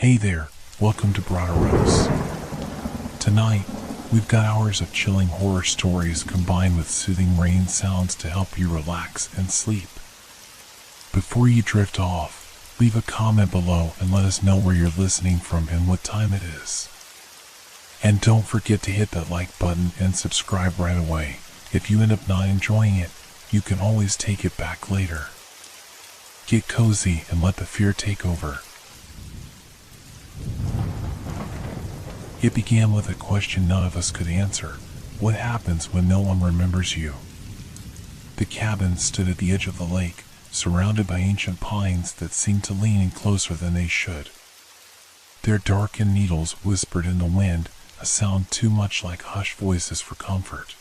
Hey there, welcome to Broderos. Tonight, we've got hours of chilling horror stories combined with soothing rain sounds to help you relax and sleep. Before you drift off, leave a comment below and let us know where you're listening from and what time it is. And don't forget to hit that like button and subscribe right away. If you end up not enjoying it, you can always take it back later. Get cozy and let the fear take over. It began with a question none of us could answer. What happens when no one remembers you? The cabin stood at the edge of the lake, surrounded by ancient pines that seemed to lean in closer than they should. Their darkened needles whispered in the wind, a sound too much like hushed voices for comfort.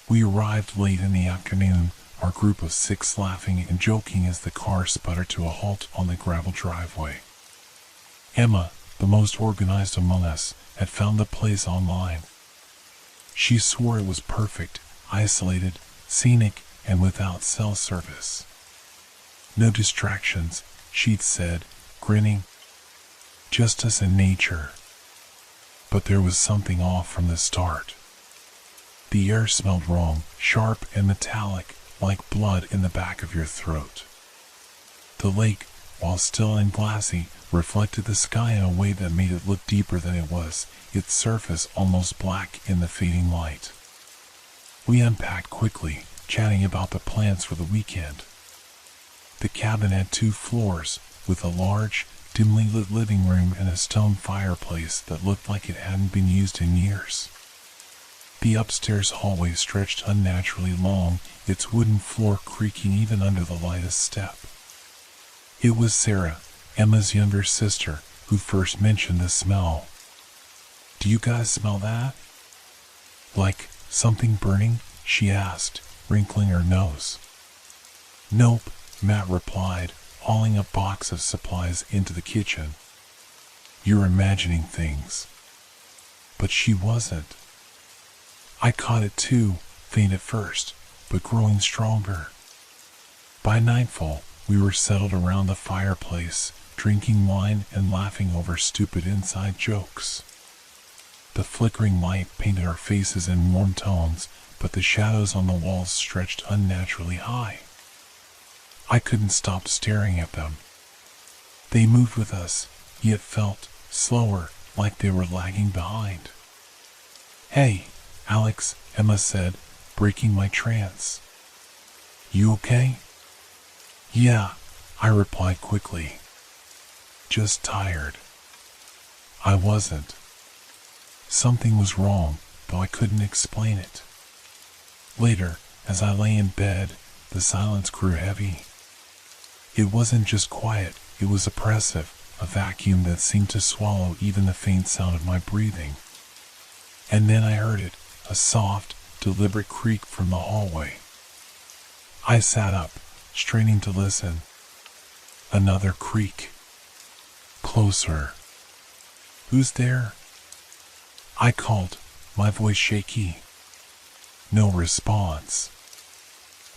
We arrived late in the afternoon, our group of 6 laughing and joking as the car sputtered to a halt on the gravel driveway. Emma, the most organized among us, had found the place online. She swore it was perfect, isolated, scenic, and without cell service. No distractions, she'd said, grinning. Just us and nature. But there was something off from the start. The air smelled wrong, sharp and metallic, like blood in the back of your throat. The lake, while still and glassy, reflected the sky in a way that made it look deeper than it was, its surface almost black in the fading light. We unpacked quickly, chatting about the plans for the weekend. The cabin had 2 floors, with a large, dimly lit living room and a stone fireplace that looked like it hadn't been used in years. The upstairs hallway stretched unnaturally long, its wooden floor creaking even under the lightest step. It was Sarah, Emma's younger sister, who first mentioned the smell. "Do you guys smell that?" "Like something burning?" she asked, wrinkling her nose. "Nope," Matt replied, hauling a box of supplies into the kitchen. "You're imagining things." But she wasn't. I caught it too, faint at first, but growing stronger. By nightfall, we were settled around the fireplace, drinking wine and laughing over stupid inside jokes. The flickering light painted our faces in warm tones, but the shadows on the walls stretched unnaturally high. I couldn't stop staring at them. They moved with us, yet felt slower, like they were lagging behind. "Hey, Alex," Emma said, breaking my trance. "You okay?" "Yeah," I replied quickly. "Just tired." I wasn't. Something was wrong, though I couldn't explain it. Later, as I lay in bed, the silence grew heavy. It wasn't just quiet, it was oppressive, a vacuum that seemed to swallow even the faint sound of my breathing. And then I heard it, a soft, deliberate creak from the hallway. I sat up, straining to listen. Another creak. Closer. "Who's there?" I called, my voice shaky. No response.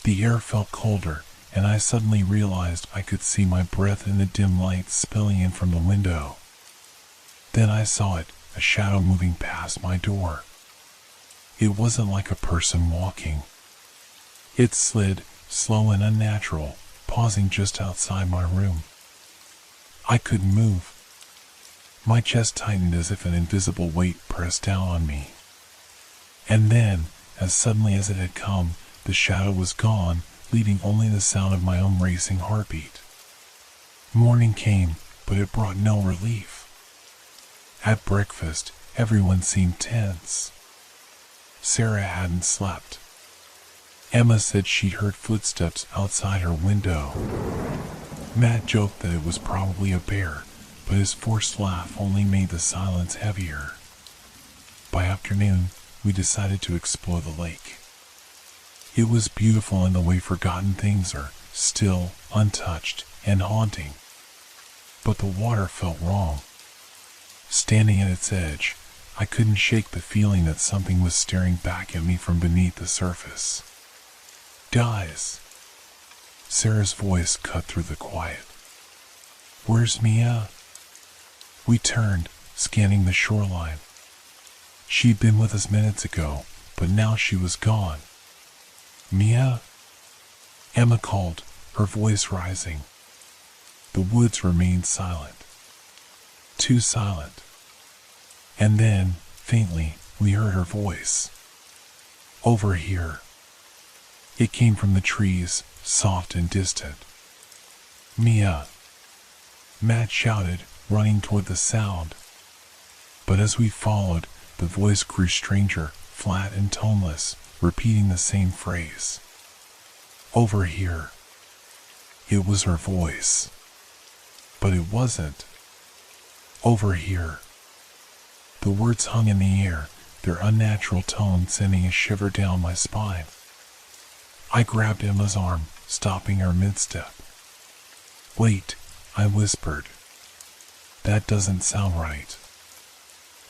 The air felt colder, and I suddenly realized I could see my breath in the dim light spilling in from the window. Then I saw it, a shadow moving past my door. It wasn't like a person walking. It slid, slow and unnatural, pausing just outside my room. I couldn't move. My chest tightened as if an invisible weight pressed down on me. And then, as suddenly as it had come, the shadow was gone, leaving only the sound of my own racing heartbeat. Morning came, but it brought no relief. At breakfast, everyone seemed tense. Sarah hadn't slept. Emma said she'd heard footsteps outside her window. Matt joked that it was probably a bear, but his forced laugh only made the silence heavier. By afternoon, we decided to explore the lake. It was beautiful in the way forgotten things are, still, untouched, and haunting. But the water felt wrong. Standing at its edge, I couldn't shake the feeling that something was staring back at me from beneath the surface. "Guys." Sarah's voice cut through the quiet. "Where's Mia?" We turned, scanning the shoreline. She'd been with us minutes ago, but now she was gone. Mia? Emma called, her voice rising. The woods remained silent. Too silent. And then, faintly, we heard her voice. Over here. It came from the trees, soft and distant. Mia. Matt shouted, running toward the sound. But as we followed, the voice grew stranger, flat and toneless, repeating the same phrase. Over here. It was her voice. But it wasn't. Over here. The words hung in the air, their unnatural tone sending a shiver down my spine. I grabbed Emma's arm, stopping her mid-step. Wait, I whispered. That doesn't sound right.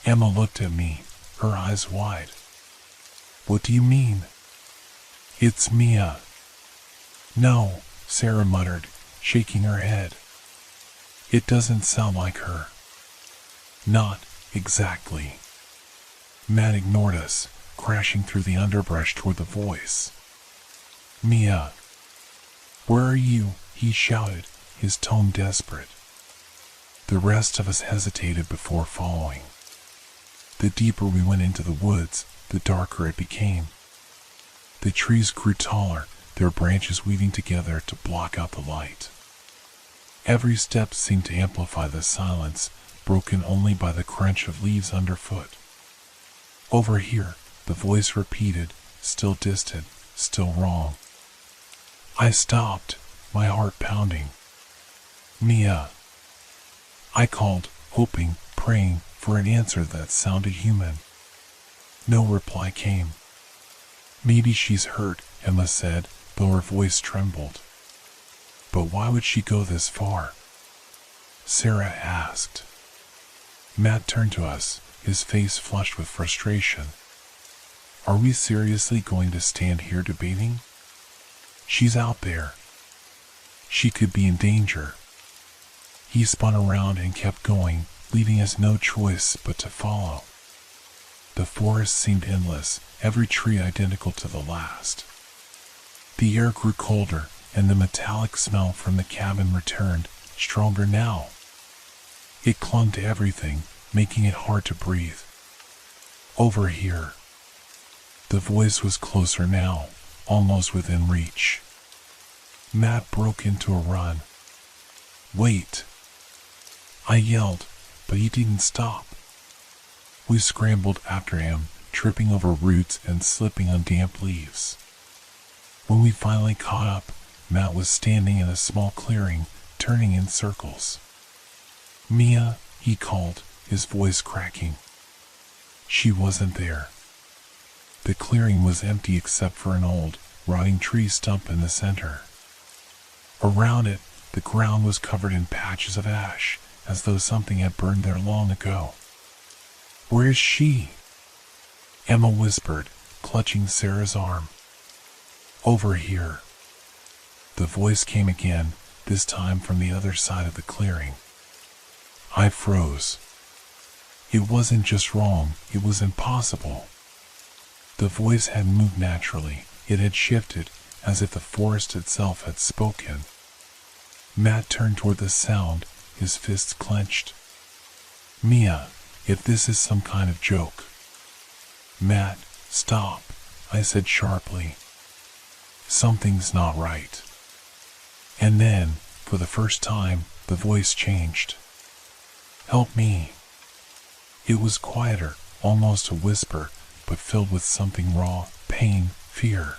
Emma looked at me, her eyes wide. What do you mean? It's Mia. No, Sarah muttered, shaking her head. It doesn't sound like her. Not exactly. Matt ignored us, crashing through the underbrush toward the voice. Mia. Where are you? He shouted, his tone desperate. The rest of us hesitated before following. The deeper we went into the woods, the darker it became. The trees grew taller, their branches weaving together to block out the light. Every step seemed to amplify the silence, broken only by the crunch of leaves underfoot. Over here, the voice repeated, still distant, still wrong. I stopped, my heart pounding. Mia. I called, hoping, praying for an answer that sounded human. No reply came. Maybe she's hurt, Emma said, though her voice trembled. But why would she go this far? Sarah asked. Matt turned to us, his face flushed with frustration. Are we seriously going to stand here debating? She's out there. She could be in danger. He spun around and kept going, leaving us no choice but to follow. The forest seemed endless, every tree identical to the last. The air grew colder, and the metallic smell from the cabin returned, stronger now. It clung to everything, making it hard to breathe. Over here. The voice was closer now, almost within reach. Matt broke into a run. Wait! I yelled, but he didn't stop. We scrambled after him, tripping over roots and slipping on damp leaves. When we finally caught up, Matt was standing in a small clearing, turning in circles. Mia, he called, his voice cracking. She wasn't there. The clearing was empty except for an old, rotting tree stump in the center. Around it, the ground was covered in patches of ash, as though something had burned there long ago. Where's she? Emma whispered, clutching Sarah's arm. Over here. The voice came again, this time from the other side of the clearing. I froze. It wasn't just wrong, it was impossible. The voice hadn't moved naturally, it had shifted, as if the forest itself had spoken. Matt turned toward the sound, his fists clenched. Mia, if this is some kind of joke. Matt, stop, I said sharply. Something's not right. And then, for the first time, the voice changed. Help me. It was quieter, almost a whisper, but filled with something raw, pain, fear.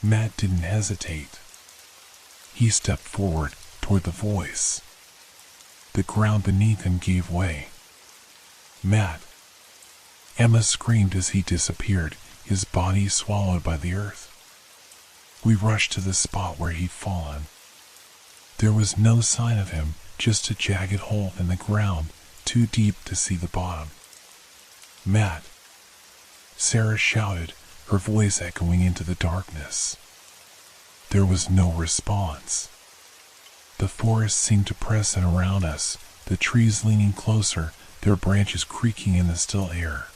Matt didn't hesitate. He stepped forward, toward the voice. The ground beneath him gave way. Matt. Emma screamed as he disappeared, his body swallowed by the earth. We rushed to the spot where he'd fallen. There was no sign of him, just a jagged hole in the ground, too deep to see the bottom. Matt. Sarah shouted, her voice echoing into the darkness. There was no response. The forest seemed to press in around us, the trees leaning closer, their branches creaking in the still air.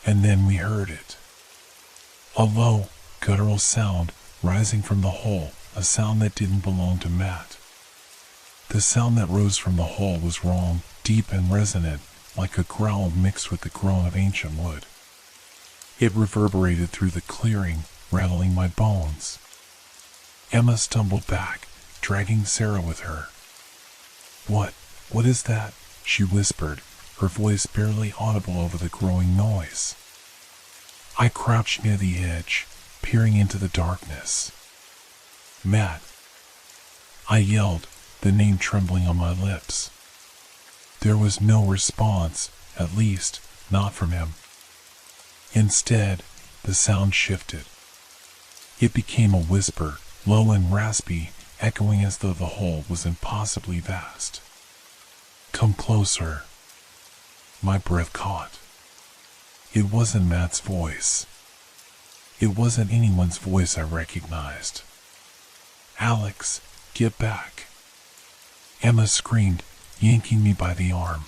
And then we heard it. A low, guttural sound rising from the hole, a sound that didn't belong to Matt. The sound that rose from the hole was wrong, deep and resonant, like a growl mixed with the groan of ancient wood. It reverberated through the clearing, rattling my bones. Emma stumbled back, dragging Sarah with her. What is that?" she whispered, her voice barely audible over the growing noise. I crouched near the edge, peering into the darkness. "Matt," I yelled, the name trembling on my lips. There was no response, at least, not from him. Instead, the sound shifted. It became a whisper, low and raspy, echoing as though the hole was impossibly vast. "Come closer." My breath caught. It wasn't Matt's voice. It wasn't anyone's voice I recognized. "Alex, get back!" Emma screamed, yanking me by the arm.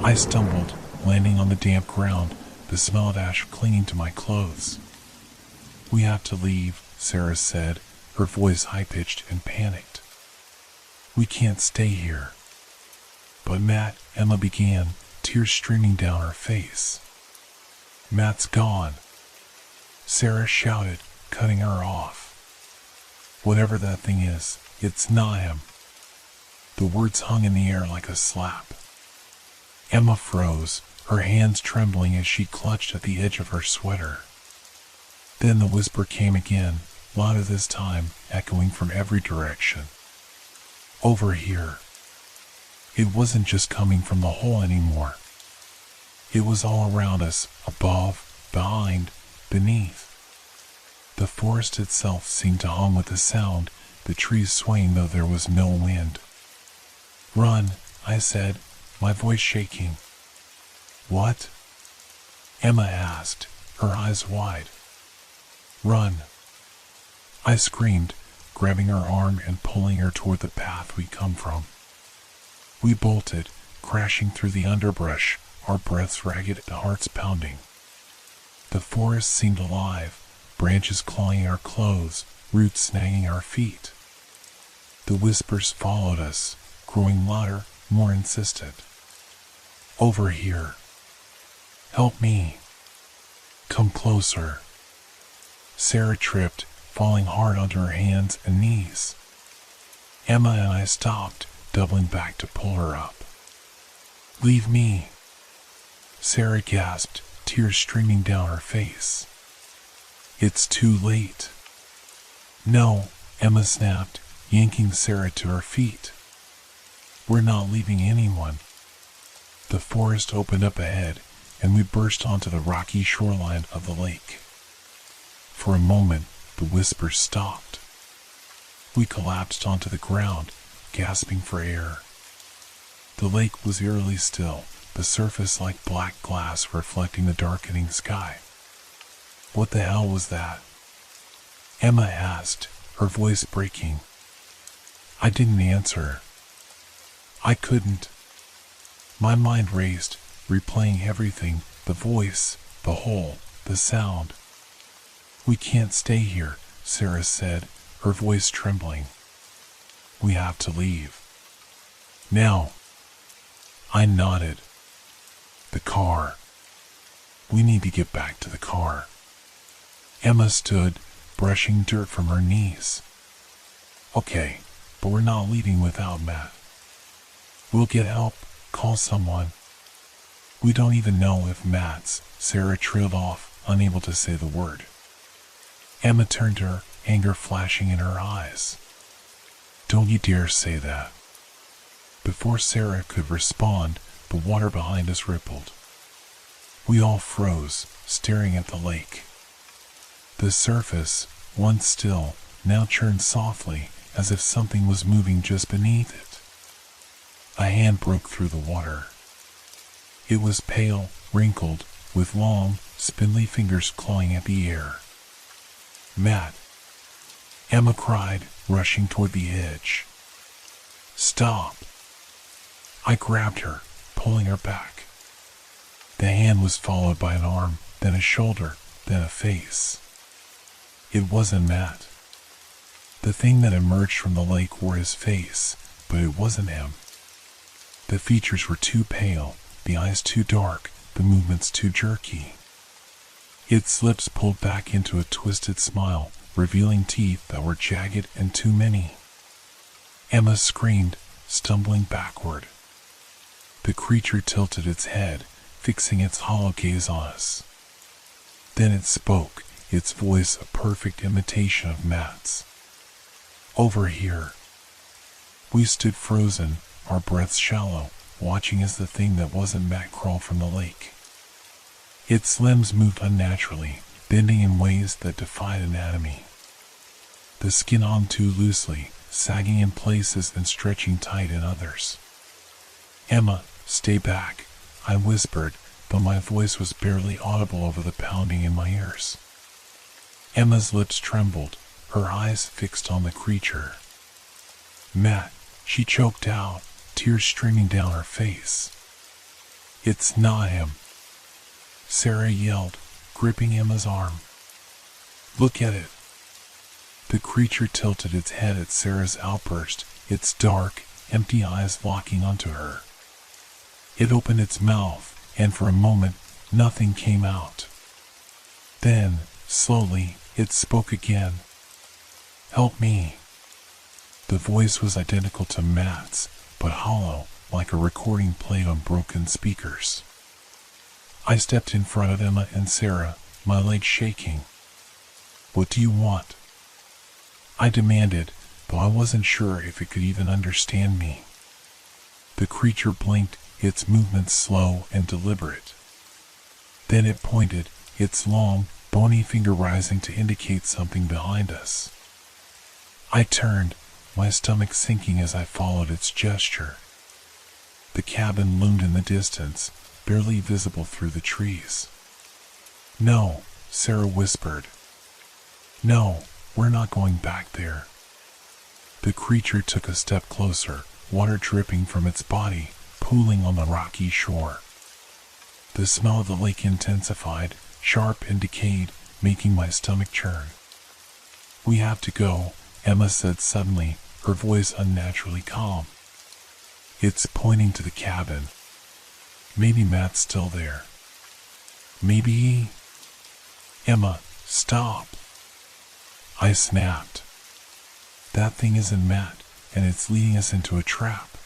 I stumbled, landing on the damp ground, the smell of ash clinging to my clothes. "We have to leave," Sarah said, her voice high-pitched and panicked. "We can't stay here." "But Matt," Emma began, tears streaming down her face. "Matt's gone," Sarah shouted, cutting her off. "Whatever that thing is, it's not him." The words hung in the air like a slap. Emma froze, her hands trembling as she clutched at the edge of her sweater. Then the whisper came again, louder this time, echoing from every direction. "Over here." It wasn't just coming from the hole anymore. It was all around us, above, behind, beneath. The forest itself seemed to hum with the sound, the trees swaying though there was no wind. "Run," I said, my voice shaking. "What?" Emma asked, her eyes wide. "Run," I screamed, grabbing her arm and pulling her toward the path we'd come from. We bolted, crashing through the underbrush, our breaths ragged and hearts pounding. The forest seemed alive, branches clawing our clothes, roots snagging our feet. The whispers followed us, growing louder, more insistent. "Over here." "Help me." "Come closer." Sarah tripped, falling hard onto her hands and knees. Emma and I stopped, doubling back to pull her up. "Leave me." Sarah gasped, tears streaming down her face. "It's too late." "No," Emma snapped, yanking Sarah to her feet. "We're not leaving anyone." The forest opened up ahead, and we burst onto the rocky shoreline of the lake. For a moment, the whispers stopped. We collapsed onto the ground, gasping for air. The lake was eerily still, the surface like black glass reflecting the darkening sky. "What the hell was that?" Emma asked, her voice breaking. I didn't answer. I couldn't. My mind raced, replaying everything, the voice, the hole, the sound. "We can't stay here," Sarah said, her voice trembling. "We have to leave. Now." I nodded. "The car. We need to get back to the car." Emma stood, brushing dirt from her knees. "Okay, but we're not leaving without Matt. We'll get help, call someone." "We don't even know if Matt's," Sarah trailed off, unable to say the word. Emma turned to her, anger flashing in her eyes. "Don't you dare say that." Before Sarah could respond, the water behind us rippled. We all froze, staring at the lake. The surface, once still, now churned softly, as if something was moving just beneath it. A hand broke through the water. It was pale, wrinkled, with long, spindly fingers clawing at the air. "Matt!" Emma cried, rushing toward the edge. "Stop!" I grabbed her, pulling her back. The hand was followed by an arm, then a shoulder, then a face. It wasn't Matt. The thing that emerged from the lake wore his face, but it wasn't him. The features were too pale, the eyes too dark, the movements too jerky. Its lips pulled back into a twisted smile, revealing teeth that were jagged and too many. Emma screamed, stumbling backward. The creature tilted its head, fixing its hollow gaze on us. Then it spoke, its voice a perfect imitation of Matt's. "Over here." We stood frozen, our breaths shallow, watching as the thing that wasn't Matt crawled from the lake. Its limbs moved unnaturally, bending in ways that defied anatomy. The skin on too loosely, sagging in places and stretching tight in others. "Emma, stay back," I whispered, but my voice was barely audible over the pounding in my ears. Emma's lips trembled, her eyes fixed on the creature. "Matt," she choked out, tears streaming down her face. "It's not him," Sarah yelled, gripping Emma's arm. "Look at it." The creature tilted its head at Sarah's outburst, its dark, empty eyes locking onto her. It opened its mouth, and for a moment, nothing came out. Then, slowly, it spoke again. "Help me." The voice was identical to Matt's, but hollow, like a recording played on broken speakers. I stepped in front of Emma and Sarah, my legs shaking. "What do you want?" I demanded, though I wasn't sure if it could even understand me. The creature blinked, its movements slow and deliberate. Then it pointed, its long, bony finger rising to indicate something behind us. I turned, my stomach sinking as I followed its gesture. The cabin loomed in the distance, barely visible through the trees. "No," Sarah whispered. "No, we're not going back there." The creature took a step closer, water dripping from its body, pooling on the rocky shore. The smell of the lake intensified, sharp and decayed, making my stomach churn. "We have to go," Emma said suddenly, her voice unnaturally calm. "It's pointing to the cabin. Maybe Matt's still there. Maybe he—" "Emma, stop!" I snapped. "That thing isn't Matt, and it's leading us into a trap."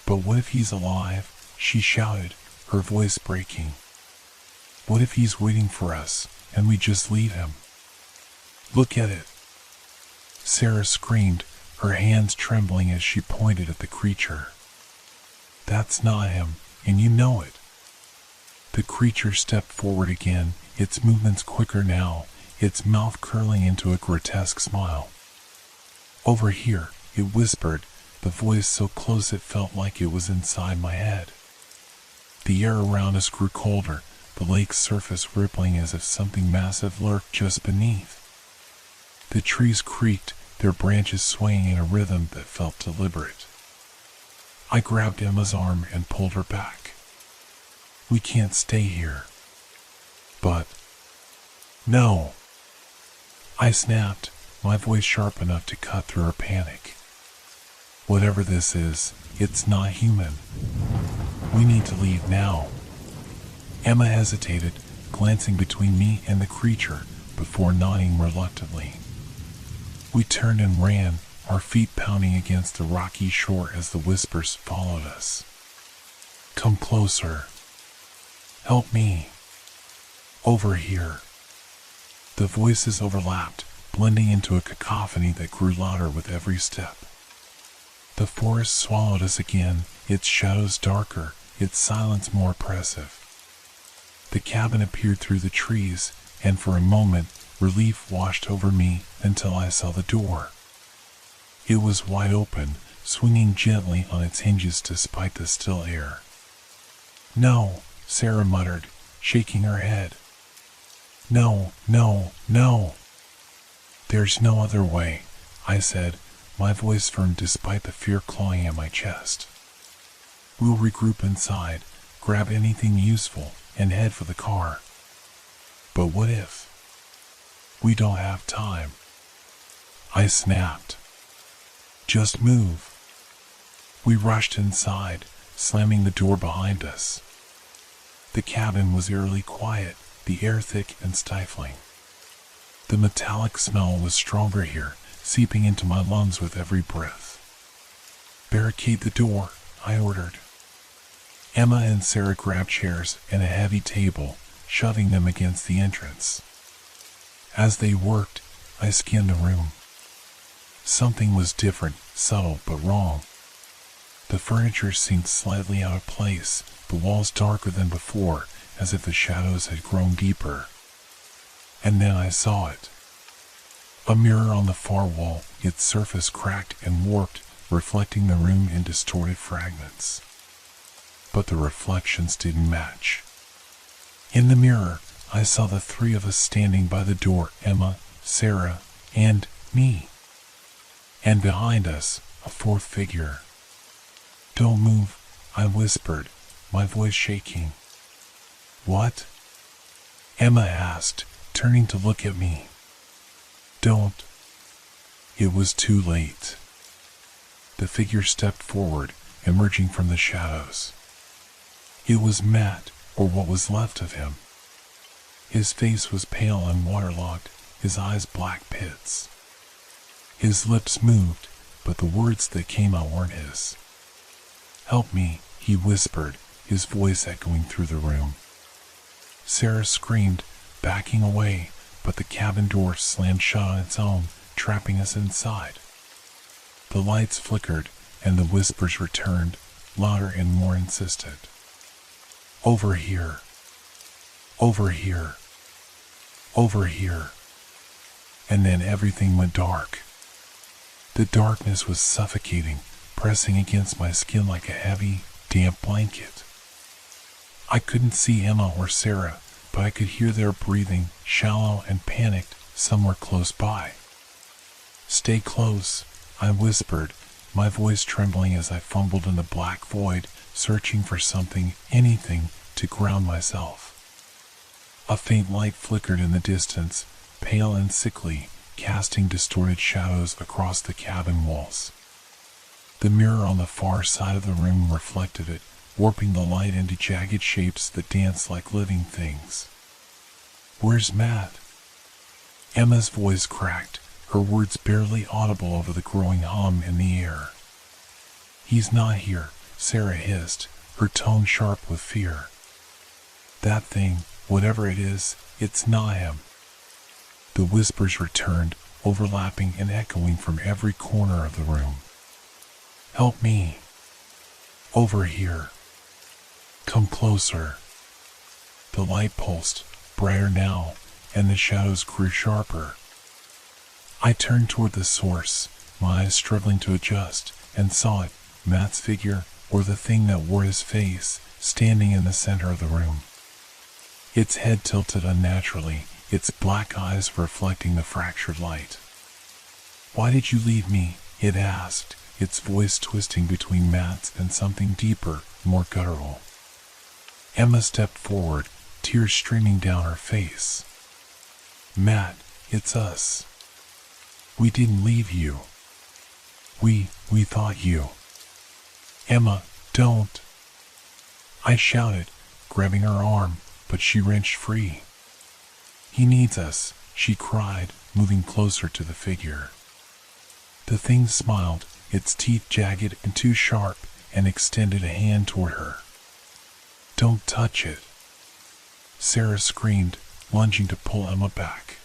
"But what if he's alive?" she shouted, her voice breaking. "What if he's waiting for us, and we just leave him?" "Look at it!" Sarah screamed, her hands trembling as she pointed at the creature. "That's not him, and you know it." The creature stepped forward again, its movements quicker now, its mouth curling into a grotesque smile. "Over here," it whispered, the voice so close it felt like it was inside my head. The air around us grew colder, the lake's surface rippling as if something massive lurked just beneath. The trees creaked, their branches swaying in a rhythm that felt deliberate. I grabbed Emma's arm and pulled her back. "We can't stay here." "But—" "No!" I snapped, my voice sharp enough to cut through her panic. "Whatever this is, it's not human. We need to leave now." Emma hesitated, glancing between me and the creature, before nodding reluctantly. We turned and ran, our feet pounding against the rocky shore as the whispers followed us. "Come closer." "Help me." "Over here." The voices overlapped, blending into a cacophony that grew louder with every step. The forest swallowed us again, its shadows darker, its silence more oppressive. The cabin appeared through the trees, and for a moment, relief washed over me until I saw the door. It was wide open, swinging gently on its hinges despite the still air. "No," Sarah muttered, shaking her head. "No, no, no." "There's no other way," I said, my voice firm despite the fear clawing at my chest. We'll regroup inside, grab anything useful, and head for the car. But what if we don't have time? I snapped. Just move. We rushed inside, slamming the door behind us. The cabin was eerily quiet, the air thick and stifling. The metallic smell was stronger here, seeping into my lungs with every breath. Barricade the door, I ordered. Emma and Sarah grabbed chairs and a heavy table, shoving them against the entrance. As they worked, I scanned the room. Something was different, subtle but wrong. The furniture seemed slightly out of place, the walls darker than before, as if the shadows had grown deeper. And then I saw it. A mirror on the far wall, its surface cracked and warped, reflecting the room in distorted fragments. But the reflections didn't match. In the mirror, I saw the three of us standing by the door, Emma, Sarah, and me. And behind us, a fourth figure. "Don't move," I whispered, my voice shaking. "What?" Emma asked, turning to look at me. "Don't." It was too late. The figure stepped forward, emerging from the shadows. It was Matt, or what was left of him. His face was pale and waterlogged, his eyes black pits. His lips moved, but the words that came out weren't his. "Help me," he whispered, his voice echoing through the room. Sarah screamed, backing away, but the cabin door slammed shut on its own, trapping us inside. The lights flickered, and the whispers returned, louder and more insistent. "Over here. Over here. Over here." And then everything went dark. The darkness was suffocating, pressing against my skin like a heavy, damp blanket. I couldn't see Emma or Sarah, but I could hear their breathing, shallow and panicked, somewhere close by. "Stay close," I whispered, my voice trembling as I fumbled in the black void, searching for something, anything, to ground myself. A faint light flickered in the distance, pale and sickly, casting distorted shadows across the cabin walls. The mirror on the far side of the room reflected it, warping the light into jagged shapes that danced like living things. "Where's Matt?" Emma's voice cracked, her words barely audible over the growing hum in the air. "He's not here," Sarah hissed, her tone sharp with fear. "That thing, whatever it is, it's not him." The whispers returned, overlapping and echoing from every corner of the room. "Help me." "Over here." "Come closer." The light pulsed, brighter now, and the shadows grew sharper. I turned toward the source, my eyes struggling to adjust, and saw it, Matt's figure, or the thing that wore his face, standing in the center of the room. Its head tilted unnaturally, its black eyes reflecting the fractured light. "Why did you leave me?" it asked, its voice twisting between Matt's and something deeper, more guttural. Emma stepped forward, tears streaming down her face. "Matt, it's us. We didn't leave you. We thought you." "Emma, don't!" I shouted, grabbing her arm, but she wrenched free. "He needs us," she cried, moving closer to the figure. The thing smiled, its teeth jagged and too sharp, and extended a hand toward her. "Don't touch it." Sarah screamed, lunging to pull Emma back.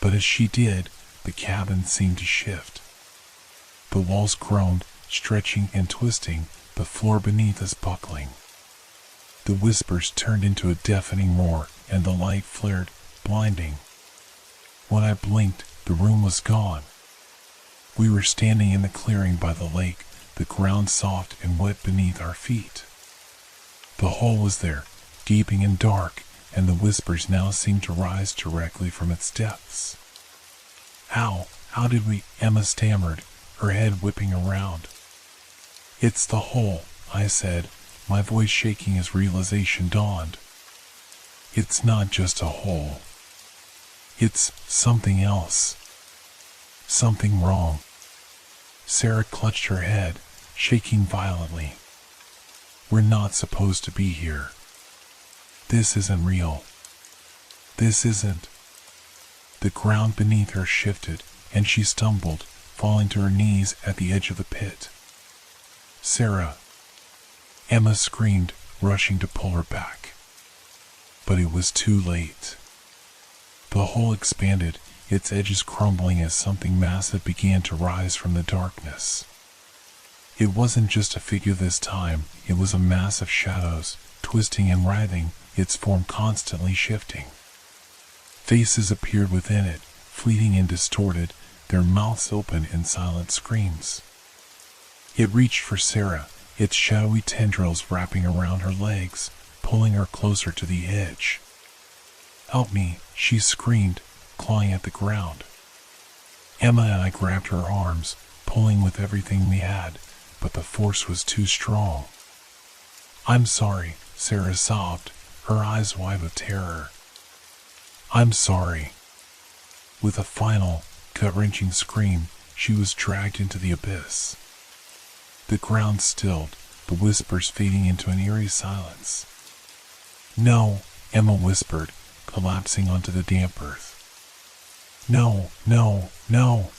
But as she did, the cabin seemed to shift. The walls groaned, stretching and twisting, the floor beneath us buckling. The whispers turned into a deafening roar, and the light flared, blinding. When I blinked, the room was gone. We were standing in the clearing by the lake, the ground soft and wet beneath our feet. The hole was there, gaping and dark, and the whispers now seemed to rise directly from its depths. How did we?" Emma stammered, her head whipping around. "It's the hole," I said, my voice shaking as realization dawned. It's not just a hole. It's something else. Something wrong. Sarah clutched her head, shaking violently. We're not supposed to be here. This isn't real. This isn't. The ground beneath her shifted, and she stumbled, falling to her knees at the edge of the pit. Sarah! Emma screamed, rushing to pull her back. But it was too late. The hole expanded, its edges crumbling as something massive began to rise from the darkness. It wasn't just a figure this time, it was a mass of shadows, twisting and writhing, its form constantly shifting. Faces appeared within it, fleeting and distorted, their mouths open in silent screams. It reached for Sarah, its shadowy tendrils wrapping around her legs, pulling her closer to the edge. Help me, she screamed, clawing at the ground. Emma and I grabbed her arms, pulling with everything we had, but the force was too strong. I'm sorry, Sarah sobbed, her eyes wide with terror. I'm sorry. With a final, gut-wrenching scream, she was dragged into the abyss. The ground stilled, the whispers fading into an eerie silence. No, Emma whispered, collapsing onto the damp earth. No, no, no.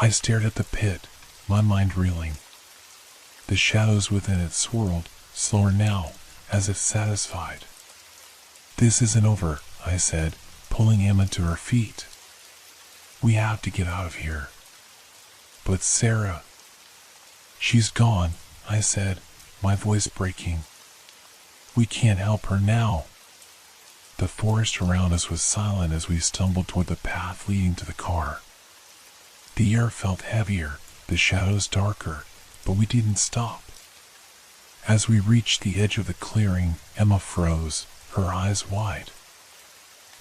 I stared at the pit, my mind reeling. The shadows within it swirled, slower now, as if satisfied. This isn't over, I said, pulling Emma to her feet. We have to get out of here. But Sarah... She's gone, I said, my voice breaking. We can't help her now. The forest around us was silent as we stumbled toward the path leading to the car. The air felt heavier, the shadows darker, but we didn't stop. As we reached the edge of the clearing, Emma froze, her eyes wide.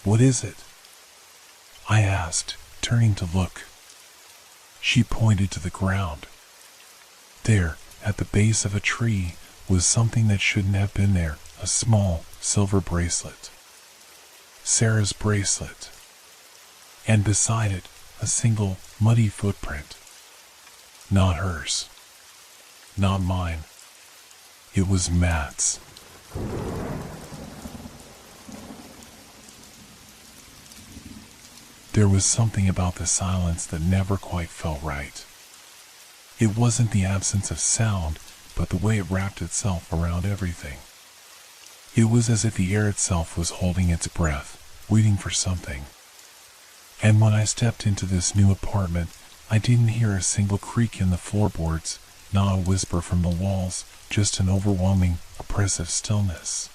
What is it? I asked, turning to look. She pointed to the ground. There, at the base of a tree, was something that shouldn't have been there, a small, silver bracelet. Sarah's bracelet. And beside it, a single, muddy footprint. Not hers. Not mine. It was Matt's. There was something about the silence that never quite felt right. It wasn't the absence of sound, but the way it wrapped itself around everything. It was as if the air itself was holding its breath, waiting for something. And when I stepped into this new apartment, I didn't hear a single creak in the floorboards, not a whisper from the walls, just an overwhelming, oppressive stillness.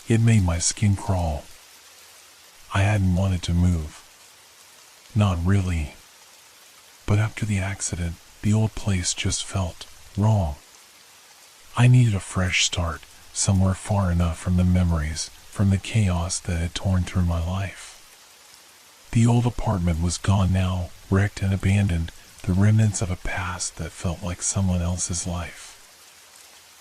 It made my skin crawl. I hadn't wanted to move. Not really. But after the accident, the old place just felt wrong. I needed a fresh start, somewhere far enough from the memories, from the chaos that had torn through my life. The old apartment was gone now, wrecked and abandoned, the remnants of a past that felt like someone else's life.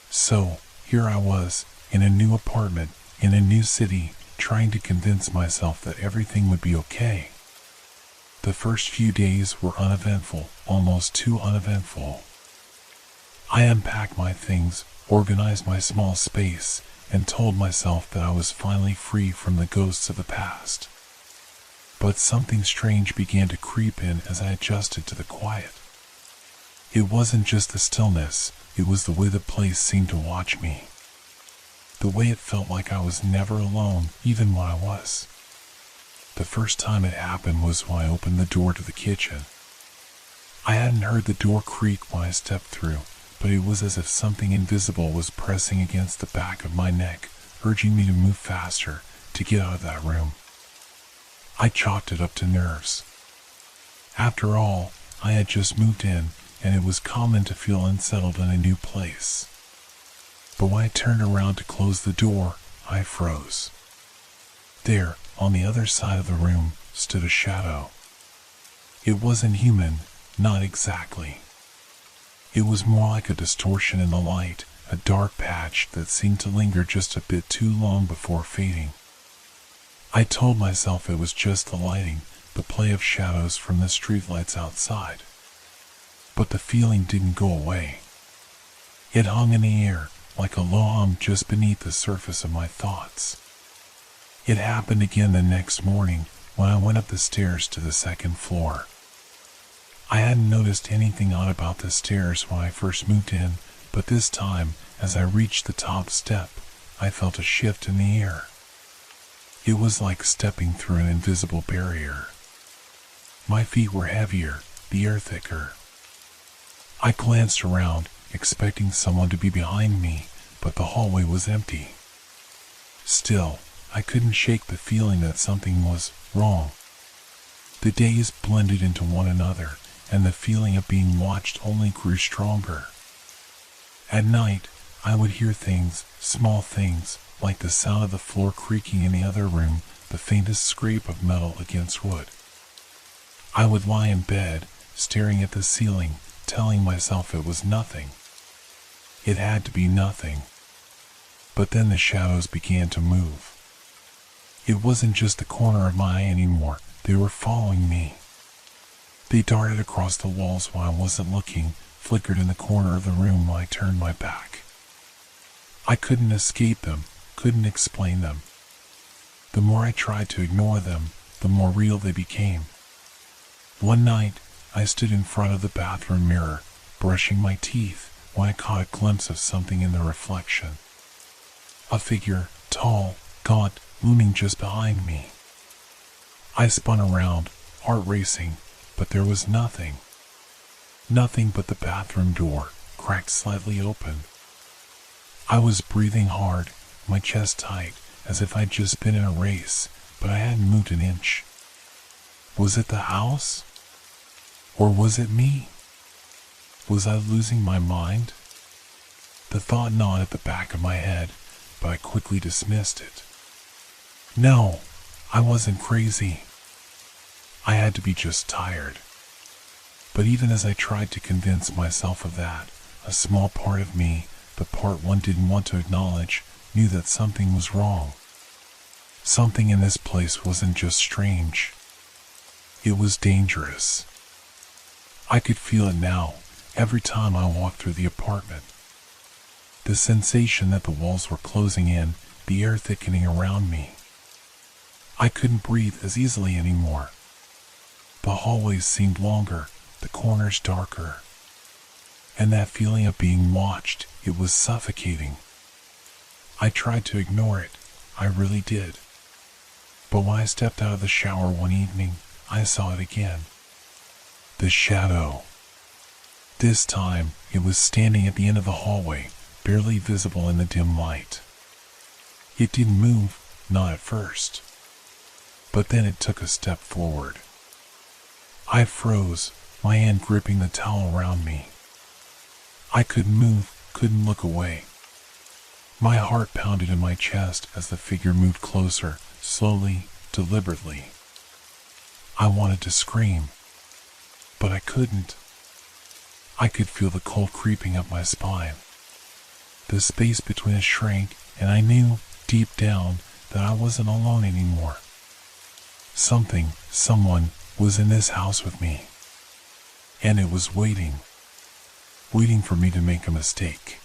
So, here I was, in a new apartment, in a new city, trying to convince myself that everything would be okay. The first few days were uneventful, almost too uneventful. I unpacked my things, organized my small space, and told myself that I was finally free from the ghosts of the past. But something strange began to creep in as I adjusted to the quiet. It wasn't just the stillness, it was the way the place seemed to watch me. The way it felt like I was never alone, even when I was. The first time it happened was when I opened the door to the kitchen. I hadn't heard the door creak when I stepped through, but it was as if something invisible was pressing against the back of my neck, urging me to move faster, to get out of that room. I chalked it up to nerves. After all, I had just moved in, and it was common to feel unsettled in a new place. But when I turned around to close the door, I froze. There, on the other side of the room, stood a shadow. It wasn't human, not exactly. It was more like a distortion in the light, a dark patch that seemed to linger just a bit too long before fading. I told myself it was just the lighting, the play of shadows from the streetlights outside. But the feeling didn't go away. It hung in the air, like a low hum just beneath the surface of my thoughts. It happened again the next morning when I went up the stairs to the second floor. I hadn't noticed anything odd about the stairs when I first moved in, but this time, as I reached the top step, I felt a shift in the air. It was like stepping through an invisible barrier. My feet were heavier, the air thicker. I glanced around, expecting someone to be behind me, but the hallway was empty. Still, I couldn't shake the feeling that something was wrong. The days blended into one another, and the feeling of being watched only grew stronger. At night, I would hear things, small things, like the sound of the floor creaking in the other room, the faintest scrape of metal against wood. I would lie in bed, staring at the ceiling, telling myself it was nothing. It had to be nothing. But then the shadows began to move. It wasn't just the corner of my eye anymore, they were following me. They darted across the walls while I wasn't looking, flickered in the corner of the room when I turned my back. I couldn't escape them, couldn't explain them. The more I tried to ignore them, the more real they became. One night, I stood in front of the bathroom mirror, brushing my teeth, when I caught a glimpse of something in the reflection. A figure, tall, gaunt, looming just behind me. I spun around, heart racing, but there was nothing. Nothing but the bathroom door, cracked slightly open. I was breathing hard, my chest tight, as if I'd just been in a race, but I hadn't moved an inch. Was it the house? Or was it me? Was I losing my mind? The thought gnawed at the back of my head, but I quickly dismissed it. No, I wasn't crazy. I had to be just tired. But even as I tried to convince myself of that, a small part of me, the part one didn't want to acknowledge, knew that something was wrong. Something in this place wasn't just strange. It was dangerous. I could feel it now, every time I walked through the apartment. The sensation that the walls were closing in, the air thickening around me. I couldn't breathe as easily anymore. The hallways seemed longer, the corners darker. And that feeling of being watched, it was suffocating. I tried to ignore it, I really did. But when I stepped out of the shower one evening, I saw it again. The shadow. This time, it was standing at the end of the hallway, barely visible in the dim light. It didn't move, not at first. But then it took a step forward. I froze, my hand gripping the towel around me. I couldn't move, couldn't look away. My heart pounded in my chest as the figure moved closer, slowly, deliberately. I wanted to scream, but I couldn't. I could feel the cold creeping up my spine. The space between us shrank, and I knew, deep down, that I wasn't alone anymore. Someone, was in this house with me. And it was waiting for me to make a mistake.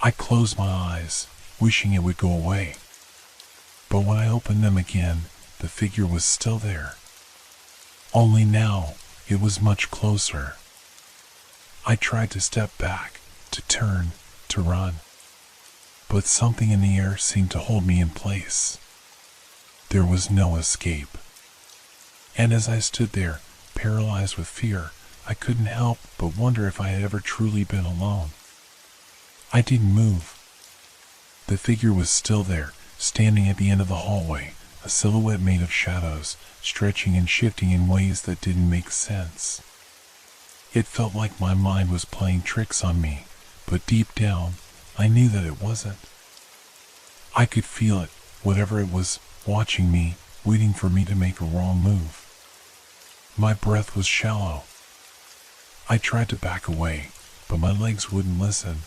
I closed my eyes, wishing it would go away. But when I opened them again, the figure was still there. Only now, it was much closer. I tried to step back, to turn, to run. But something in the air seemed to hold me in place. There was no escape. And as I stood there, paralyzed with fear, I couldn't help but wonder if I had ever truly been alone. I didn't move. The figure was still there, standing at the end of the hallway, a silhouette made of shadows, stretching and shifting in ways that didn't make sense. It felt like my mind was playing tricks on me, but deep down, I knew that it wasn't. I could feel it, whatever it was, watching me, waiting for me to make a wrong move. My breath was shallow. I tried to back away, but my legs wouldn't listen.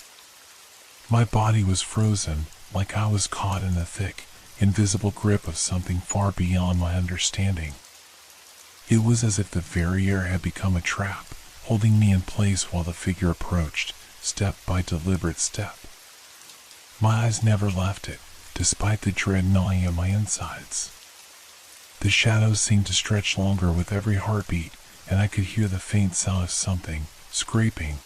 My body was frozen, like I was caught in the thick, invisible grip of something far beyond my understanding. It was as if the very air had become a trap, holding me in place while the figure approached, step by deliberate step. My eyes never left it, despite the dread gnawing at my insides. The shadows seemed to stretch longer with every heartbeat, and I could hear the faint sound of something scraping.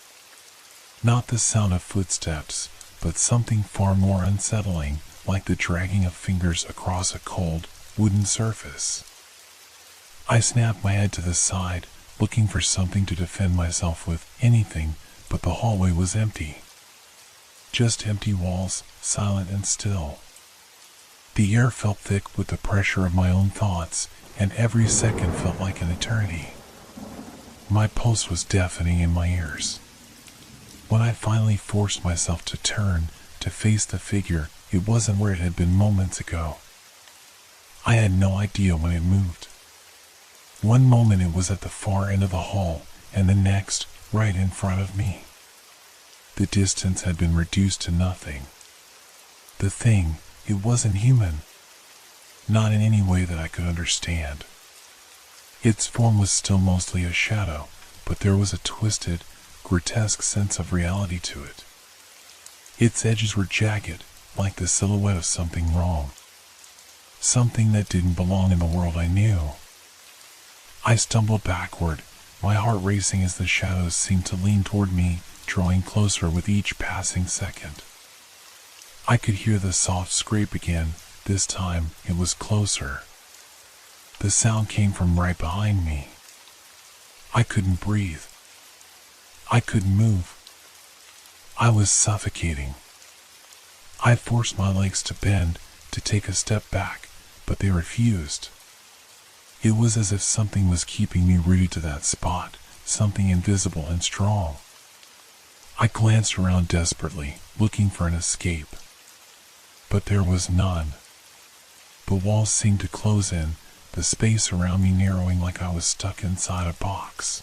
Not the sound of footsteps, but something far more unsettling, like the dragging of fingers across a cold, wooden surface. I snapped my head to the side, looking for something to defend myself with, anything, but the hallway was empty. Just empty walls, silent and still. The air felt thick with the pressure of my own thoughts, and every second felt like an eternity. My pulse was deafening in my ears. When I finally forced myself to turn, to face the figure, it wasn't where it had been moments ago. I had no idea when it moved. One moment it was at the far end of the hall, and the next, right in front of me. The distance had been reduced to nothing. The thing, it wasn't human. Not in any way that I could understand. Its form was still mostly a shadow, but there was a twisted, grotesque sense of reality to it. Its edges were jagged, like the silhouette of something wrong. Something that didn't belong in the world I knew. I stumbled backward, my heart racing as the shadows seemed to lean toward me, drawing closer with each passing second. I could hear the soft scrape again. This time, it was closer. The sound came from right behind me. I couldn't breathe. I couldn't move. I was suffocating. I forced my legs to bend, to take a step back, but they refused. It was as if something was keeping me rooted to that spot, something invisible and strong. I glanced around desperately, looking for an escape. But there was none. The walls seemed to close in, the space around me narrowing like I was stuck inside a box.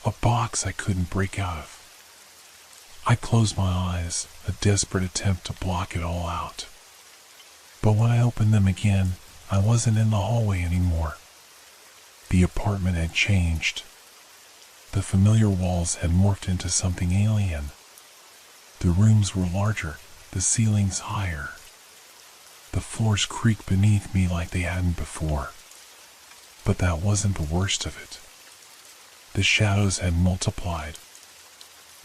A box I couldn't break out of. I closed my eyes, a desperate attempt to block it all out. But when I opened them again, I wasn't in the hallway anymore. The apartment had changed. The familiar walls had morphed into something alien. The rooms were larger, the ceilings higher. The floors creaked beneath me like they hadn't before. But that wasn't the worst of it. The shadows had multiplied.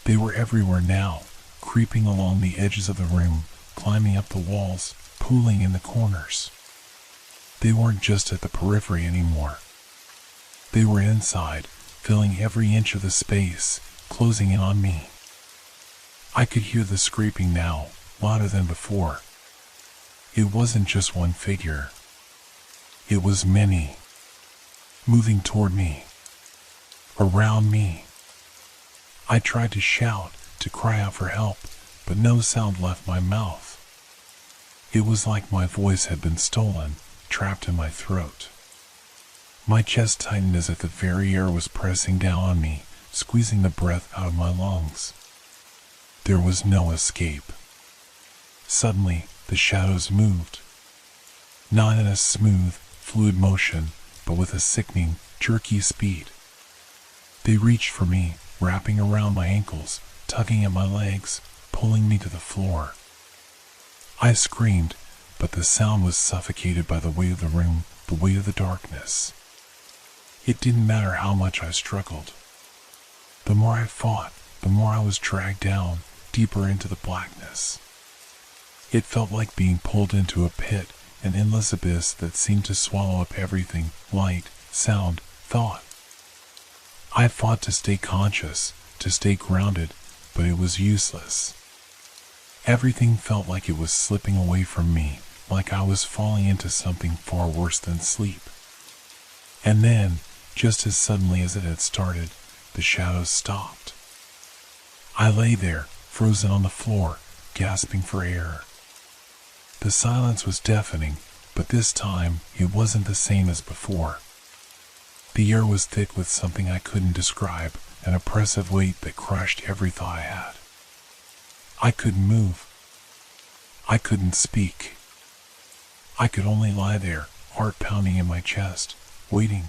They were everywhere now, creeping along the edges of the room, climbing up the walls, pooling in the corners. They weren't just at the periphery anymore. They were inside, filling every inch of the space, closing in on me. I could hear the scraping now, louder than before. It wasn't just one figure. It was many. Moving toward me. Around me. I tried to shout, to cry out for help, but no sound left my mouth. It was like my voice had been stolen, trapped in my throat. My chest tightened as if the very air was pressing down on me, squeezing the breath out of my lungs. There was no escape. Suddenly, the shadows moved. Not in a smooth, fluid motion, but with a sickening, jerky speed. They reached for me, wrapping around my ankles, tugging at my legs, pulling me to the floor. I screamed, but the sound was suffocated by the weight of the room, the weight of the darkness. It didn't matter how much I struggled. The more I fought, the more I was dragged down, deeper into the blackness. It felt like being pulled into a pit, an endless abyss that seemed to swallow up everything, light, sound, thought. I fought to stay conscious, to stay grounded, but it was useless. Everything felt like it was slipping away from me, like I was falling into something far worse than sleep. And then, just as suddenly as it had started, the shadows stopped. I lay there, frozen on the floor, gasping for air. The silence was deafening, but this time it wasn't the same as before. The air was thick with something I couldn't describe, an oppressive weight that crushed every thought I had. I couldn't move. I couldn't speak. I could only lie there, heart pounding in my chest, waiting.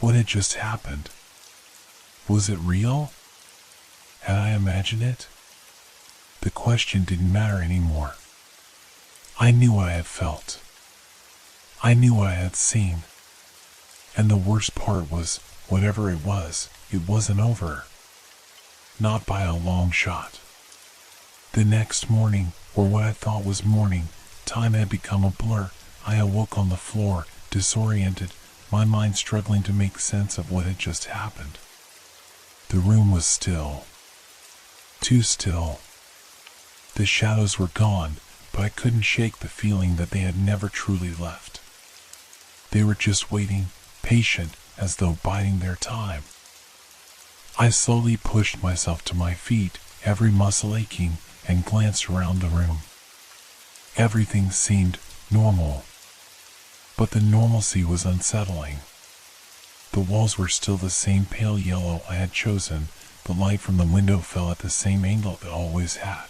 What had just happened? Was it real? Had I imagined it? The question didn't matter anymore. I knew what I had felt. I knew what I had seen. And the worst part was, whatever it wasn't over. Not by a long shot. The next morning, or what I thought was morning, time had become a blur. I awoke on the floor, disoriented, my mind struggling to make sense of what had just happened. The room was still. Too still. The shadows were gone, but I couldn't shake the feeling that they had never truly left. They were just waiting, patient, as though biding their time. I slowly pushed myself to my feet, every muscle aching, and glanced around the room. Everything seemed normal, but the normalcy was unsettling. The walls were still the same pale yellow I had chosen. The light from the window fell at the same angle it always had.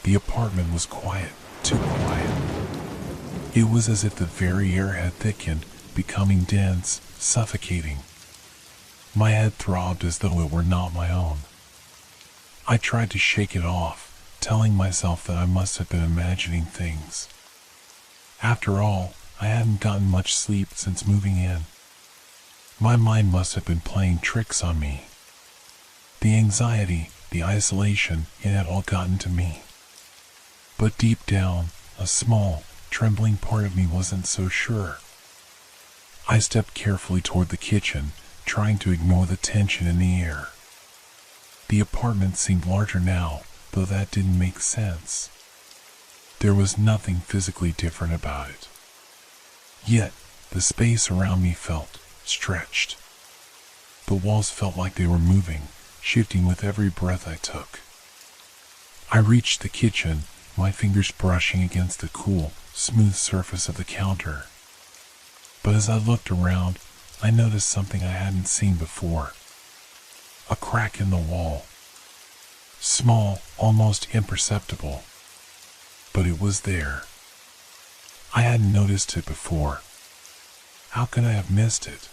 The apartment was quiet, too quiet. It was as if the very air had thickened, becoming dense, suffocating. My head throbbed as though it were not my own. I tried to shake it off, telling myself that I must have been imagining things. After all, I hadn't gotten much sleep since moving in. My mind must have been playing tricks on me. The anxiety, the isolation, it had all gotten to me. But deep down, a small, trembling part of me wasn't so sure. I stepped carefully toward the kitchen, trying to ignore the tension in the air. The apartment seemed larger now, though that didn't make sense. There was nothing physically different about it. Yet, the space around me felt stretched. The walls felt like they were moving, shifting with every breath I took. I reached the kitchen, my fingers brushing against the cool, smooth surface of the counter. But as I looked around, I noticed something I hadn't seen before. A crack in the wall. Small, almost imperceptible. But it was there. I hadn't noticed it before. How could I have missed it?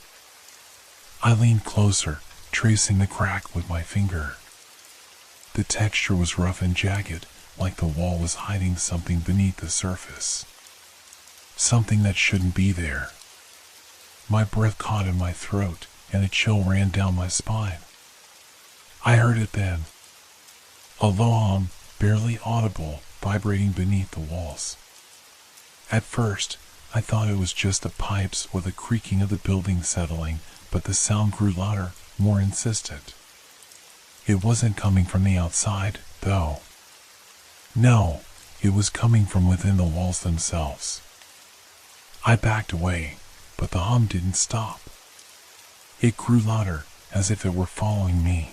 I leaned closer, tracing the crack with my finger. The texture was rough and jagged, like the wall was hiding something beneath the surface. Something that shouldn't be there. My breath caught in my throat, and a chill ran down my spine. I heard it then. A low hum, barely audible, vibrating beneath the walls. At first, I thought it was just the pipes or the creaking of the building settling, but the sound grew louder, more insistent. It wasn't coming from the outside, though. No, it was coming from within the walls themselves. I backed away, but the hum didn't stop. It grew louder, as if it were following me.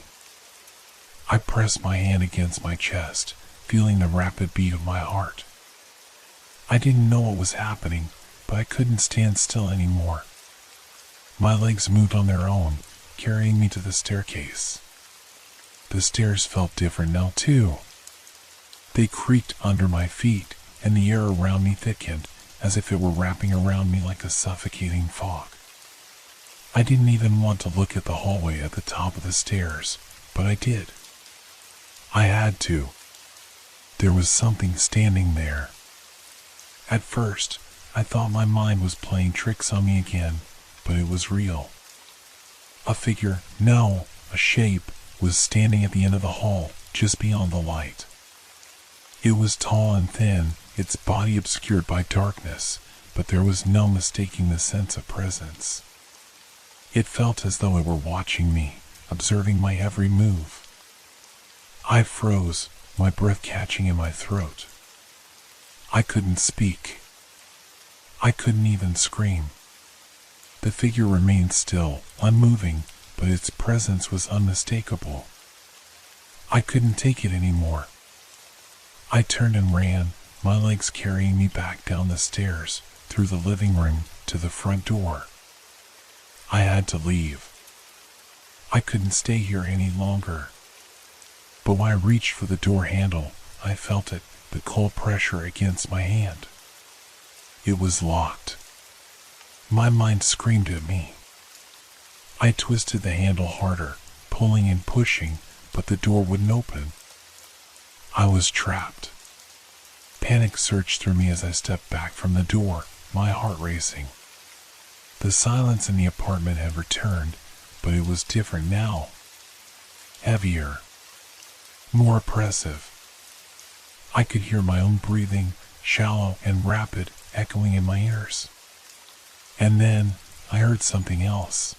I pressed my hand against my chest, feeling the rapid beat of my heart. I didn't know what was happening, but I couldn't stand still anymore. My legs moved on their own, carrying me to the staircase. The stairs felt different now, too. They creaked under my feet, and the air around me thickened, as if it were wrapping around me like a suffocating fog. I didn't even want to look at the hallway at the top of the stairs, but I did. I had to. There was something standing there. At first, I thought my mind was playing tricks on me again, but it was real. A figure, no, a shape, was standing at the end of the hall, just beyond the light. It was tall and thin, its body obscured by darkness, but there was no mistaking the sense of presence. It felt as though it were watching me, observing my every move. I froze, my breath catching in my throat. I couldn't speak. I couldn't even scream. The figure remained still, unmoving, but its presence was unmistakable. I couldn't take it anymore. I turned and ran, my legs carrying me back down the stairs, through the living room, to the front door. I had to leave. I couldn't stay here any longer. But when I reached for the door handle, I felt it, the cold pressure against my hand. It was locked. My mind screamed at me. I twisted the handle harder, pulling and pushing, but the door wouldn't open. I was trapped. Panic surged through me as I stepped back from the door, my heart racing. The silence in the apartment had returned, but it was different now. Heavier. More oppressive. I could hear my own breathing, shallow and rapid, echoing in my ears. And then I heard something else.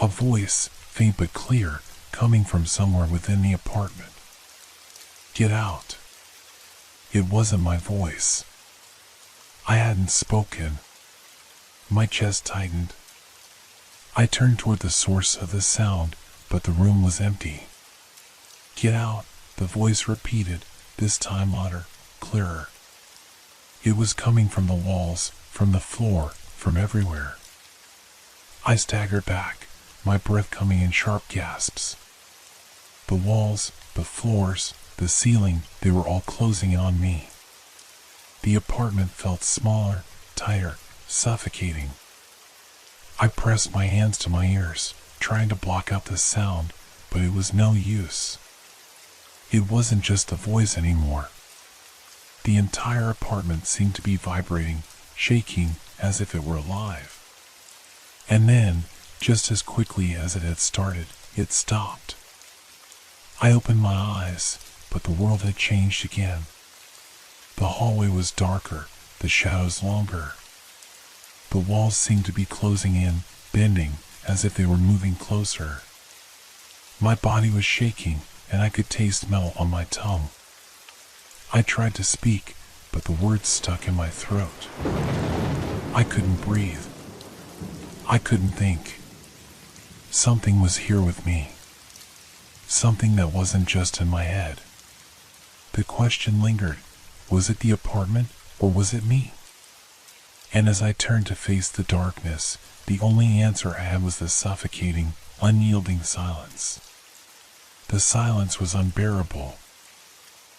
A voice, faint but clear, coming from somewhere within the apartment. Get out. It wasn't my voice. I hadn't spoken. My chest tightened. I turned toward the source of the sound, but the room was empty. Get out, the voice repeated, this time louder, clearer. It was coming from the walls, from the floor, from everywhere. I staggered back, my breath coming in sharp gasps. The walls, the floors, the ceiling, they were all closing in on me. The apartment felt smaller, tighter, suffocating. I pressed my hands to my ears, trying to block out the sound, but it was no use. It wasn't just a voice anymore. The entire apartment seemed to be vibrating, shaking, as if it were alive. And then, just as quickly as it had started, it stopped. I opened my eyes, but the world had changed again. The hallway was darker, the shadows longer. The walls seemed to be closing in, bending, as if they were moving closer. My body was shaking, and I could taste metal on my tongue. I tried to speak, but the words stuck in my throat. I couldn't breathe. I couldn't think. Something was here with me. Something that wasn't just in my head. The question lingered, was it the apartment, or was it me? And as I turned to face the darkness, the only answer I had was the suffocating, unyielding silence. The silence was unbearable.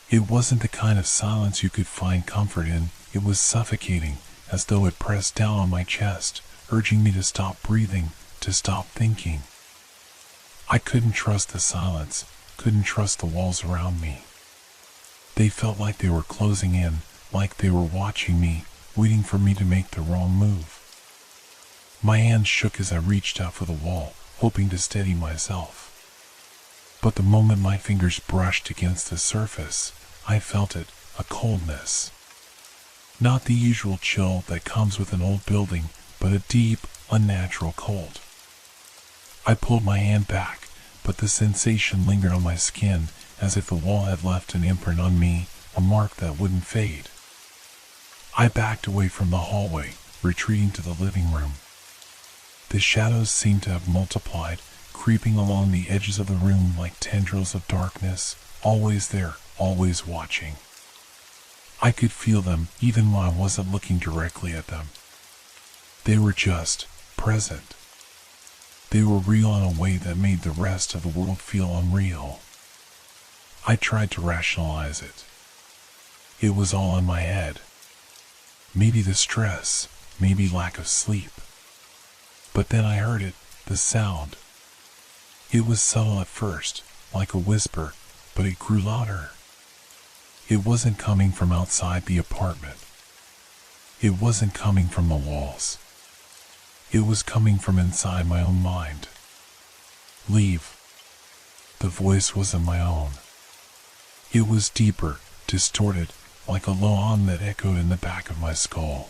It wasn't the kind of silence you could find comfort in. It was suffocating, as though it pressed down on my chest, urging me to stop breathing, to stop thinking. I couldn't trust the silence, couldn't trust the walls around me. They felt like they were closing in, like they were watching me, waiting for me to make the wrong move. My hands shook as I reached out for the wall, hoping to steady myself. But the moment my fingers brushed against the surface, I felt it, a coldness. Not the usual chill that comes with an old building, but a deep, unnatural cold. I pulled my hand back, but the sensation lingered on my skin, as if the wall had left an imprint on me, a mark that wouldn't fade. I backed away from the hallway, retreating to the living room. The shadows seemed to have multiplied, creeping along the edges of the room like tendrils of darkness, always there, always watching. I could feel them even when I wasn't looking directly at them. They were just present. They were real in a way that made the rest of the world feel unreal. I tried to rationalize it. It was all in my head. Maybe the stress, maybe lack of sleep. But then I heard it, the sound. It was subtle at first, like a whisper, but it grew louder. It wasn't coming from outside the apartment. It wasn't coming from the walls. It was coming from inside my own mind. Leave. The voice wasn't my own. It was deeper, distorted, like a low hum that echoed in the back of my skull.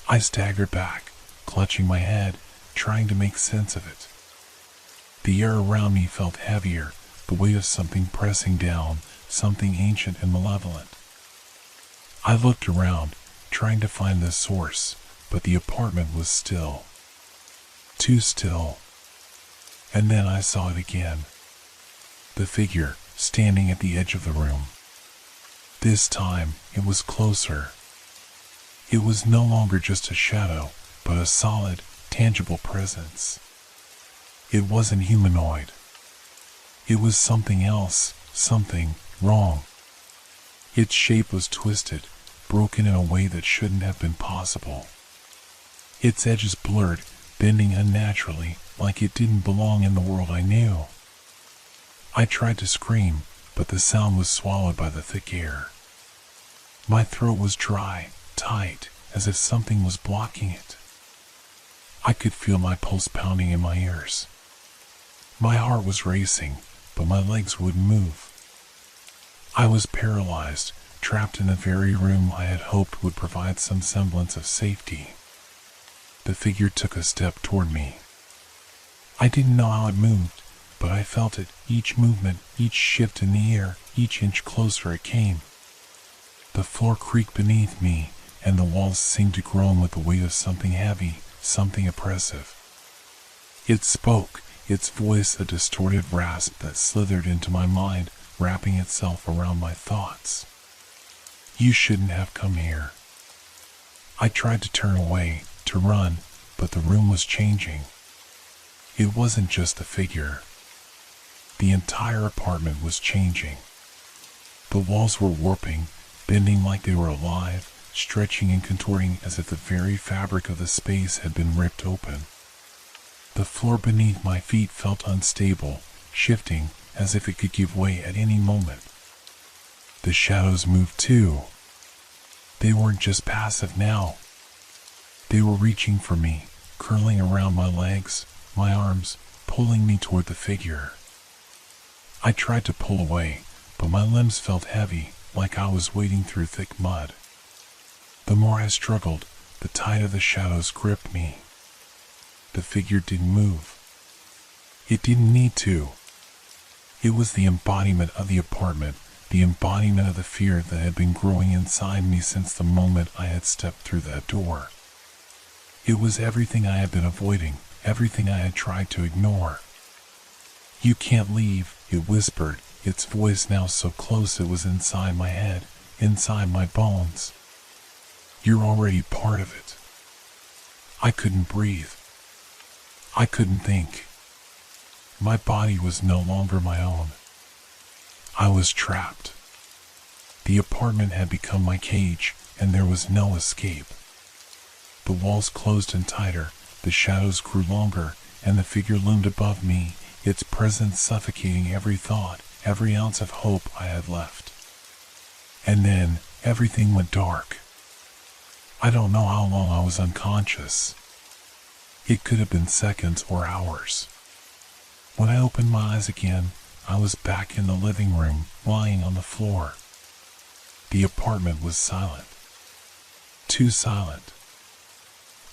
I staggered back, clutching my head, trying to make sense of it. The air around me felt heavier, the weight of something pressing down, something ancient and malevolent. I looked around, trying to find the source, but the apartment was still. Too still. And then I saw it again. The figure, standing at the edge of the room. This time, it was closer. It was no longer just a shadow, but a solid, tangible presence. It wasn't humanoid. It was something else, something wrong. Its shape was twisted, broken in a way that shouldn't have been possible. Its edges blurred, bending unnaturally, like it didn't belong in the world I knew. I tried to scream, but the sound was swallowed by the thick air. My throat was dry, tight, as if something was blocking it. I could feel my pulse pounding in my ears. My heart was racing, but my legs wouldn't move. I was paralyzed, trapped in the very room I had hoped would provide some semblance of safety. The figure took a step toward me. I didn't know how it moved, but I felt it, each movement, each shift in the air, each inch closer it came. The floor creaked beneath me, and the walls seemed to groan with the weight of something heavy, something oppressive. It spoke, its voice a distorted rasp that slithered into my mind, wrapping itself around my thoughts. You shouldn't have come here. I tried to turn away, to run, but the room was changing. It wasn't just the figure. The entire apartment was changing. The walls were warping, bending like they were alive, stretching and contorting as if the very fabric of the space had been ripped open. The floor beneath my feet felt unstable, shifting as if it could give way at any moment. The shadows moved too. They weren't just passive now. They were reaching for me, curling around my legs, my arms, pulling me toward the figure. I tried to pull away, but my limbs felt heavy, like I was wading through thick mud. The more I struggled, the tighter the shadows gripped me. The figure didn't move. It didn't need to. It was the embodiment of the apartment, the embodiment of the fear that had been growing inside me since the moment I had stepped through that door. It was everything I had been avoiding, everything I had tried to ignore. You can't leave, it whispered, its voice now so close it was inside my head, inside my bones. You're already part of it. I couldn't breathe. I couldn't think. My body was no longer my own. I was trapped. The apartment had become my cage, and there was no escape. The walls closed in tighter, the shadows grew longer, and the figure loomed above me, its presence suffocating every thought, every ounce of hope I had left. And then, everything went dark. I don't know how long I was unconscious. It could have been seconds or hours. When I opened my eyes again, I was back in the living room, lying on the floor. The apartment was silent. Too silent.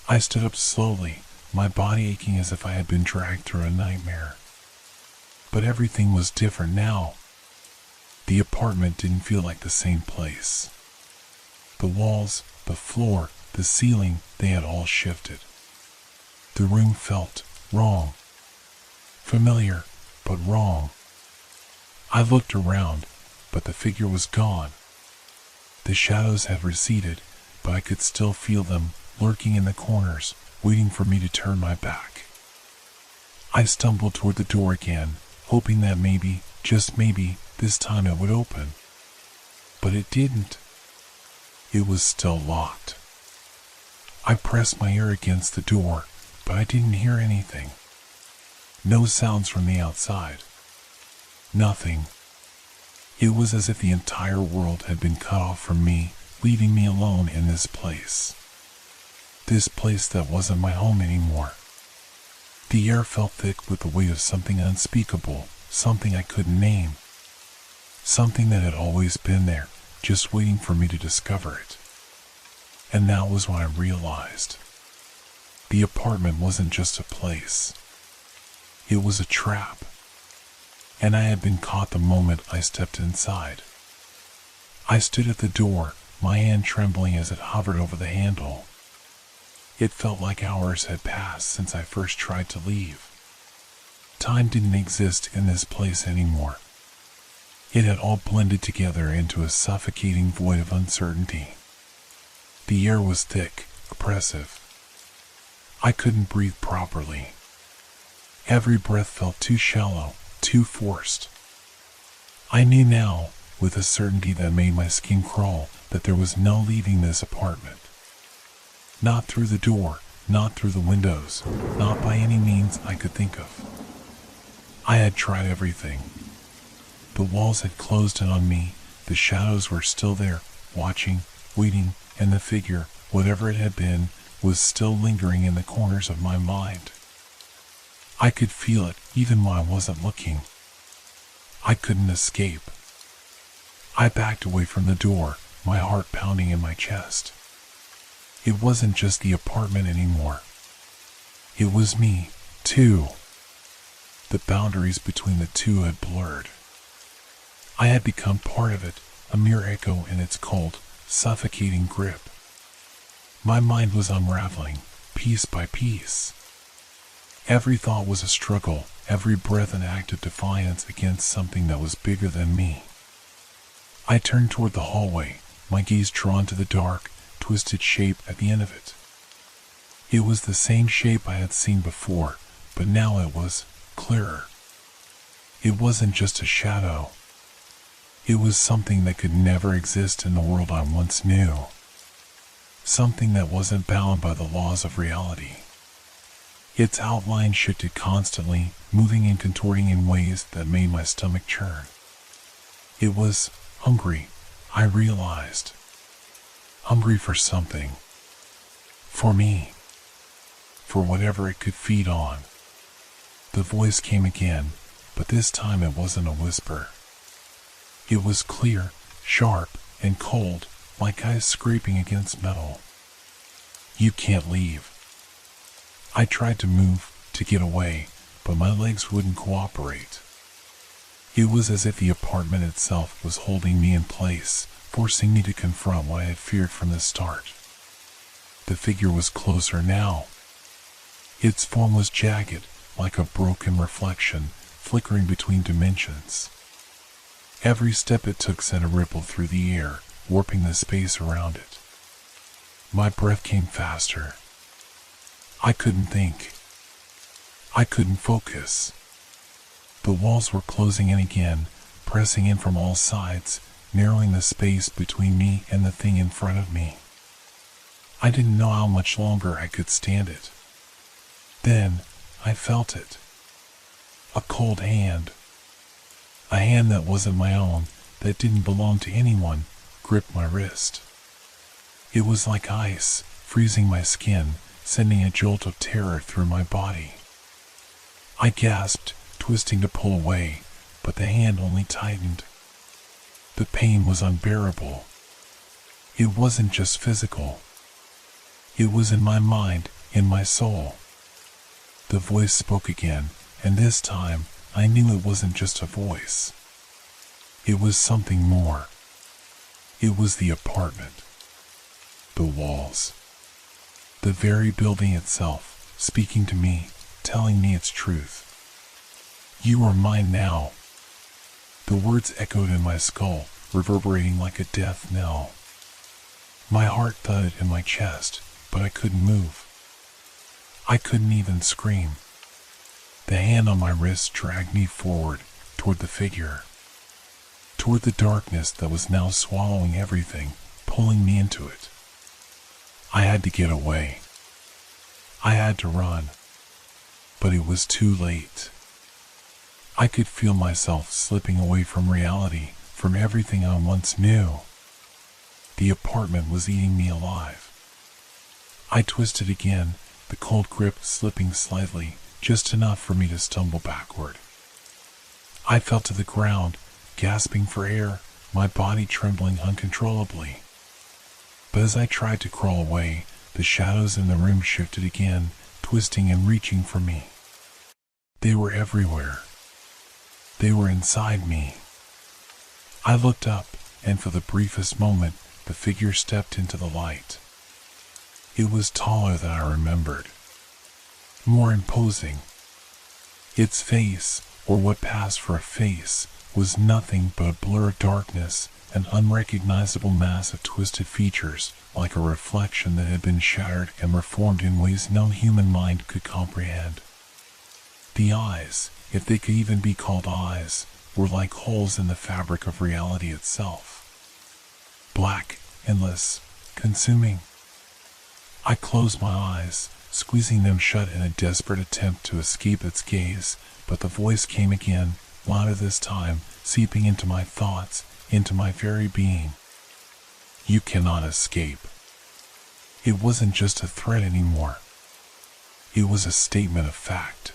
I stood up slowly, my body aching as if I had been dragged through a nightmare. But everything was different now. The apartment didn't feel like the same place. The walls, the floor, the ceiling, they had all shifted. The room felt wrong. Familiar, but wrong. I looked around, but the figure was gone. The shadows had receded, but I could still feel them, lurking in the corners, waiting for me to turn my back. I stumbled toward the door again, hoping that maybe, just maybe, this time it would open. But it didn't. It was still locked. I pressed my ear against the door, but I didn't hear anything. No sounds from the outside. Nothing. It was as if the entire world had been cut off from me, leaving me alone in this place. This place that wasn't my home anymore. The air felt thick with the weight of something unspeakable, something I couldn't name. Something that had always been there, just waiting for me to discover it. And that was when I realized. The apartment wasn't just a place. It was a trap. And I had been caught the moment I stepped inside. I stood at the door, my hand trembling as it hovered over the handle. It felt like hours had passed since I first tried to leave. Time didn't exist in this place anymore. It had all blended together into a suffocating void of uncertainty. The air was thick, oppressive. I couldn't breathe properly. Every breath felt too shallow, too forced. I knew now, with a certainty that made my skin crawl, that there was no leaving this apartment. Not through the door, not through the windows, not by any means I could think of. I had tried everything. The walls had closed in on me, the shadows were still there, watching, waiting, and the figure, whatever it had been, was still lingering in the corners of my mind. I could feel it even when I wasn't looking. I couldn't escape. I backed away from the door, my heart pounding in my chest. It wasn't just the apartment anymore. It was me, too. The boundaries between the two had blurred. I had become part of it, a mere echo in its cold, suffocating grip. My mind was unraveling, piece by piece. Every thought was a struggle, every breath an act of defiance against something that was bigger than me. I turned toward the hallway, my gaze drawn to the dark, twisted shape at the end of it. It was the same shape I had seen before, but now it was clearer. It wasn't just a shadow. It was something that could never exist in the world I once knew. Something that wasn't bound by the laws of reality. Its outline shifted constantly, moving and contorting in ways that made my stomach churn. It was hungry, I realized. Hungry for something. For me. For whatever it could feed on. The voice came again, but this time it wasn't a whisper. It was clear, sharp, and cold, like ice scraping against metal. You can't leave. I tried to move, to get away, but my legs wouldn't cooperate. It was as if the apartment itself was holding me in place, forcing me to confront what I had feared from the start. The figure was closer now. Its form was jagged, like a broken reflection, flickering between dimensions. Every step it took sent a ripple through the air, warping the space around it. My breath came faster. I couldn't think. I couldn't focus. The walls were closing in again, pressing in from all sides, narrowing the space between me and the thing in front of me. I didn't know how much longer I could stand it. Then, I felt it. A cold hand. A hand that wasn't my own, that didn't belong to anyone, gripped my wrist. It was like ice, freezing my skin, sending a jolt of terror through my body. I gasped, twisting to pull away, but the hand only tightened. The pain was unbearable. It wasn't just physical. It was in my mind, in my soul. The voice spoke again, and this time, I knew it wasn't just a voice. It was something more. It was the apartment. The walls. The very building itself, speaking to me, telling me its truth. You are mine now. The words echoed in my skull, reverberating like a death knell. My heart thudded in my chest, but I couldn't move. I couldn't even scream. The hand on my wrist dragged me forward, toward the figure. Toward the darkness that was now swallowing everything, pulling me into it. I had to get away. I had to run. But it was too late. I could feel myself slipping away from reality, from everything I once knew. The apartment was eating me alive. I twisted again, the cold grip slipping slightly, just enough for me to stumble backward. I fell to the ground, gasping for air, my body trembling uncontrollably. But as I tried to crawl away, the shadows in the room shifted again, twisting and reaching for me. They were everywhere. They were inside me. I looked up, and for the briefest moment, the figure stepped into the light. It was taller than I remembered. More imposing. Its face, or what passed for a face, was nothing but a blur of darkness, an unrecognizable mass of twisted features, like a reflection that had been shattered and reformed in ways no human mind could comprehend. The eyes, if they could even be called eyes, were like holes in the fabric of reality itself. Black, endless, consuming. I closed my eyes, squeezing them shut in a desperate attempt to escape its gaze, but the voice came again, louder this time, seeping into my thoughts, into my very being. You cannot escape. It wasn't just a threat anymore. It was a statement of fact.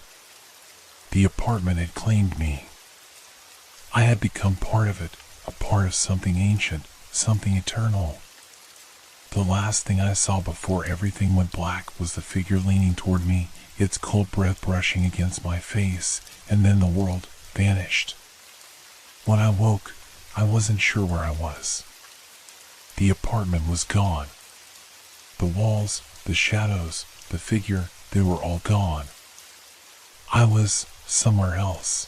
The apartment had claimed me. I had become part of it, a part of something ancient, something eternal. The last thing I saw before everything went black was the figure leaning toward me, its cold breath brushing against my face, and then the world vanished. When I woke, I wasn't sure where I was. The apartment was gone. The walls, the shadows, the figure, they were all gone. I was somewhere else.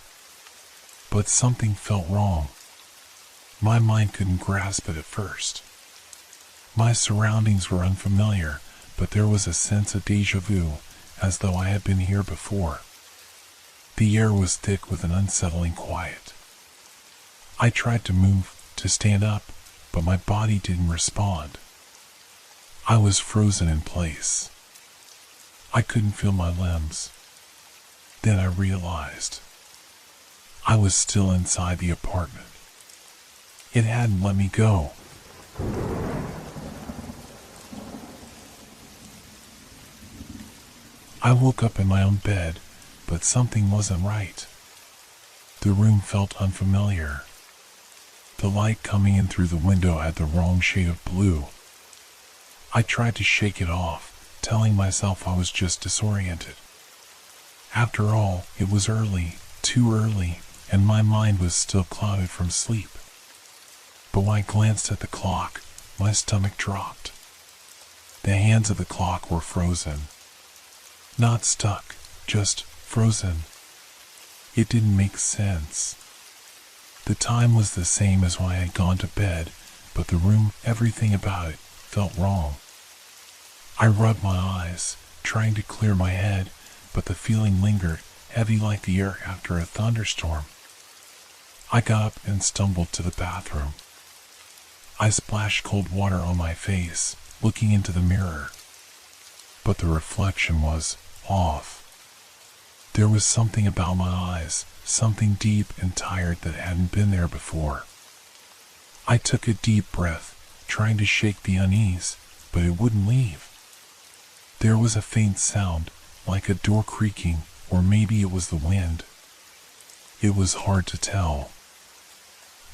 But something felt wrong. My mind couldn't grasp it at first. My surroundings were unfamiliar, but there was a sense of déjà vu, as though I had been here before. The air was thick with an unsettling quiet. I tried to move, to stand up, but my body didn't respond. I was frozen in place. I couldn't feel my limbs. Then I realized I was still inside the apartment. It hadn't let me go. I woke up in my own bed, but something wasn't right. The room felt unfamiliar. The light coming in through the window had the wrong shade of blue. I tried to shake it off, telling myself I was just disoriented. After all, it was early, too early, and my mind was still clouded from sleep. But when I glanced at the clock, my stomach dropped. The hands of the clock were frozen. Not stuck, just frozen. It didn't make sense. The time was the same as when I had gone to bed, but the room, everything about it, felt wrong. I rubbed my eyes, trying to clear my head, but the feeling lingered, heavy like the air after a thunderstorm. I got up and stumbled to the bathroom. I splashed cold water on my face, looking into the mirror. But the reflection was off. There was something about my eyes, something deep and tired that hadn't been there before. I took a deep breath, trying to shake the unease, but it wouldn't leave. There was a faint sound, like a door creaking, or maybe it was the wind. It was hard to tell.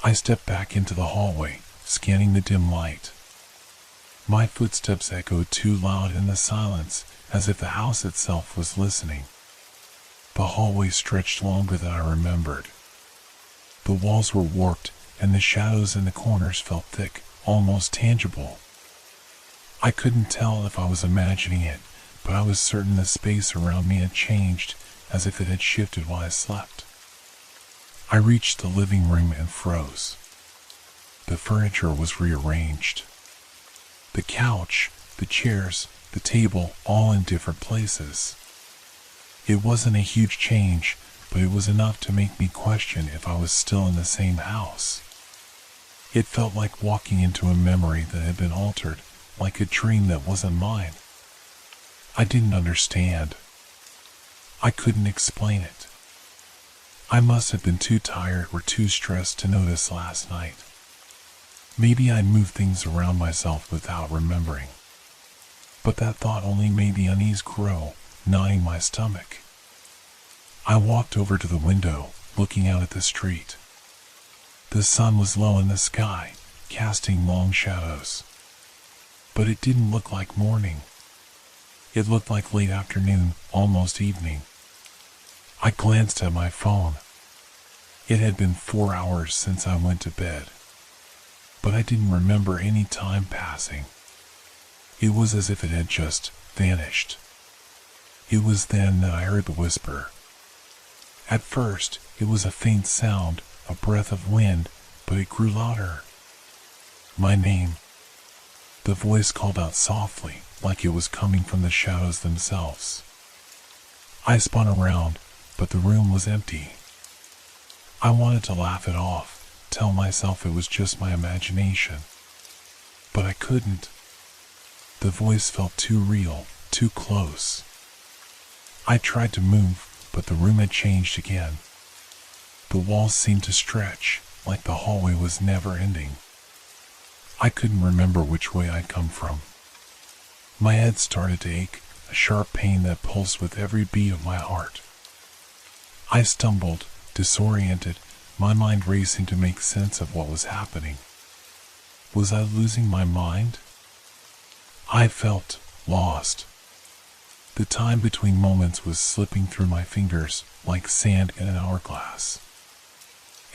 I stepped back into the hallway, scanning the dim light. My footsteps echoed too loud in the silence, as if the house itself was listening. The hallway stretched longer than I remembered. The walls were warped, and the shadows in the corners felt thick, almost tangible. I couldn't tell if I was imagining it, but I was certain the space around me had changed, as if it had shifted while I slept. I reached the living room and froze. The furniture was rearranged. The couch, the chairs, the table, all in different places. It wasn't a huge change, but it was enough to make me question if I was still in the same house. It felt like walking into a memory that had been altered, like a dream that wasn't mine. I didn't understand. I couldn't explain it. I must have been too tired or too stressed to notice last night. Maybe I'd moved things around myself without remembering. But that thought only made the unease grow, gnawing my stomach. I walked over to the window, looking out at the street. The sun was low in the sky, casting long shadows. But it didn't look like morning. It looked like late afternoon, almost evening. I glanced at my phone. It had been 4 hours since I went to bed. But I didn't remember any time passing. It was as if it had just vanished. It was then that I heard the whisper. At first, it was a faint sound, a breath of wind, but it grew louder. My name. The voice called out softly, like it was coming from the shadows themselves. I spun around, but the room was empty. I wanted to laugh it off, tell myself it was just my imagination. But I couldn't. The voice felt too real, too close. I tried to move, but the room had changed again. The walls seemed to stretch, like the hallway was never ending. I couldn't remember which way I'd come from. My head started to ache, a sharp pain that pulsed with every beat of my heart. I stumbled, disoriented, my mind racing to make sense of what was happening. Was I losing my mind? I felt lost. The time between moments was slipping through my fingers like sand in an hourglass.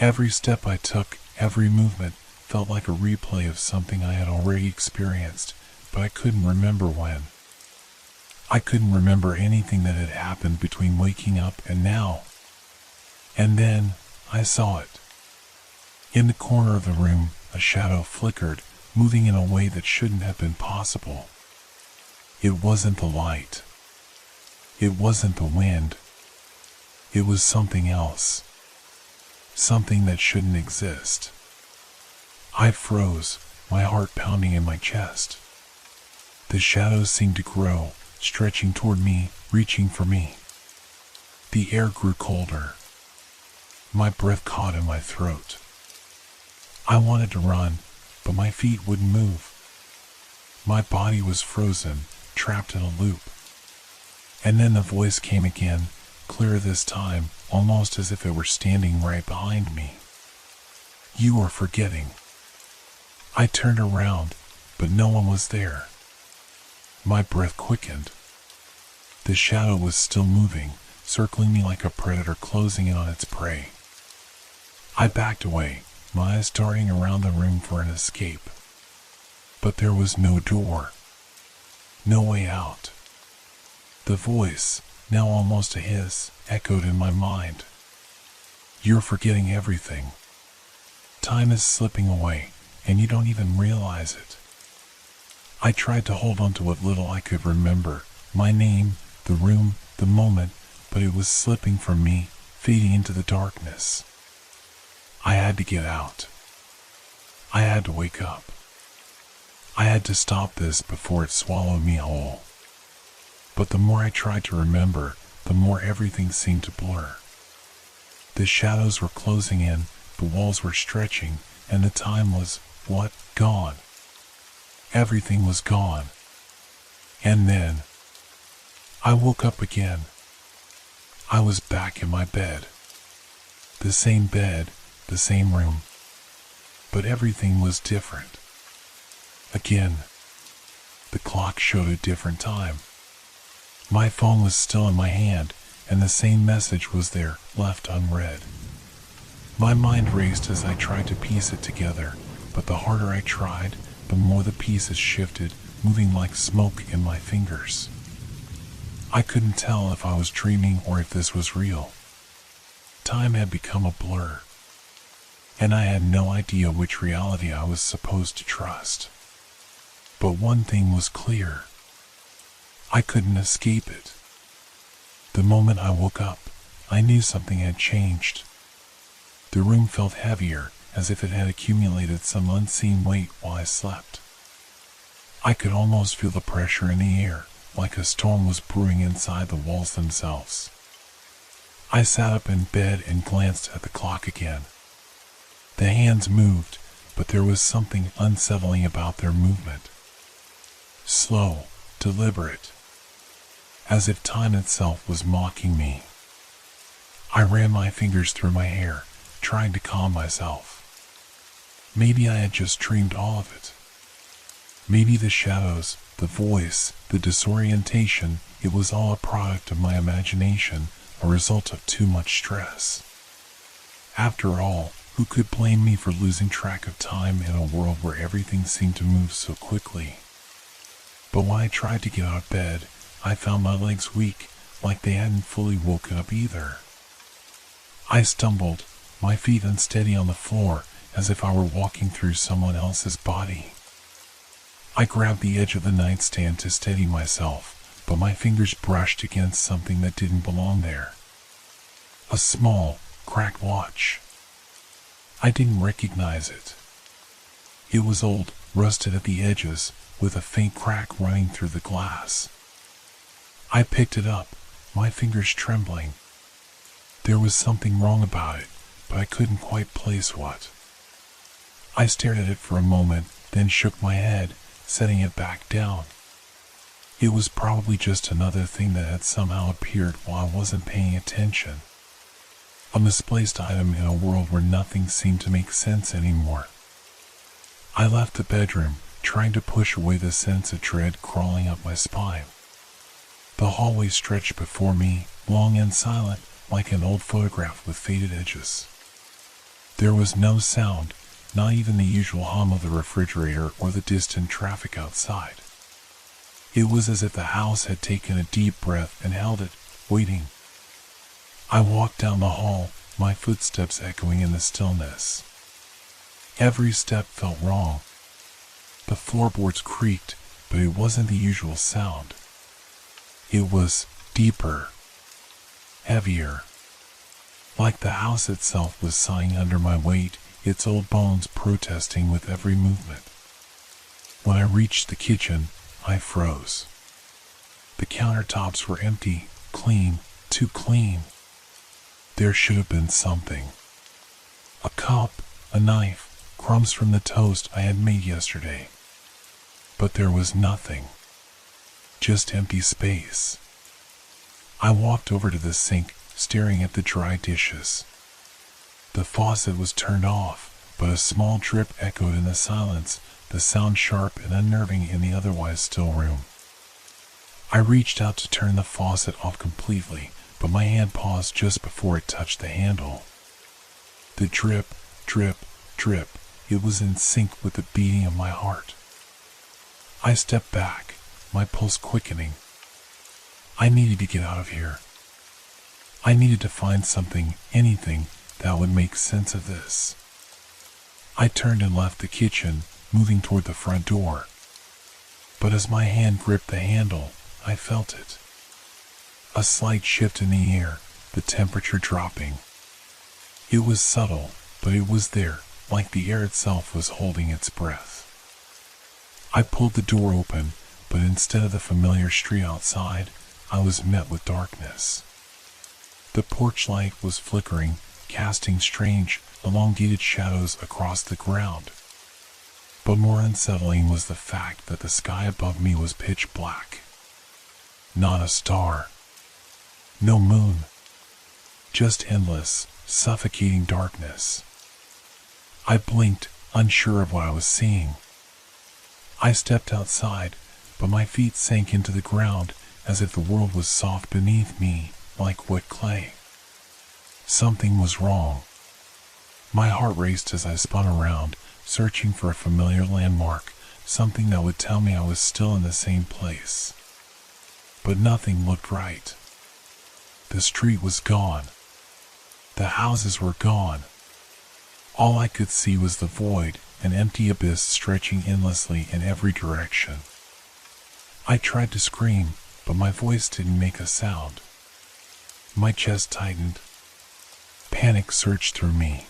Every step I took, every movement, felt like a replay of something I had already experienced, but I couldn't remember when. I couldn't remember anything that had happened between waking up and now. And then, I saw it. In the corner of the room, a shadow flickered, moving in a way that shouldn't have been possible. It wasn't the light. It wasn't the wind. It was something else. Something that shouldn't exist. I froze, my heart pounding in my chest. The shadows seemed to grow, stretching toward me, reaching for me. The air grew colder. My breath caught in my throat. I wanted to run, but my feet wouldn't move. My body was frozen, trapped in a loop. And then the voice came again, clearer this time, almost as if it were standing right behind me. You are forgetting. I turned around, but no one was there. My breath quickened. The shadow was still moving, circling me like a predator closing in on its prey. I backed away, my eyes darting around the room for an escape. But there was no door. No way out. The voice, now almost a hiss, echoed in my mind. You're forgetting everything. Time is slipping away, and you don't even realize it. I tried to hold on to what little I could remember, my name, the room, the moment, but it was slipping from me, fading into the darkness. I had to get out. I had to wake up. I had to stop this before it swallowed me whole. But the more I tried to remember, the more everything seemed to blur. The shadows were closing in, the walls were stretching, and the time was, what, gone. Everything was gone. And then, I woke up again. I was back in my bed. The same bed, the same room. But everything was different. Again, the clock showed a different time. My phone was still in my hand, and the same message was there, left unread. My mind raced as I tried to piece it together, but the harder I tried, the more the pieces shifted, moving like smoke in my fingers. I couldn't tell if I was dreaming or if this was real. Time had become a blur, and I had no idea which reality I was supposed to trust. But one thing was clear. I couldn't escape it. The moment I woke up, I knew something had changed. The room felt heavier, as if it had accumulated some unseen weight while I slept. I could almost feel the pressure in the air, like a storm was brewing inside the walls themselves. I sat up in bed and glanced at the clock again. The hands moved, but there was something unsettling about their movement. Slow, deliberate, as if time itself was mocking me. I ran my fingers through my hair, trying to calm myself. Maybe I had just dreamed all of it. Maybe the shadows, the voice, the disorientation, it was all a product of my imagination, a result of too much stress. After all, who could blame me for losing track of time in a world where everything seemed to move so quickly? But when I tried to get out of bed, I found my legs weak, like they hadn't fully woken up either. I stumbled, my feet unsteady on the floor, as if I were walking through someone else's body. I grabbed the edge of the nightstand to steady myself, but my fingers brushed against something that didn't belong there. A small, cracked watch. I didn't recognize it. It was old, rusted at the edges, with a faint crack running through the glass. I picked it up, my fingers trembling. There was something wrong about it, but I couldn't quite place what. I stared at it for a moment, then shook my head, setting it back down. It was probably just another thing that had somehow appeared while I wasn't paying attention. A misplaced item in a world where nothing seemed to make sense anymore. I left the bedroom, trying to push away the sense of dread crawling up my spine. The hallway stretched before me, long and silent, like an old photograph with faded edges. There was no sound, not even the usual hum of the refrigerator or the distant traffic outside. It was as if the house had taken a deep breath and held it, waiting. I walked down the hall, my footsteps echoing in the stillness. Every step felt wrong. The floorboards creaked, but it wasn't the usual sound. It was deeper, heavier. Like the house itself was sighing under my weight, its old bones protesting with every movement. When I reached the kitchen, I froze. The countertops were empty, clean, too clean. There should have been something. A cup, a knife, crumbs from the toast I had made yesterday. But there was nothing. Just empty space. I walked over to the sink, staring at the dry dishes. The faucet was turned off, but a small drip echoed in the silence, the sound sharp and unnerving in the otherwise still room. I reached out to turn the faucet off completely, but my hand paused just before it touched the handle. The drip, drip, drip, it was in sync with the beating of my heart. I stepped back, my pulse quickening. I needed to get out of here. I needed to find something, anything, that would make sense of this. I turned and left the kitchen, moving toward the front door. But as my hand gripped the handle, I felt it. A slight shift in the air, the temperature dropping. It was subtle, but it was there, like the air itself was holding its breath. I pulled the door open, but instead of the familiar street outside, I was met with darkness. The porch light was flickering, casting strange, elongated shadows across the ground. But more unsettling was the fact that the sky above me was pitch black. Not a star. No moon. Just endless, suffocating darkness. I blinked, unsure of what I was seeing. I stepped outside, but my feet sank into the ground as if the world was soft beneath me, like wet clay. Something was wrong. My heart raced as I spun around, searching for a familiar landmark, something that would tell me I was still in the same place. But nothing looked right. The street was gone. The houses were gone. All I could see was the void, an empty abyss stretching endlessly in every direction. I tried to scream, but my voice didn't make a sound. My chest tightened. Panic surged through me.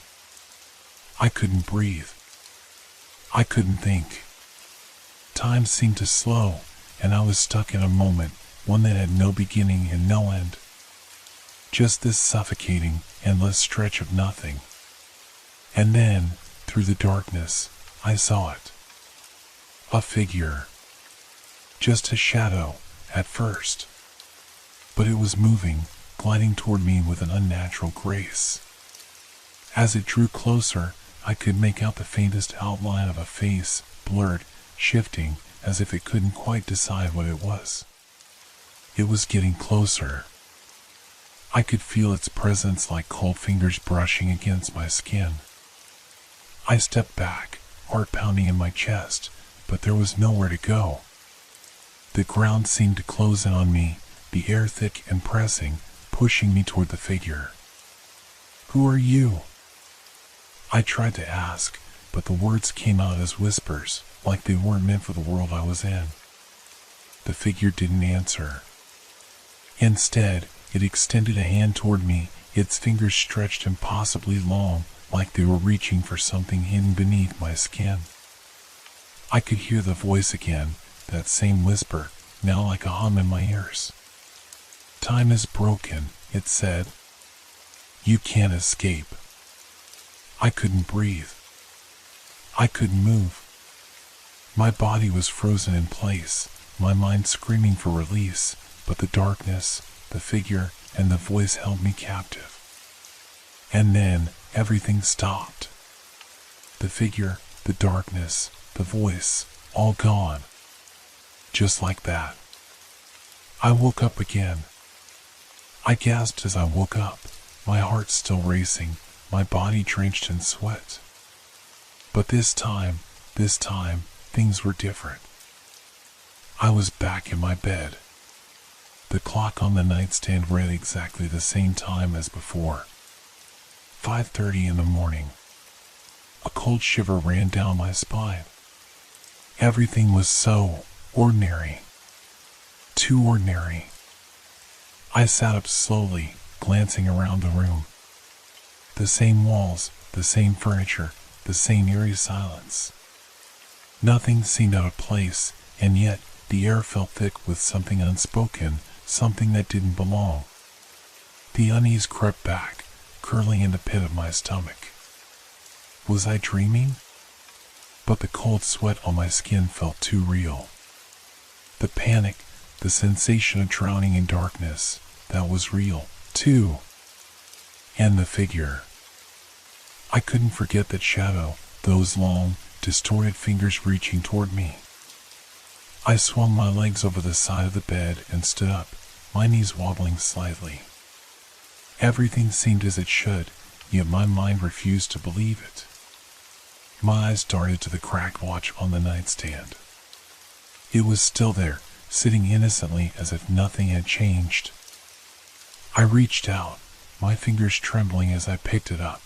I couldn't breathe. I couldn't think. Time seemed to slow, and I was stuck in a moment, one that had no beginning and no end. Just this suffocating, endless stretch of nothing. And then, through the darkness, I saw it. A figure. Just a shadow, at first. But it was moving, gliding toward me with an unnatural grace. As it drew closer, I could make out the faintest outline of a face, blurred, shifting, as if it couldn't quite decide what it was. It was getting closer. I could feel its presence like cold fingers brushing against my skin. I stepped back, heart pounding in my chest, but there was nowhere to go. The ground seemed to close in on me, the air thick and pressing, pushing me toward the figure. "Who are you?" I tried to ask, but the words came out as whispers, like they weren't meant for the world I was in. The figure didn't answer. Instead, it extended a hand toward me, Its fingers stretched impossibly long, like they were reaching for something hidden beneath my skin. I could hear the voice again, that same whisper, now like a hum in my ears. "Time is broken," it said. "You can't escape." I couldn't breathe. I couldn't move. My body was frozen in place, my mind screaming for release, but the darkness, the figure, and the voice held me captive. And then, everything stopped. The figure, the darkness, the voice, all gone. Just like that. I woke up again. I gasped as I woke up, my heart still racing, my body drenched in sweat. But this time, things were different. I was back in my bed. The clock on the nightstand read exactly the same time as before. 5:30 in the morning. A cold shiver ran down my spine. Everything was so ordinary. Too ordinary. I sat up slowly, glancing around the room. The same walls, the same furniture, the same eerie silence. Nothing seemed out of place, and yet the air felt thick with something unspoken, something that didn't belong. The unease crept back, curling in the pit of my stomach. Was I dreaming? But the cold sweat on my skin felt too real. The panic, the sensation of drowning in darkness, that was real, too. And the figure. I couldn't forget that shadow, those long, distorted fingers reaching toward me. I swung my legs over the side of the bed and stood up, my knees wobbling slightly. Everything seemed as it should, yet my mind refused to believe it. My eyes darted to the cracked watch on the nightstand. It was still there, sitting innocently as if nothing had changed. I reached out, my fingers trembling as I picked it up.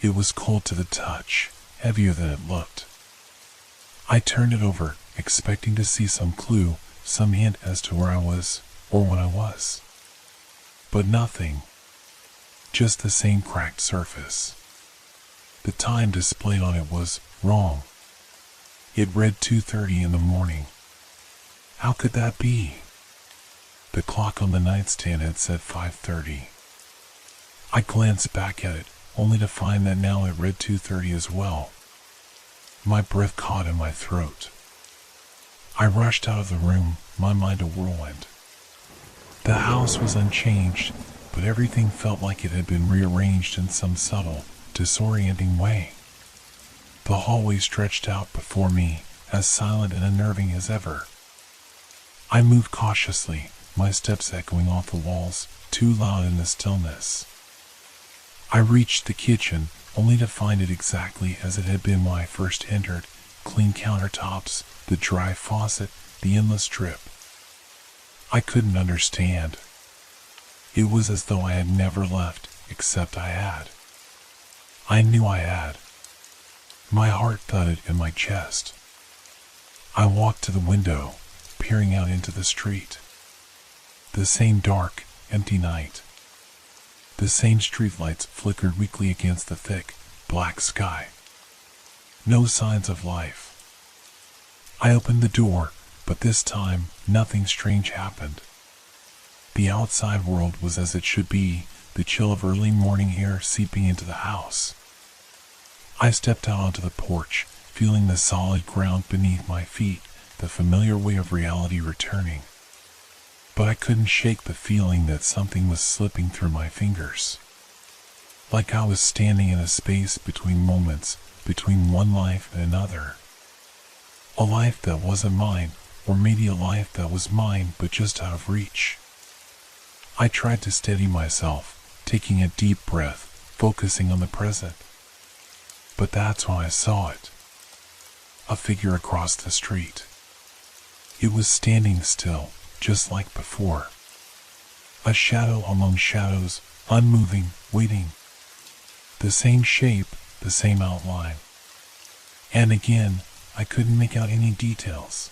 It was cold to the touch, heavier than it looked. I turned it over, expecting to see some clue, some hint as to where I was, or what I was. But nothing. Just the same cracked surface. The time displayed on it was wrong. It read 2:30 in the morning. How could that be? The clock on the nightstand had said 5:30. I glanced back at it, only to find that now it read 2:30 as well. My breath caught in my throat. I rushed out of the room, my mind a whirlwind. The house was unchanged, but everything felt like it had been rearranged in some subtle, disorienting way. The hallway stretched out before me, as silent and unnerving as ever. I moved cautiously, my steps echoing off the walls, too loud in the stillness. I reached the kitchen, only to find it exactly as it had been when I first entered, clean countertops, the dry faucet, the endless drip. I couldn't understand. It was as though I had never left, except I had. I knew I had. My heart thudded in my chest. I walked to the window, peering out into the street. The same dark, empty night. The same streetlights flickered weakly against the thick, black sky. No signs of life. I opened the door, but this time, nothing strange happened. The outside world was as it should be, the chill of early morning air seeping into the house. I stepped out onto the porch, feeling the solid ground beneath my feet, the familiar way of reality returning. But I couldn't shake the feeling that something was slipping through my fingers. Like I was standing in a space between moments, between one life and another. A life that wasn't mine, or maybe a life that was mine but just out of reach. I tried to steady myself, taking a deep breath, focusing on the present. But that's when I saw it. A figure across the street. It was standing still, just like before. A shadow among shadows, unmoving, waiting. The same shape, the same outline. And again, I couldn't make out any details.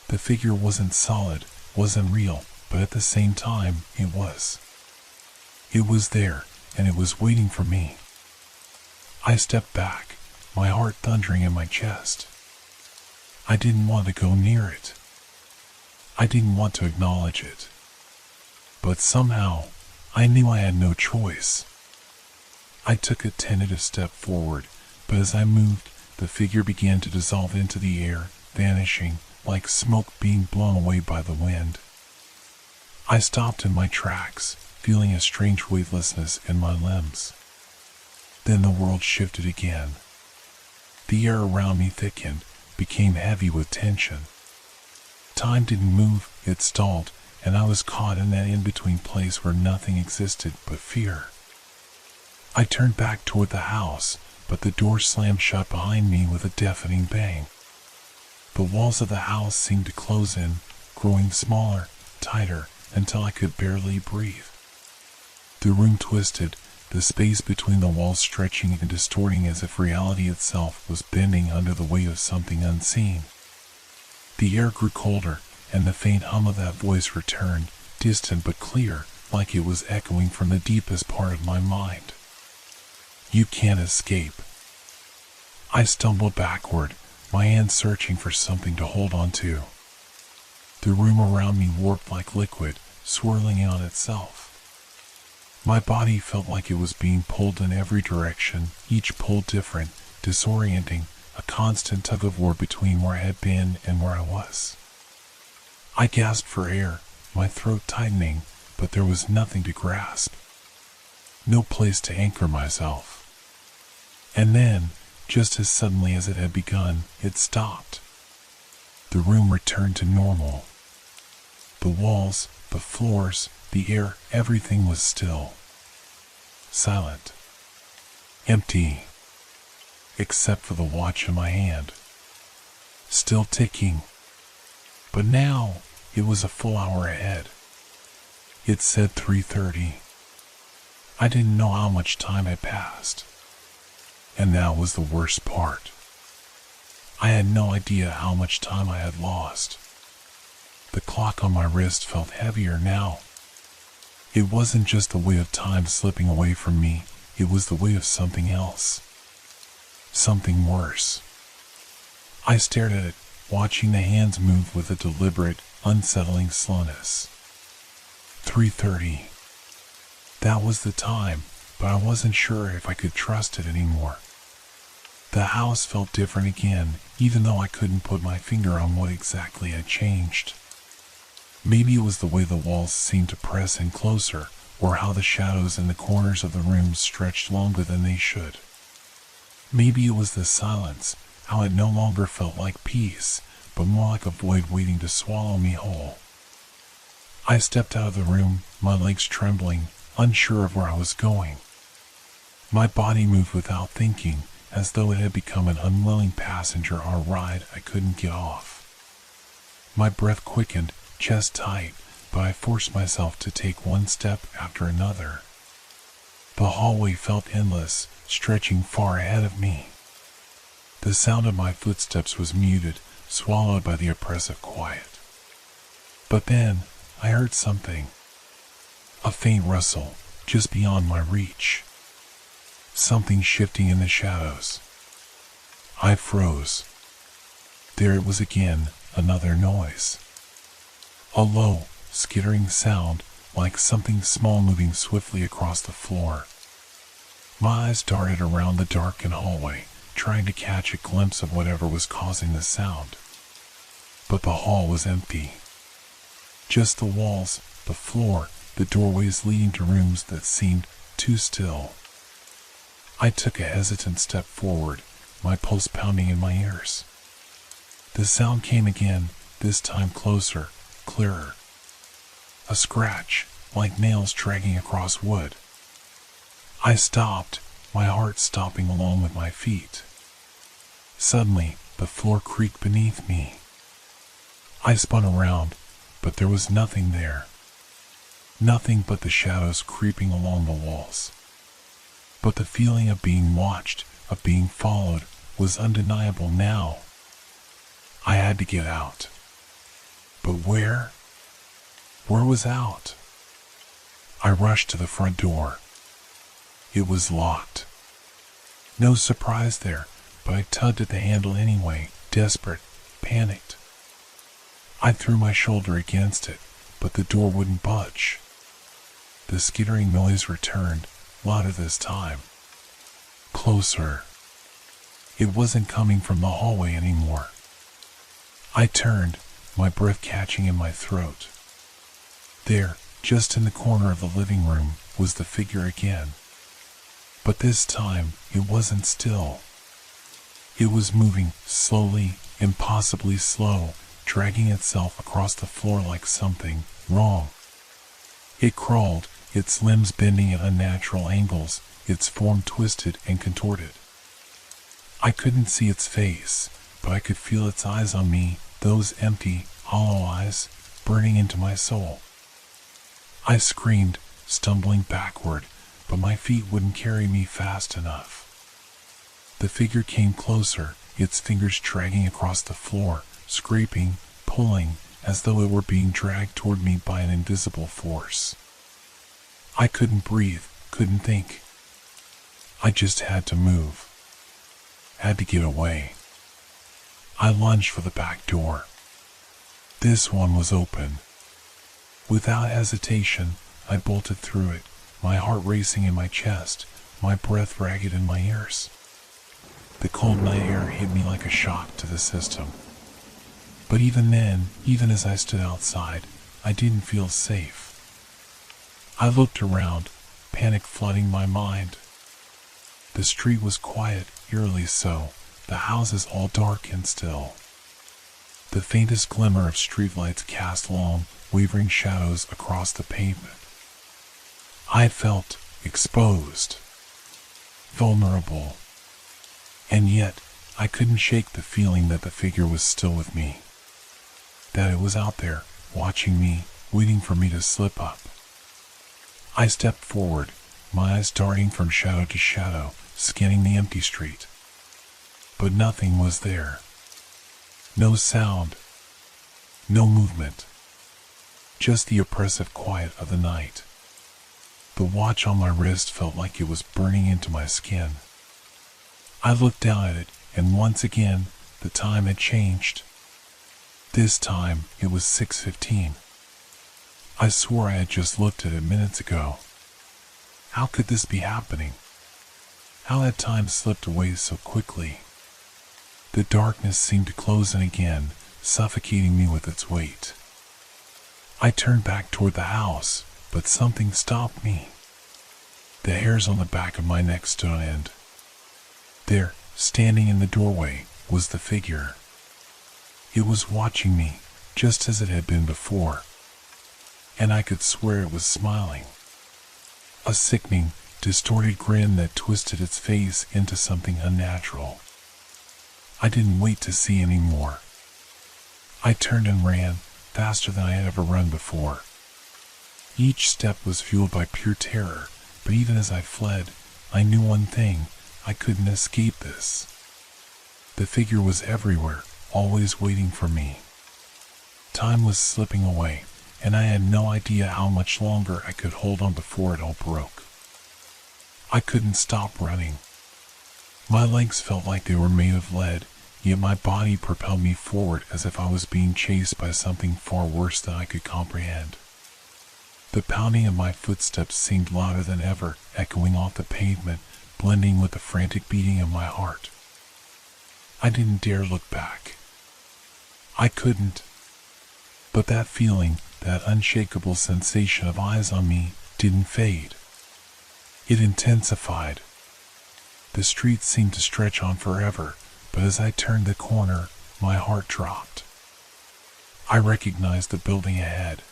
The figure wasn't solid, wasn't real, but at the same time, it was. It was there, and it was waiting for me. I stepped back, my heart thundering in my chest. I didn't want to go near it. I didn't want to acknowledge it. But somehow, I knew I had no choice. I took a tentative step forward, but as I moved, the figure began to dissolve into the air, vanishing, like smoke being blown away by the wind. I stopped in my tracks, feeling a strange weightlessness in my limbs. Then the world shifted again. The air around me thickened, became heavy with tension. Time didn't move, it stalled, and I was caught in that in-between place where nothing existed but fear. I turned back toward the house, but the door slammed shut behind me with a deafening bang. The walls of the house seemed to close in, growing smaller, tighter, until I could barely breathe. The room twisted, the space between the walls stretching and distorting as if reality itself was bending under the weight of something unseen. The air grew colder, and the faint hum of that voice returned, distant but clear, like it was echoing from the deepest part of my mind. You can't escape. I stumbled backward, my hands searching for something to hold on to. The room around me warped like liquid, swirling in on itself. My body felt like it was being pulled in every direction, each pull different, disorienting, a constant tug-of-war between where I had been and where I was. I gasped for air, my throat tightening, but there was nothing to grasp. No place to anchor myself. And then, just as suddenly as it had begun, it stopped. The room returned to normal. The walls, the floors, the air, everything was still. Silent. Empty. Except for the watch in my hand. Still ticking. But now, it was a full hour ahead. It said 3:30. I didn't know how much time had passed. And that was the worst part. I had no idea how much time I had lost. The clock on my wrist felt heavier now. It wasn't just the weight of time slipping away from me, it was the weight of something else. Something worse. I stared at it, watching the hands move with a deliberate, unsettling slowness. 3:30. That was the time, but I wasn't sure if I could trust it anymore. The house felt different again, even though I couldn't put my finger on what exactly had changed. Maybe it was the way the walls seemed to press in closer, or how the shadows in the corners of the room stretched longer than they should. Maybe it was the silence, how it no longer felt like peace, but more like a void waiting to swallow me whole. I stepped out of the room, my legs trembling, unsure of where I was going. My body moved without thinking, as though it had become an unwilling passenger on a ride I couldn't get off. My breath quickened, chest tight, but I forced myself to take one step after another. The hallway felt endless, stretching far ahead of me. The sound of my footsteps was muted, swallowed by the oppressive quiet. But then, I heard something. A faint rustle, just beyond my reach. Something shifting in the shadows. I froze. There it was again, another noise. A low, skittering sound, like something small moving swiftly across the floor. My eyes darted around the darkened hallway, trying to catch a glimpse of whatever was causing the sound. But the hall was empty. Just the walls, the floor, the doorways leading to rooms that seemed too still. I took a hesitant step forward, my pulse pounding in my ears. The sound came again, this time closer, clearer. A scratch, like nails dragging across wood. I stopped, my heart stopping along with my feet. Suddenly, the floor creaked beneath me. I spun around, but there was nothing there. Nothing but the shadows creeping along the walls. But the feeling of being watched, of being followed, was undeniable now. I had to get out. But where? Where was out? I rushed to the front door. It was locked. No surprise there, but I tugged at the handle anyway, desperate, panicked. I threw my shoulder against it, but the door wouldn't budge. The skittering noise returned, louder this time. Closer. It wasn't coming from the hallway anymore. I turned, my breath catching in my throat. There, just in the corner of the living room, was the figure again. But this time, it wasn't still. It was moving, slowly, impossibly slow, dragging itself across the floor like something wrong. It crawled, its limbs bending at unnatural angles, its form twisted and contorted. I couldn't see its face, but I could feel its eyes on me, those empty, hollow eyes, burning into my soul. I screamed, stumbling backward, but my feet wouldn't carry me fast enough. The figure came closer, its fingers dragging across the floor, scraping, pulling, as though it were being dragged toward me by an invisible force. I couldn't breathe, couldn't think. I just had to move. Had to get away. I lunged for the back door. This one was open. Without hesitation, I bolted through it, my heart racing in my chest, my breath ragged in my ears. The cold night air hit me like a shock to the system. But even then, even as I stood outside, I didn't feel safe. I looked around, panic flooding my mind. The street was quiet, eerily so, the houses all dark and still. The faintest glimmer of streetlights cast long, wavering shadows across the pavement. I felt exposed, vulnerable, and yet I couldn't shake the feeling that the figure was still with me, that it was out there, watching me, waiting for me to slip up. I stepped forward, my eyes darting from shadow to shadow, scanning the empty street. But nothing was there. No sound. No movement. Just the oppressive quiet of the night. The watch on my wrist felt like it was burning into my skin. I looked down at it, and once again, the time had changed. This time, it was 6:15. I swore I had just looked at it minutes ago. How could this be happening? How had time slipped away so quickly? The darkness seemed to close in again, suffocating me with its weight. I turned back toward the house, but something stopped me. The hairs on the back of my neck stood on end. There, standing in the doorway, was the figure. It was watching me, just as it had been before. And I could swear it was smiling. A sickening, distorted grin that twisted its face into something unnatural. I didn't wait to see any more. I turned and ran, faster than I had ever run before. Each step was fueled by pure terror, but even as I fled, I knew one thing: I couldn't escape this. The figure was everywhere, always waiting for me. Time was slipping away, and I had no idea how much longer I could hold on before it all broke. I couldn't stop running. My legs felt like they were made of lead, yet my body propelled me forward as if I was being chased by something far worse than I could comprehend. The pounding of my footsteps seemed louder than ever, echoing off the pavement, blending with the frantic beating of my heart. I didn't dare look back. I couldn't. But that feeling, that unshakable sensation of eyes on me, didn't fade. It intensified. The street seemed to stretch on forever, but as I turned the corner, my heart dropped. I recognized the building ahead.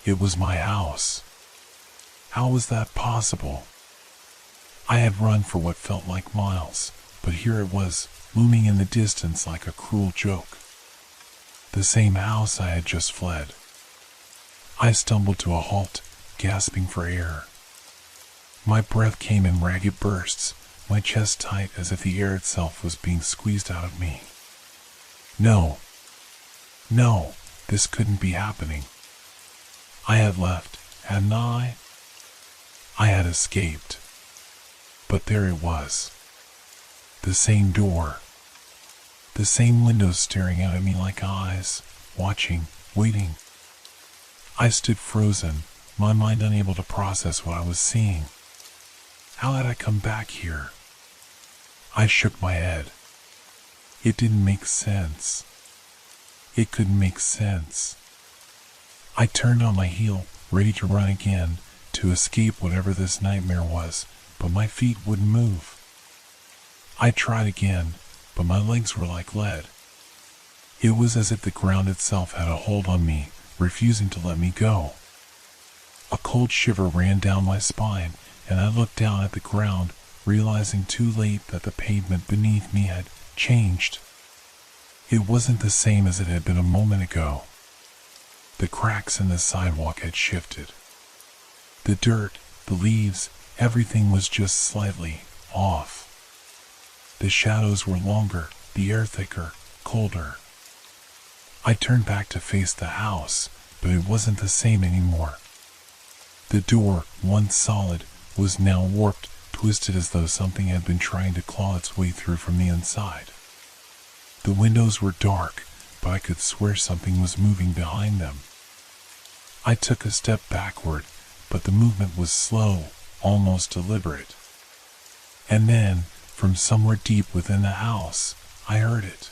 It was my house. How was that possible? I had run for what felt like miles, but here it was, looming in the distance like a cruel joke. The same house I had just fled. I stumbled to a halt, gasping for air. My breath came in ragged bursts, my chest tight as if the air itself was being squeezed out of me. No, this couldn't be happening. I had left, hadn't I? I had escaped. But there it was. The same door. The same windows staring out at me like eyes, watching, waiting. I stood frozen, my mind unable to process what I was seeing. How had I come back here? I shook my head. It didn't make sense. It couldn't make sense. I turned on my heel, ready to run again, to escape whatever this nightmare was, but my feet wouldn't move. I tried again, but my legs were like lead. It was as if the ground itself had a hold on me, refusing to let me go. A cold shiver ran down my spine, and I looked down at the ground, realizing too late that the pavement beneath me had changed. It wasn't the same as it had been a moment ago. The cracks in the sidewalk had shifted. The dirt, the leaves, everything was just slightly off. The shadows were longer, the air thicker, colder. I turned back to face the house, but it wasn't the same anymore. The door, once solid, was now warped, twisted as though something had been trying to claw its way through from the inside. The windows were dark, but I could swear something was moving behind them. I took a step backward, but the movement was slow, almost deliberate. And then, from somewhere deep within the house, I heard it.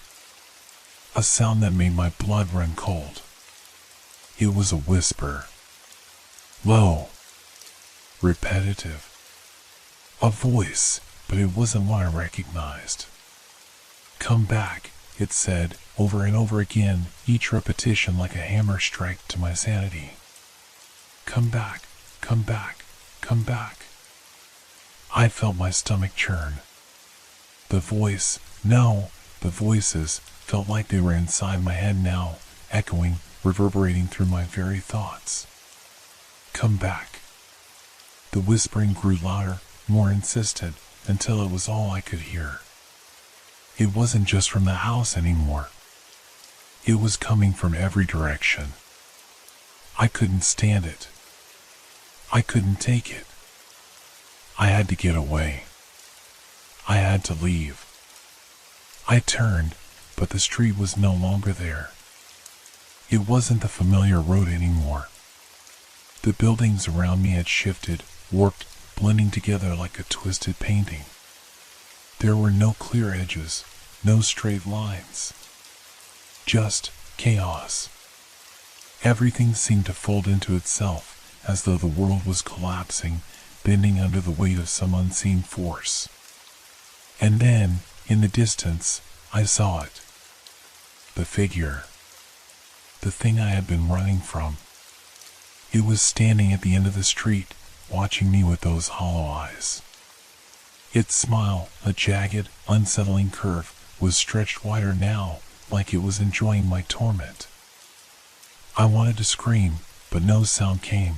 A sound that made my blood run cold. It was a whisper. Low. Repetitive. A voice, but it wasn't one I recognized. Come back, it said, over and over again, each repetition like a hammer strike to my sanity. Come back, come back, come back. I felt my stomach churn. The voice, no, the voices, felt like they were inside my head now, echoing, reverberating through my very thoughts. Come back. The whispering grew louder, more insistent, until it was all I could hear. It wasn't just from the house anymore. It was coming from every direction. I couldn't stand it. I couldn't take it. I had to get away. I had to leave. I turned, but the street was no longer there. It wasn't the familiar road anymore. The buildings around me had shifted, warped, blending together like a twisted painting. There were no clear edges, no straight lines. Just chaos. Everything seemed to fold into itself, as though the world was collapsing, bending under the weight of some unseen force. And then, in the distance, I saw it. The figure. The thing I had been running from. It was standing at the end of the street, watching me with those hollow eyes. Its smile, a jagged, unsettling curve, was stretched wider now, like it was enjoying my torment. I wanted to scream, but no sound came.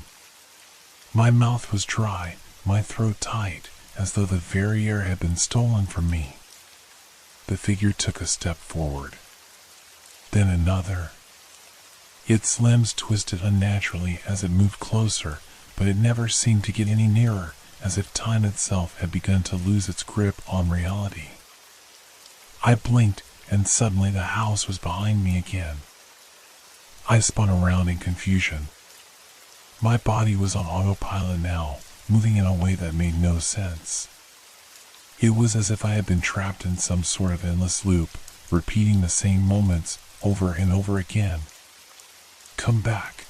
My mouth was dry, my throat tight, as though the very air had been stolen from me. The figure took a step forward. Then another. Its limbs twisted unnaturally as it moved closer, but it never seemed to get any nearer, as if time itself had begun to lose its grip on reality. I blinked, and suddenly the house was behind me again. I spun around in confusion. My body was on autopilot now, moving in a way that made no sense. It was as if I had been trapped in some sort of endless loop, repeating the same moments over and over again. Come back.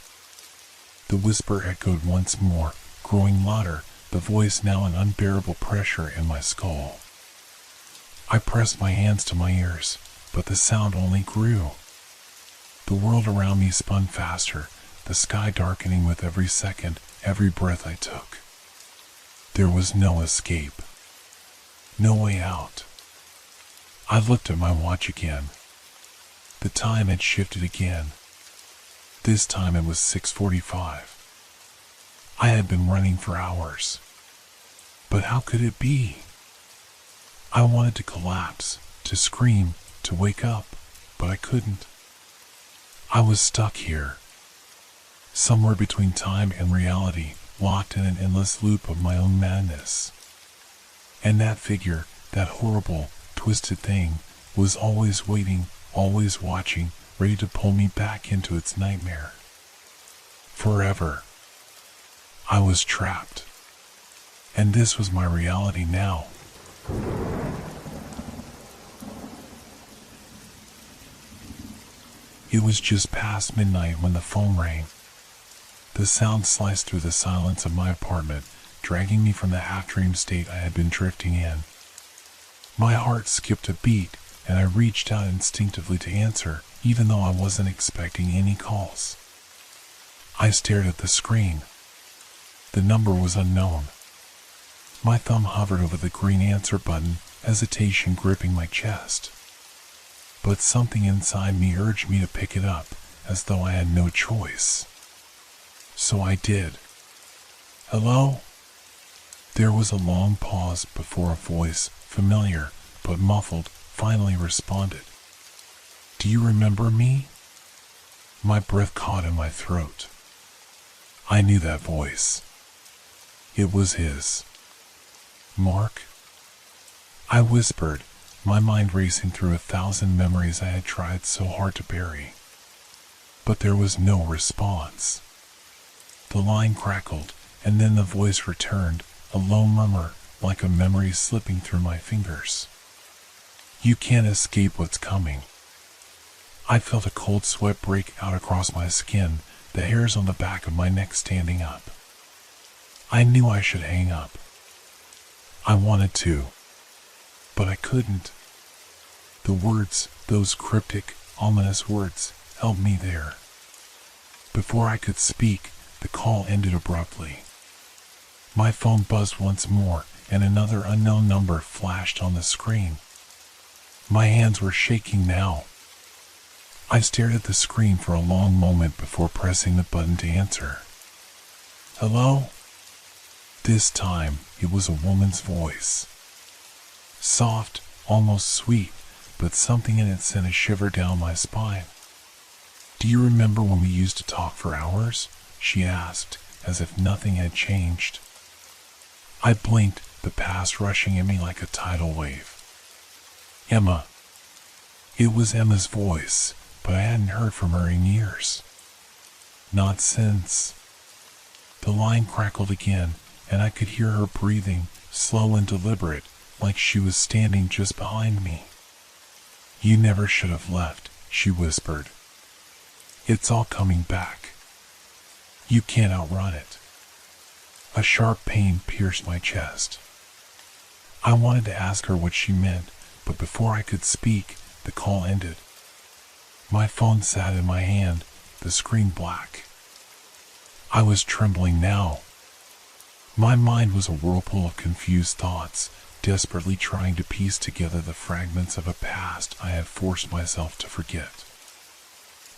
The whisper echoed once more, growing louder, the voice now an unbearable pressure in my skull. I pressed my hands to my ears, but the sound only grew. The world around me spun faster, the sky darkening with every second, every breath I took. There was no escape. No way out. I looked at my watch again. The time had shifted again. This time it was 6:45. I had been running for hours. But how could it be? I wanted to collapse, to scream, to wake up, but I couldn't. I was stuck here. Somewhere between time and reality, locked in an endless loop of my own madness. And that figure, that horrible, twisted thing, was always waiting, always watching, ready to pull me back into its nightmare. Forever. I was trapped. And this was my reality now. It was just past midnight when the phone rang. The sound sliced through the silence of my apartment, dragging me from the half-dream state I had been drifting in. My heart skipped a beat, and I reached out instinctively to answer, even though I wasn't expecting any calls. I stared at the screen. The number was unknown. My thumb hovered over the green answer button, hesitation gripping my chest. But something inside me urged me to pick it up, as though I had no choice. So I did. Hello? There was a long pause before a voice, familiar but muffled, finally responded. Do you remember me? My breath caught in my throat. I knew that voice. It was his. Mark? I whispered, my mind racing through 1,000 memories I had tried so hard to bury. But there was no response. The line crackled, and then the voice returned, a low murmur, like a memory slipping through my fingers. You can't escape what's coming. I felt a cold sweat break out across my skin, the hairs on the back of my neck standing up. I knew I should hang up. I wanted to, but I couldn't. The words, those cryptic, ominous words, held me there. Before I could speak, the call ended abruptly. My phone buzzed once more, and another unknown number flashed on the screen. My hands were shaking now. I stared at the screen for a long moment before pressing the button to answer. Hello? This time, it was a woman's voice. Soft, almost sweet, but something in it sent a shiver down my spine. Do you remember when we used to talk for hours? She asked, as if nothing had changed. I blinked, the past rushing at me like a tidal wave. Emma. It was Emma's voice, but I hadn't heard from her in years. Not since. The line crackled again, and I could hear her breathing, slow and deliberate, like she was standing just behind me. You never should have left, she whispered. It's all coming back. You can't outrun it. A sharp pain pierced my chest. I wanted to ask her what she meant, but before I could speak, the call ended. My phone sat in my hand, the screen black. I was trembling now. My mind was a whirlpool of confused thoughts, desperately trying to piece together the fragments of a past I had forced myself to forget.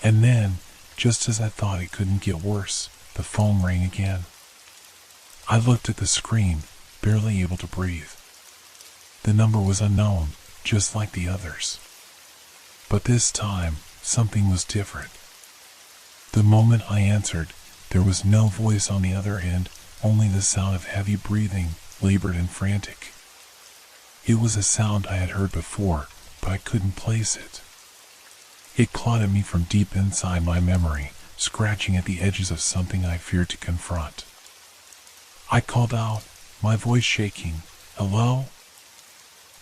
And then, just as I thought it couldn't get worse, the phone rang again. I looked at the screen, barely able to breathe. The number was unknown, just like the others. But this time, something was different. The moment I answered, there was no voice on the other end, only the sound of heavy breathing, labored and frantic. It was a sound I had heard before, but I couldn't place it. It clawed at me from deep inside my memory, scratching at the edges of something I feared to confront. I called out, my voice shaking, "Hello?"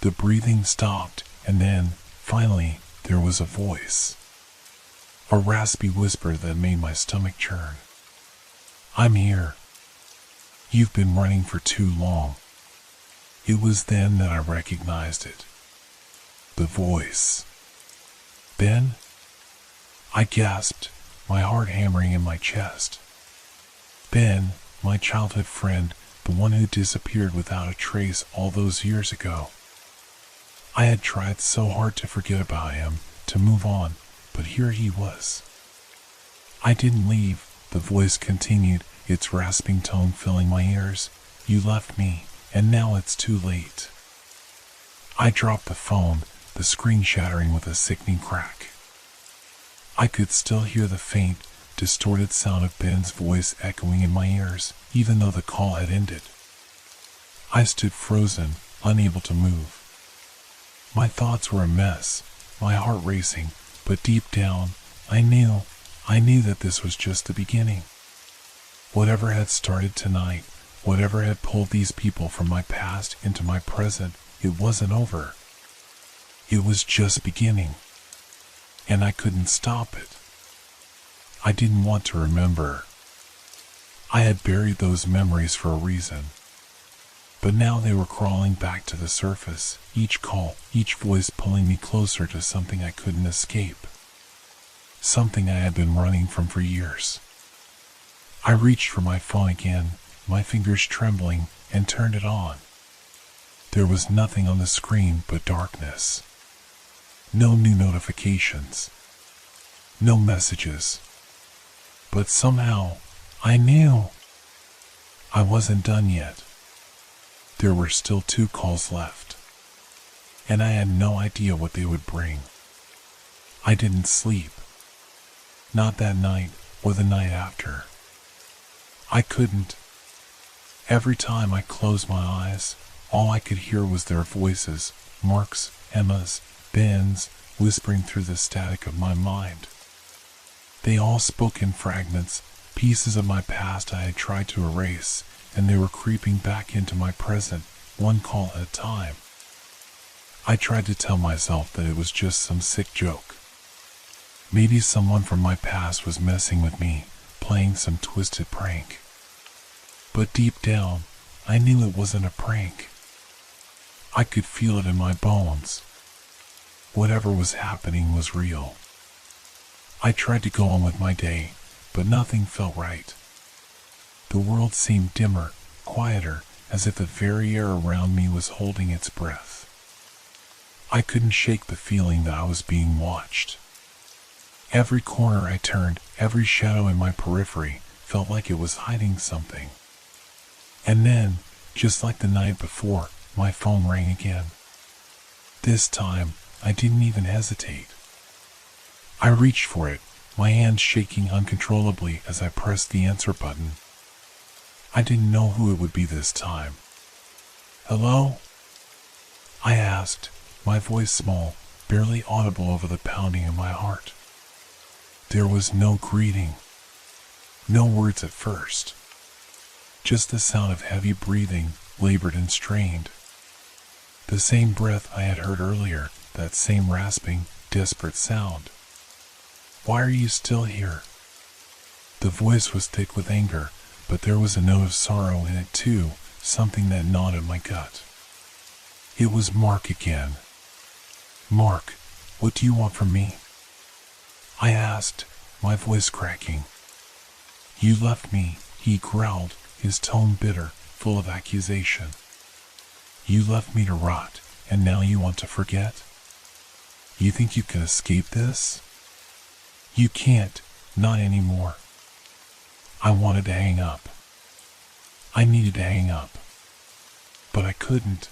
The breathing stopped, and then, finally, there was a voice. A raspy whisper that made my stomach churn. "I'm here. You've been running for too long." It was then that I recognized it. The voice. Ben? I gasped, my heart hammering in my chest. Ben, my childhood friend, the one who disappeared without a trace all those years ago. I had tried so hard to forget about him, to move on, but here he was. I didn't leave, the voice continued, its rasping tone filling my ears. You left me, and now it's too late. I dropped the phone, the screen shattering with a sickening crack. I could still hear the faint, distorted sound of Ben's voice echoing in my ears, even though the call had ended. I stood frozen, unable to move. My thoughts were a mess, my heart racing, but deep down, I knew that this was just the beginning. Whatever had started tonight, whatever had pulled these people from my past into my present, it wasn't over. It was just beginning. And I couldn't stop it. I didn't want to remember. I had buried those memories for a reason. But now they were crawling back to the surface, each call, each voice pulling me closer to something I couldn't escape. Something I had been running from for years. I reached for my phone again, my fingers trembling, and turned it on. There was nothing on the screen but darkness. No new notifications. No messages. But somehow, I knew. I wasn't done yet. There were still 2 calls left. And I had no idea what they would bring. I didn't sleep. Not that night or the night after. I couldn't. Every time I closed my eyes, all I could hear was their voices, Mark's, Emma's, Ben's, whispering through the static of my mind. They all spoke in fragments, pieces of my past I had tried to erase, and they were creeping back into my present, one call at a time. I tried to tell myself that it was just some sick joke. Maybe someone from my past was messing with me, playing some twisted prank. But deep down, I knew it wasn't a prank. I could feel it in my bones. Whatever was happening was real. I tried to go on with my day, but nothing felt right. The world seemed dimmer, quieter, as if the very air around me was holding its breath. I couldn't shake the feeling that I was being watched. Every corner I turned, every shadow in my periphery, felt like it was hiding something. And then, just like the night before, my phone rang again. This time, I didn't even hesitate. I reached for it, my hands shaking uncontrollably as I pressed the answer button. I didn't know who it would be this time. "Hello?" I asked, my voice small, barely audible over the pounding of my heart. There was no greeting. No words at first. Just the sound of heavy breathing, labored and strained. The same breath I had heard earlier, that same rasping, desperate sound. "Why are you still here?" The voice was thick with anger, but there was a note of sorrow in it too, something that gnawed at my gut. It was Mark again. "Mark, what do you want from me?" I asked, my voice cracking. "You left me," he growled, his tone bitter, full of accusation. "You left me to rot, and now you want to forget? You think you can escape this? You can't, not anymore." I wanted to hang up. I needed to hang up. But I couldn't.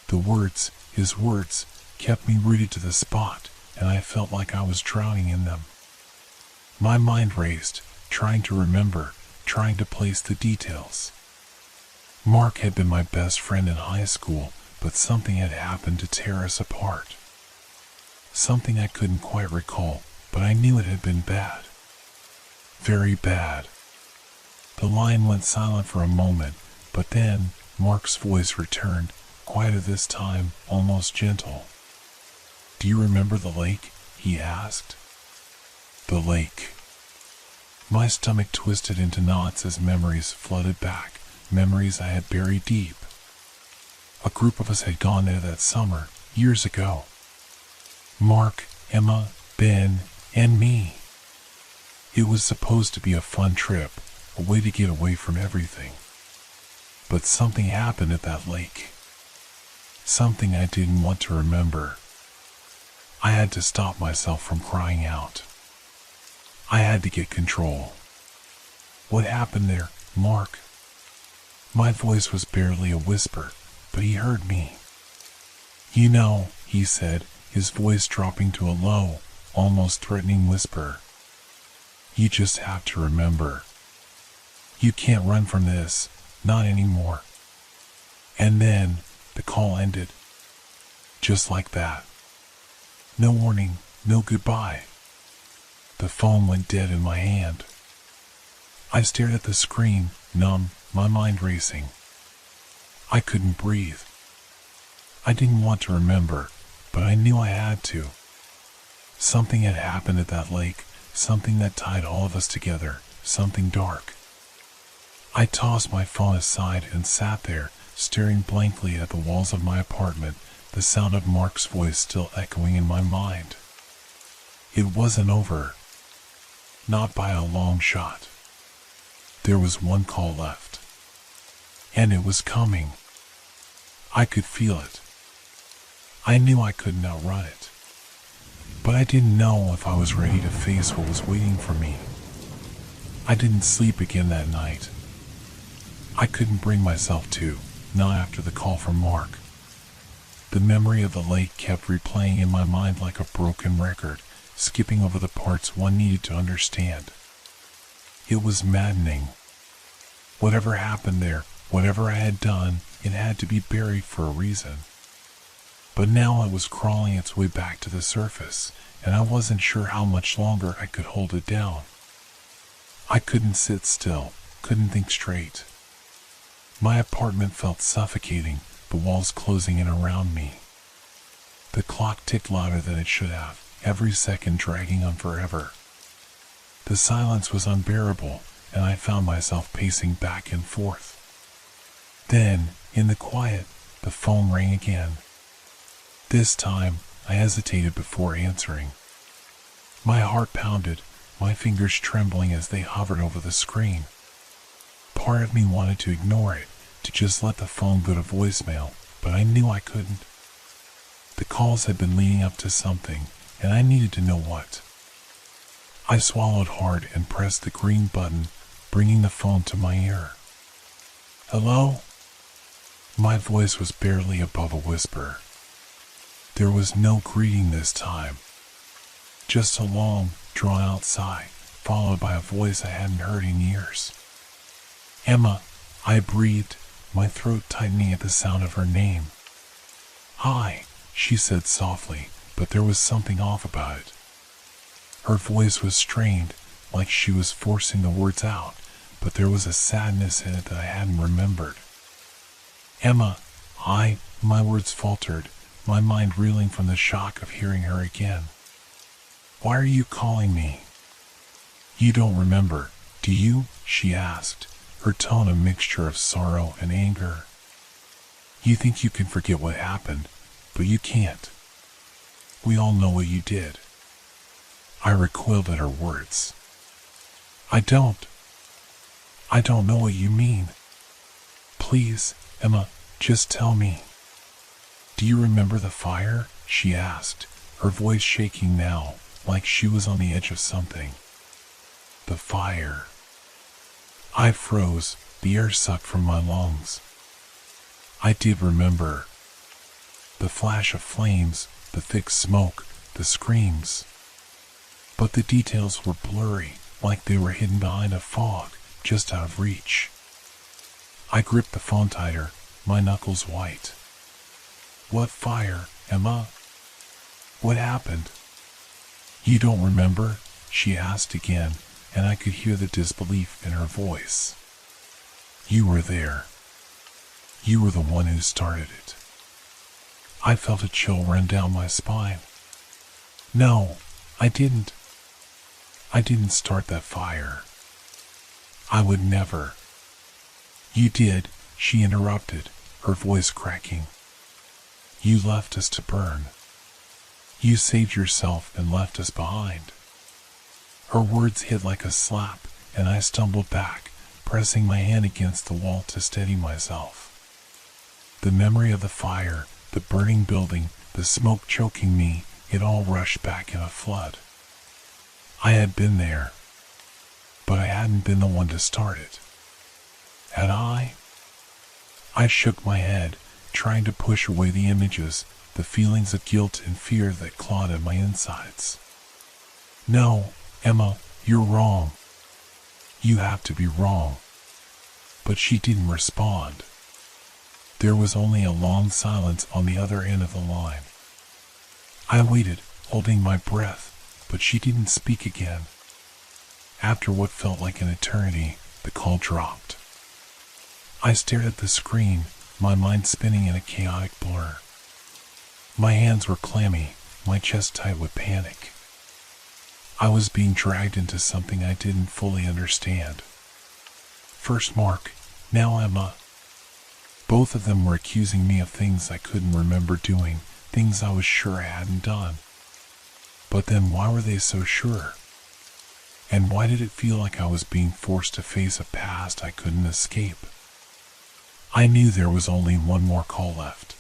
The words, his words, kept me rooted to the spot, and I felt like I was drowning in them. My mind raced, trying to remember, trying to place the details. Mark had been my best friend in high school, but something had happened to tear us apart. Something I couldn't quite recall, but I knew it had been bad. Very bad. The line went silent for a moment, but then Mark's voice returned, quieter this time, almost gentle. "Do you remember the lake?" he asked. The lake. My stomach twisted into knots as memories flooded back, memories I had buried deep. A group of us had gone there that summer, years ago. Mark, Emma, Ben, and me. It was supposed to be a fun trip, a way to get away from everything. But something happened at that lake. Something I didn't want to remember. I had to stop myself from crying out. I had to get control. "What happened there, Mark?" My voice was barely a whisper, but he heard me. "You know," he said, his voice dropping to a low, almost threatening whisper. You just have to remember. You can't run from this, not anymore. And then, the call ended. Just like that. No warning, no goodbye. The phone went dead in my hand. I stared at the screen, numb, my mind racing. I couldn't breathe. I didn't want to remember, but I knew I had to. Something had happened at that lake, something that tied all of us together, something dark. I tossed my phone aside and sat there, staring blankly at the walls of my apartment, the sound of Mark's voice still echoing in my mind. It wasn't over. Not by a long shot. There was one call left. And it was coming. I could feel it. I knew I couldn't outrun it. But I didn't know if I was ready to face what was waiting for me. I didn't sleep again that night. I couldn't bring myself to, not after the call from Mark. The memory of the lake kept replaying in my mind like a broken record, skipping over the parts one needed to understand. It was maddening. Whatever happened there, whatever I had done, it had to be buried for a reason. But now it was crawling its way back to the surface, and I wasn't sure how much longer I could hold it down. I couldn't sit still, couldn't think straight. My apartment felt suffocating, the walls closing in around me. The clock ticked louder than it should have, every second dragging on forever. The silence was unbearable, and I found myself pacing back and forth. Then, in the quiet, the phone rang again. This time, I hesitated before answering. My heart pounded, my fingers trembling as they hovered over the screen. Part of me wanted to ignore it, to just let the phone go to voicemail, but I knew I couldn't. The calls had been leading up to something, and I needed to know what. I swallowed hard and pressed the green button, bringing the phone to my ear. Hello? My voice was barely above a whisper. There was no greeting this time. Just a long, drawn-out sigh, followed by a voice I hadn't heard in years. Emma, I breathed, my throat tightening at the sound of her name. Hi, she said softly, but there was something off about it. Her voice was strained, like she was forcing the words out, but there was a sadness in it that I hadn't remembered. Emma, my words faltered, my mind reeling from the shock of hearing her again. Why are you calling me? You don't remember, do you? She asked, her tone a mixture of sorrow and anger. You think you can forget what happened, but you can't. We all know what you did. I recoiled at her words. I don't know what you mean. Please, Emma, just tell me. Do you remember the fire? She asked, her voice shaking now, like she was on the edge of something. The fire. I froze, the air sucked from my lungs. I did remember. The flash of flames, the thick smoke, the screams. But the details were blurry, like they were hidden behind a fog, just out of reach. I gripped the phone tighter, my knuckles white. What fire, Emma? What happened? You don't remember? She asked again, and I could hear the disbelief in her voice. You were there. You were the one who started it. I felt a chill run down my spine. No, I didn't. I didn't start that fire. I would never. You did, she interrupted, her voice cracking. You left us to burn. You saved yourself and left us behind. Her words hit like a slap, and I stumbled back, pressing my hand against the wall to steady myself. The memory of the fire, the burning building, the smoke choking me, it all rushed back in a flood. I had been there, but I hadn't been the one to start it. Had I? I shook my head, trying to push away the images, the feelings of guilt and fear that clawed at my insides. No, Emma, "You're wrong. You have to be wrong." But she didn't respond. There was only a long silence on the other end of the line. I waited, holding my breath, but she didn't speak again. After what felt like an eternity, the call dropped. I stared at the screen, my mind spinning in a chaotic blur. My hands were clammy, my chest tight with panic. I was being dragged into something I didn't fully understand. First Mark, now Emma. Both of them were accusing me of things I couldn't remember doing, things I was sure I hadn't done. But then why were they so sure? And why did it feel like I was being forced to face a past I couldn't escape? I knew there was only one more call left.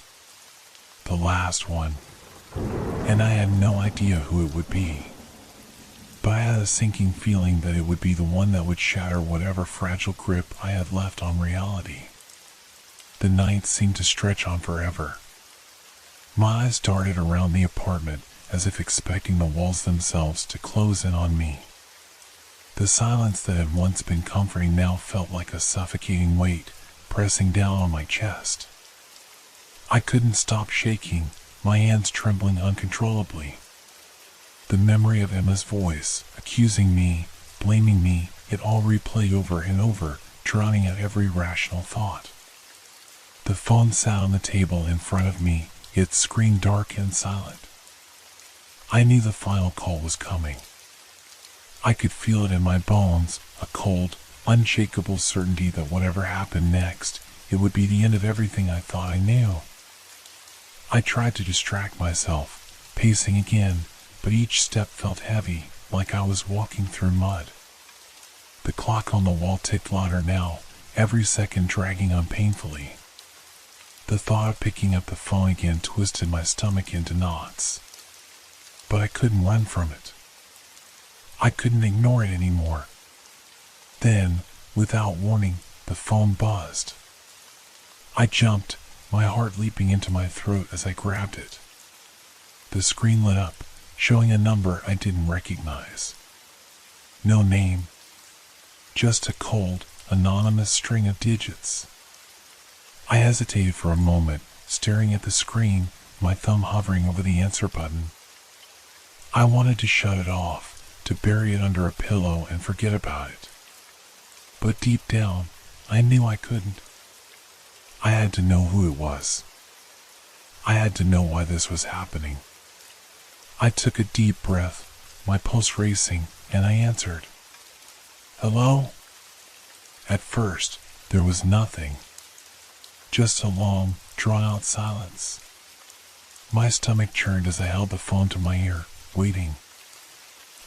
The last one. And I had no idea who it would be. But I had a sinking feeling that it would be the one that would shatter whatever fragile grip I had left on reality. The night seemed to stretch on forever. My eyes darted around the apartment as if expecting the walls themselves to close in on me. The silence that had once been comforting now felt like a suffocating weight pressing down on my chest. I couldn't stop shaking, my hands trembling uncontrollably. The memory of Emma's voice, accusing me, blaming me, it all replayed over and over, drowning out every rational thought. The phone sat on the table in front of me, its screen dark and silent. I knew the final call was coming. I could feel it in my bones, a cold, unshakable certainty that whatever happened next, it would be the end of everything I thought I knew. I tried to distract myself, pacing again, but each step felt heavy, like I was walking through mud. The clock on the wall ticked louder now, every second dragging on painfully. The thought of picking up the phone again twisted my stomach into knots. But I couldn't run from it. I couldn't ignore it anymore. Then, without warning, the phone buzzed. I jumped, my heart leaping into my throat as I grabbed it. The screen lit up, showing a number I didn't recognize. No name. Just a cold, anonymous string of digits. I hesitated for a moment, staring at the screen, my thumb hovering over the answer button. I wanted to shut it off, to bury it under a pillow and forget about it. But deep down, I knew I couldn't. I had to know who it was. I had to know why this was happening. I took a deep breath, my pulse racing, and I answered. "Hello?" At first, there was nothing. Just a long, drawn-out silence. My stomach churned as I held the phone to my ear, waiting.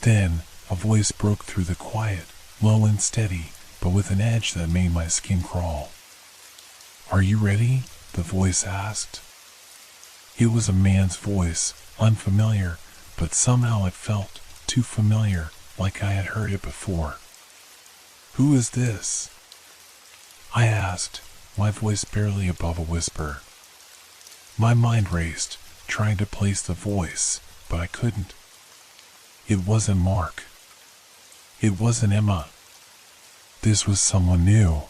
Then, a voice broke through the quiet, low and steady, but with an edge that made my skin crawl. "Are you ready?" the voice asked. It was a man's voice, unfamiliar, but somehow it felt too familiar, like I had heard it before. "Who is this?" I asked, my voice barely above a whisper. My mind raced, trying to place the voice, but I couldn't. It wasn't Mark. It wasn't Emma. This was someone new.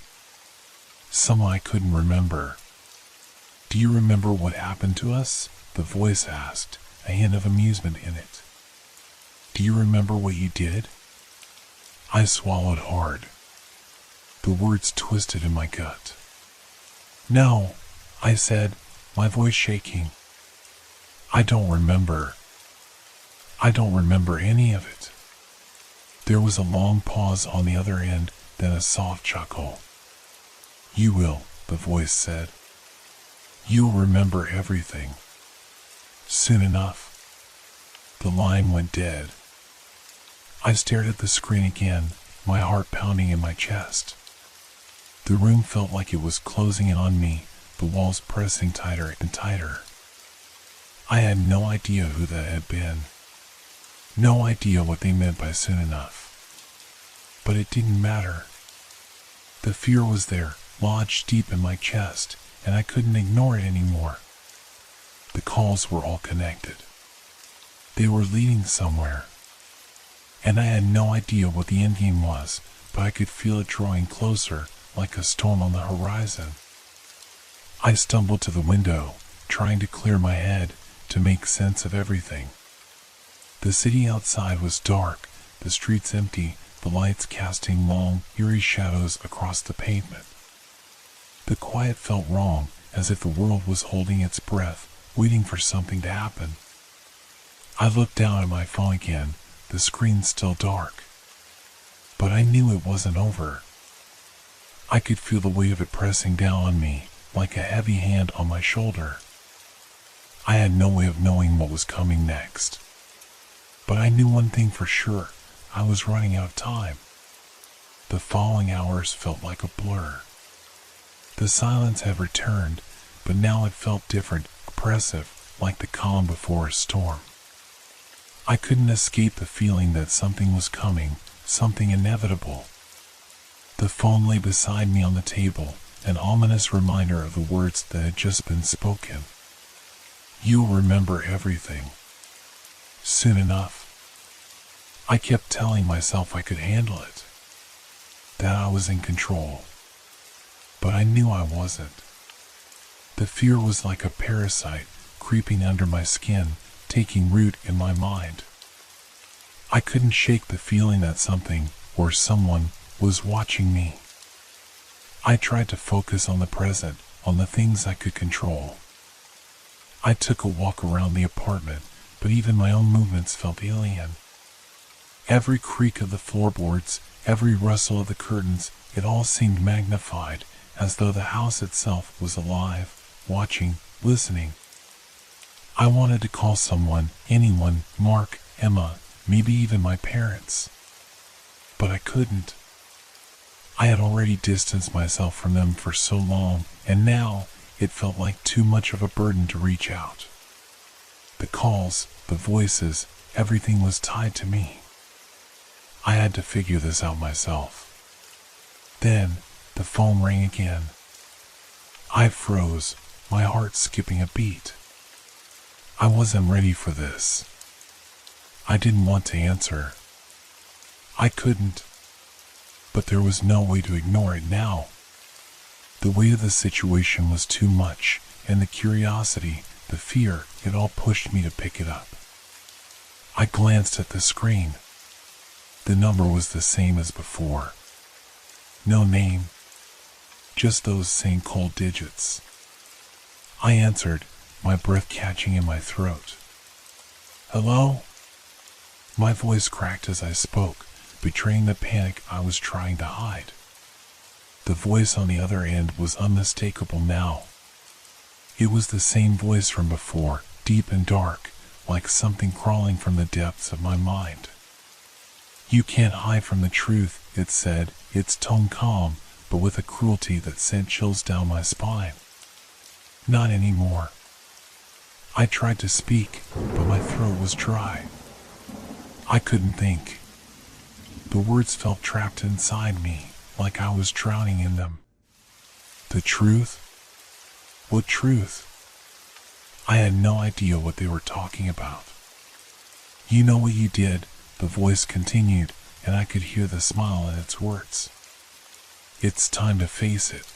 Someone I couldn't remember. "Do you remember what happened to us?" the voice asked, a hint of amusement in it. "Do you remember what you did?" I swallowed hard. The words twisted in my gut. "No," I said, my voice shaking. "I don't remember. I don't remember any of it." There was a long pause on the other end, then a soft chuckle. "You will," the voice said. "You'll remember everything. Soon enough." The line went dead. I stared at the screen again, my heart pounding in my chest. The room felt like it was closing in on me, the walls pressing tighter and tighter. I had no idea who that had been. No idea what they meant by soon enough. But it didn't matter. The fear was there, lodged deep in my chest, and I couldn't ignore it anymore. The calls were all connected. They were leading somewhere. and I had no idea what the end game was, but I could feel it drawing closer, like a storm on the horizon. I stumbled to the window, trying to clear my head, to make sense of everything. The city outside was dark, the streets empty, the lights casting long, eerie shadows across the pavement. The quiet felt wrong, as if the world was holding its breath, waiting for something to happen. I looked down at my phone again, the screen still dark. But I knew it wasn't over. I could feel the weight of it pressing down on me, like a heavy hand on my shoulder. I had no way of knowing what was coming next. But I knew one thing for sure, I was running out of time. The following hours felt like a blur. The silence had returned, but now it felt different, oppressive, like the calm before a storm. I couldn't escape the feeling that something was coming, something inevitable. The phone lay beside me on the table, an ominous reminder of the words that had just been spoken. You'll remember everything. Soon enough. I kept telling myself I could handle it, that I was in control. But I knew I wasn't. The fear was like a parasite, creeping under my skin, taking root in my mind. I couldn't shake the feeling that something, or someone, was watching me. I tried to focus on the present, on the things I could control. I took a walk around the apartment, but even my own movements felt alien. Every creak of the floorboards, every rustle of the curtains, it all seemed magnified, as though the house itself was alive, watching, listening. I wanted to call someone, anyone, Mark, Emma, maybe even my parents. But I couldn't. I had already distanced myself from them for so long, and now it felt like too much of a burden to reach out. The calls, the voices, everything was tied to me. I had to figure this out myself. Then, the phone rang again. I froze, my heart skipping a beat. I wasn't ready for this. I didn't want to answer. I couldn't. But there was no way to ignore it now. The weight of the situation was too much, and the curiosity, the fear, it all pushed me to pick it up. I glanced at the screen. The number was the same as before. No name. Just those same cold digits. I answered, my breath catching in my throat. Hello? My voice cracked as I spoke, betraying the panic I was trying to hide. The voice on the other end was unmistakable now. It was the same voice from before, deep and dark, like something crawling from the depths of my mind. You can't hide from the truth, it said, its tone calm, but with a cruelty that sent chills down my spine. Not anymore. I tried to speak, but my throat was dry. I couldn't think. The words felt trapped inside me, like I was drowning in them. The truth? What truth? I had no idea what they were talking about. You know what you did, the voice continued, and I could hear the smile in its words. It's time to face it.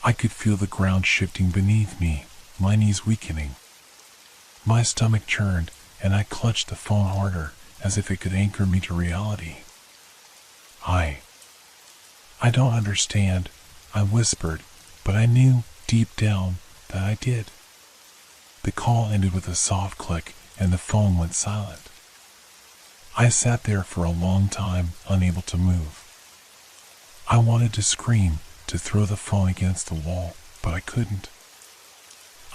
I could feel the ground shifting beneath me, my knees weakening. My stomach churned, and I clutched the phone harder, as if it could anchor me to reality. I don't understand, I whispered, but I knew, deep down, that I did. The call ended with a soft click, and the phone went silent. I sat there for a long time, unable to move. I wanted to scream, to throw the phone against the wall, but I couldn't.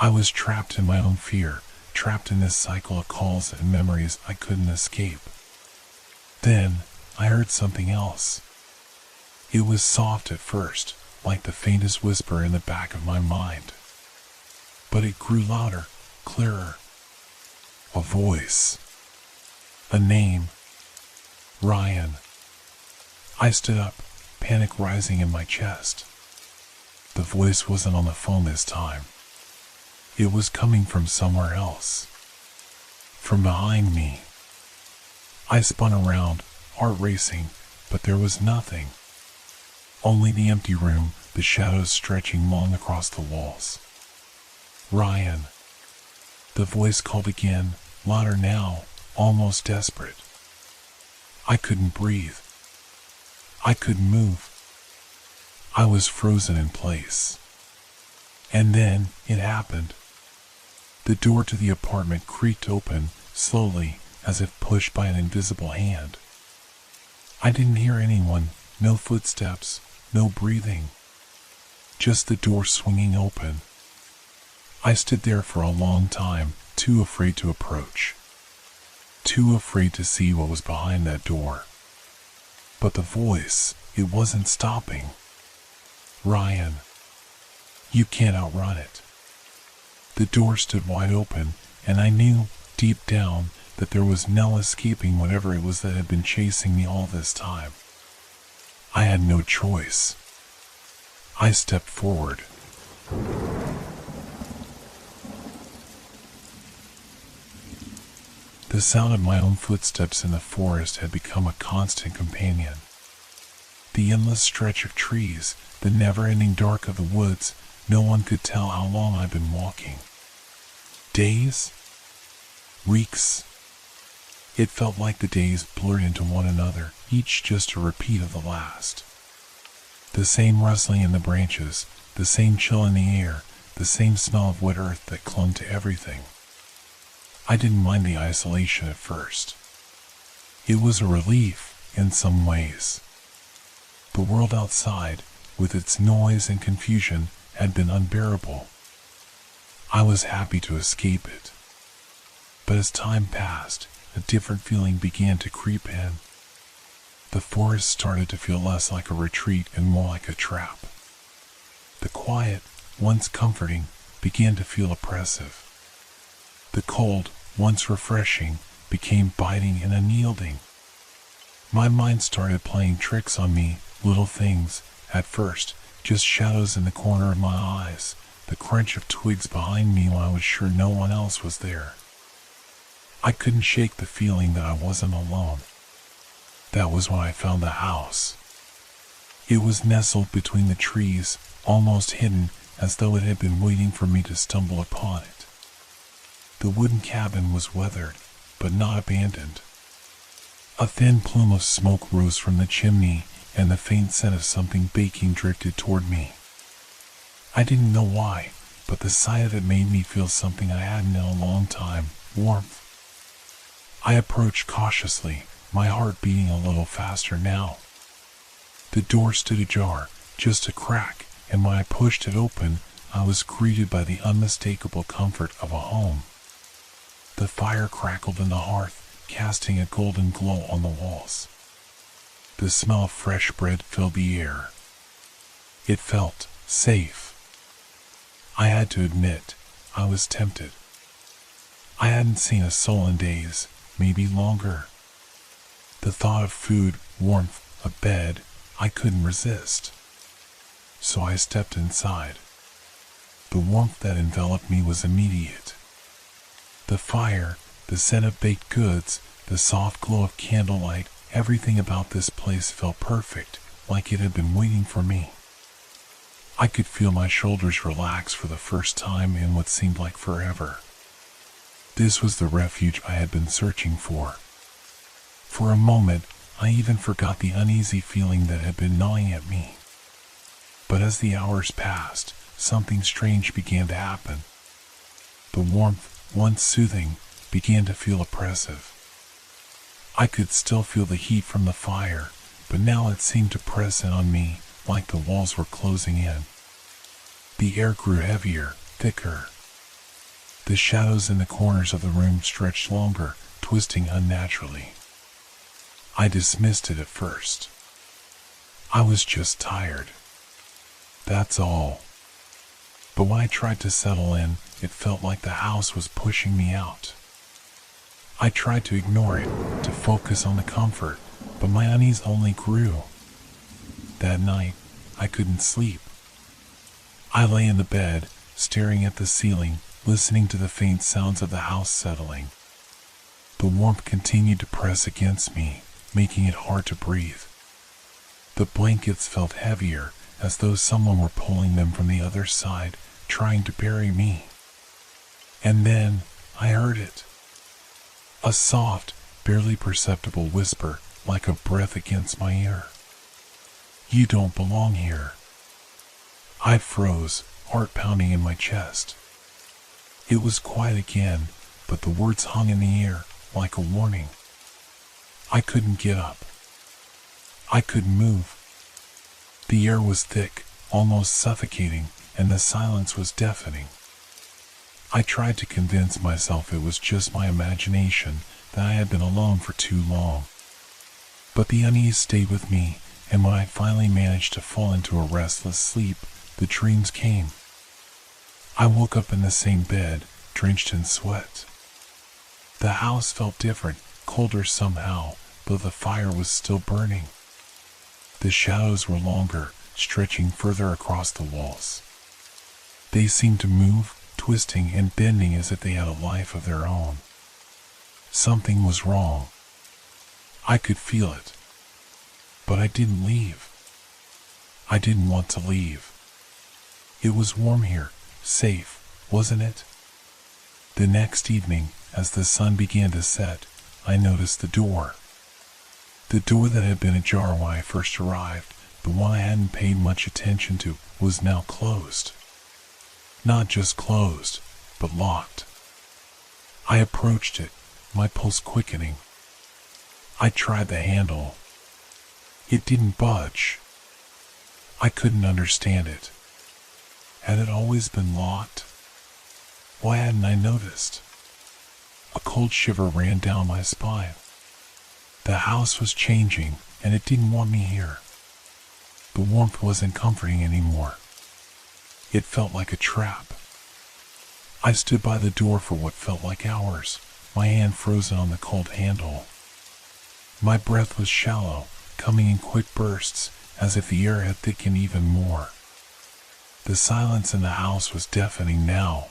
I was trapped in my own fear, trapped in this cycle of calls and memories I couldn't escape. Then, I heard something else. It was soft at first, like the faintest whisper in the back of my mind. But it grew louder, clearer. A voice. A name. Ryan. I stood up, panic rising in my chest. The voice wasn't on the phone this time. It was coming from somewhere else. From behind me. I spun around, heart racing, but there was nothing. Only the empty room, the shadows stretching long across the walls. "Ryan." The voice called again, louder now, almost desperate. I couldn't breathe. I couldn't move. I was frozen in place. And then it happened. The door to the apartment creaked open, slowly, as if pushed by an invisible hand. I didn't hear anyone, no footsteps, no breathing. Just the door swinging open. I stood there for a long time, too afraid to approach. Too afraid to see what was behind that door. But the voice, it wasn't stopping. "Ryan, you can't outrun it." The door stood wide open, and I knew, deep down, that there was no escaping whatever it was that had been chasing me all this time. I had no choice. I stepped forward. The sound of my own footsteps in the forest had become a constant companion. The endless stretch of trees, the never-ending dark of the woods, no one could tell how long I'd been walking. Days? Weeks? It felt like the days blurred into one another, each just a repeat of the last. The same rustling in the branches, the same chill in the air, the same smell of wet earth that clung to everything. I didn't mind the isolation at first. It was a relief, in some ways. The world outside, with its noise and confusion, had been unbearable. I was happy to escape it. But as time passed, a different feeling began to creep in. The forest started to feel less like a retreat and more like a trap. The quiet, once comforting, began to feel oppressive. The cold, once refreshing, became biting and unyielding. My mind started playing tricks on me, little things, at first, just shadows in the corner of my eyes, the crunch of twigs behind me when I was sure no one else was there. I couldn't shake the feeling that I wasn't alone. That was when I found the house. It was nestled between the trees, almost hidden, as though it had been waiting for me to stumble upon it. The wooden cabin was weathered, but not abandoned. A thin plume of smoke rose from the chimney, and the faint scent of something baking drifted toward me. I didn't know why, but the sight of it made me feel something I hadn't in a long time, warmth. I approached cautiously, my heart beating a little faster now. The door stood ajar, just a crack, and when I pushed it open, I was greeted by the unmistakable comfort of a home. The fire crackled in the hearth, casting a golden glow on the walls. The smell of fresh bread filled the air. It felt safe. I had to admit, I was tempted. I hadn't seen a soul in days, maybe longer. The thought of food, warmth, a bed, I couldn't resist. So I stepped inside. The warmth that enveloped me was immediate. The fire, the scent of baked goods, the soft glow of candlelight, everything about this place felt perfect, like it had been waiting for me. I could feel my shoulders relax for the first time in what seemed like forever. This was the refuge I had been searching for. For a moment, I even forgot the uneasy feeling that had been gnawing at me. But as the hours passed, something strange began to happen. The warmth, once soothing, began to feel oppressive. I could still feel the heat from the fire, but now it seemed to press in on me like the walls were closing in. The air grew heavier, thicker. The shadows in the corners of the room stretched longer, twisting unnaturally. I dismissed it at first. I was just tired. That's all. But when I tried to settle in, it felt like the house was pushing me out. I tried to ignore it, to focus on the comfort, but my unease only grew. That night, I couldn't sleep. I lay in the bed, staring at the ceiling, listening to the faint sounds of the house settling. The warmth continued to press against me, making it hard to breathe. The blankets felt heavier, as though someone were pulling them from the other side, trying to bury me. And then I heard it. A soft, barely perceptible whisper, like a breath against my ear. "You don't belong here." I froze, heart pounding in my chest. It was quiet again, but the words hung in the air, like a warning. I couldn't get up. I couldn't move. The air was thick, almost suffocating, and the silence was deafening. I tried to convince myself it was just my imagination, that I had been alone for too long. But the unease stayed with me, and when I finally managed to fall into a restless sleep, the dreams came. I woke up in the same bed, drenched in sweat. The house felt different, colder somehow, though the fire was still burning. The shadows were longer, stretching further across the walls. They seemed to move, twisting and bending as if they had a life of their own. Something was wrong. I could feel it. But I didn't leave. I didn't want to leave. It was warm here, safe, wasn't it? The next evening, as the sun began to set, I noticed the door. The door that had been ajar when I first arrived, the one I hadn't paid much attention to, was now closed. Not just closed, but locked. I approached it, my pulse quickening. I tried the handle. It didn't budge. I couldn't understand it. Had it always been locked? Why hadn't I noticed? A cold shiver ran down my spine. The house was changing, and it didn't want me here. The warmth wasn't comforting anymore. It felt like a trap. I stood by the door for what felt like hours, my hand frozen on the cold handle. My breath was shallow, coming in quick bursts, as if the air had thickened even more. The silence in the house was deafening now.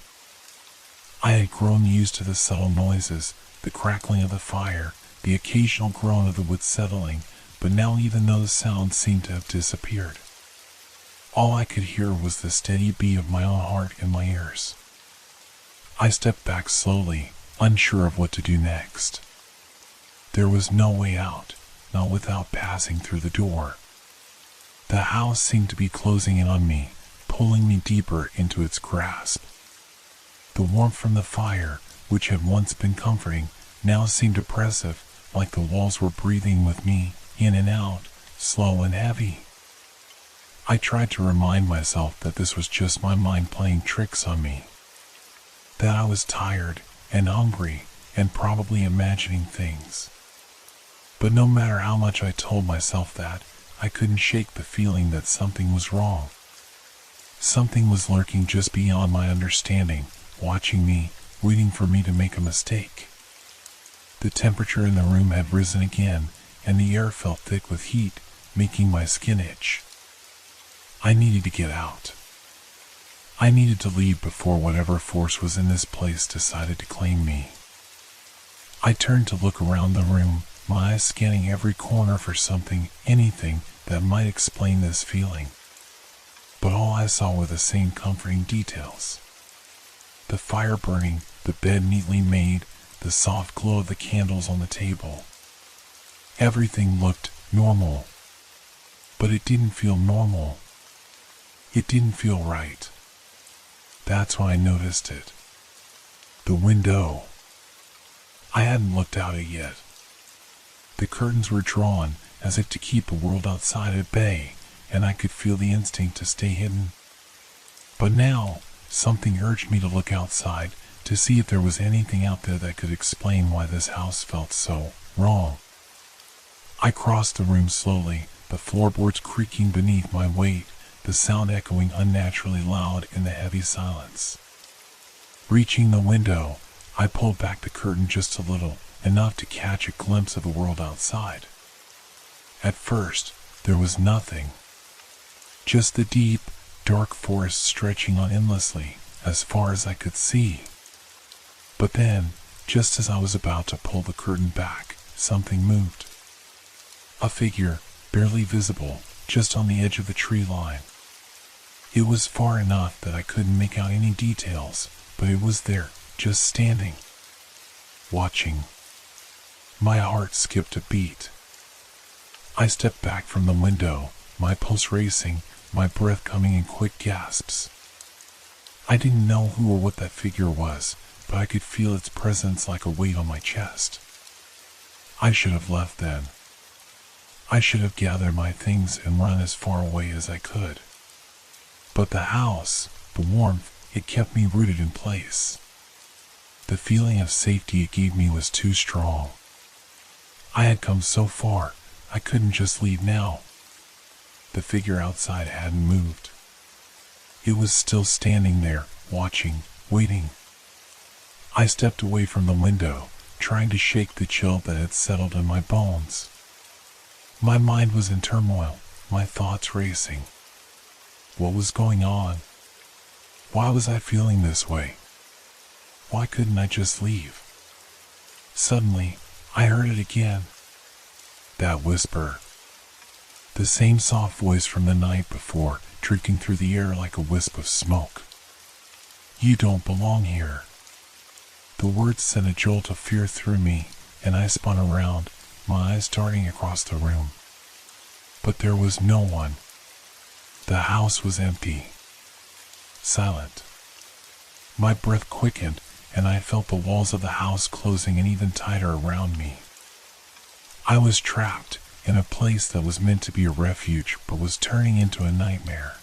I had grown used to the subtle noises, the crackling of the fire, the occasional groan of the wood settling, but now even those sounds seemed to have disappeared. All I could hear was the steady beat of my own heart in my ears. I stepped back slowly, unsure of what to do next. There was no way out, not without passing through the door. The house seemed to be closing in on me, pulling me deeper into its grasp. The warmth from the fire, which had once been comforting, now seemed oppressive, like the walls were breathing with me, in and out, slow and heavy. I tried to remind myself that this was just my mind playing tricks on me. That I was tired and hungry and probably imagining things. But no matter how much I told myself that, I couldn't shake the feeling that something was wrong. Something was lurking just beyond my understanding, watching me, waiting for me to make a mistake. The temperature in the room had risen again, and the air felt thick with heat, making my skin itch. I needed to get out. I needed to leave before whatever force was in this place decided to claim me. I turned to look around the room, my eyes scanning every corner for something, anything, that might explain this feeling. But all I saw were the same comforting details. The fire burning, the bed neatly made, the soft glow of the candles on the table. Everything looked normal. But it didn't feel normal. It didn't feel right. That's when I noticed it. The window. I hadn't looked out it yet. The curtains were drawn, as if to keep the world outside at bay, and I could feel the instinct to stay hidden. But now, something urged me to look outside, to see if there was anything out there that could explain why this house felt so wrong. I crossed the room slowly, the floorboards creaking beneath my weight, the sound echoing unnaturally loud in the heavy silence. Reaching the window, I pulled back the curtain just a little, enough to catch a glimpse of the world outside. At first, there was nothing. Just the deep, dark forest stretching on endlessly, as far as I could see. But then, Just as I was about to pull the curtain back, something moved. A figure, barely visible, just on the edge of the tree line. It was far enough that I couldn't make out any details, but it was there, just standing, watching. My heart skipped a beat. I stepped back from the window, my pulse racing, my breath coming in quick gasps. I didn't know who or what that figure was, but I could feel its presence like a weight on my chest. I should have left then. I should have gathered my things and run as far away as I could. But the house, the warmth, it kept me rooted in place. The feeling of safety it gave me was too strong. I had come so far, I couldn't just leave now. The figure outside hadn't moved. It was still standing there, watching, waiting. I stepped away from the window, trying to shake the chill that had settled in my bones. My mind was in turmoil, my thoughts racing. What was going on? Why was I feeling this way? Why couldn't I just leave? Suddenly, I heard it again. That whisper. The same soft voice from the night before, drifting through the air like a wisp of smoke. You don't belong here. The words sent a jolt of fear through me, and I spun around, my eyes darting across the room. But there was no one. The house was empty. Silent. My breath quickened, and I felt the walls of the house closing in even tighter around me. I was trapped in a place that was meant to be a refuge but was turning into a nightmare.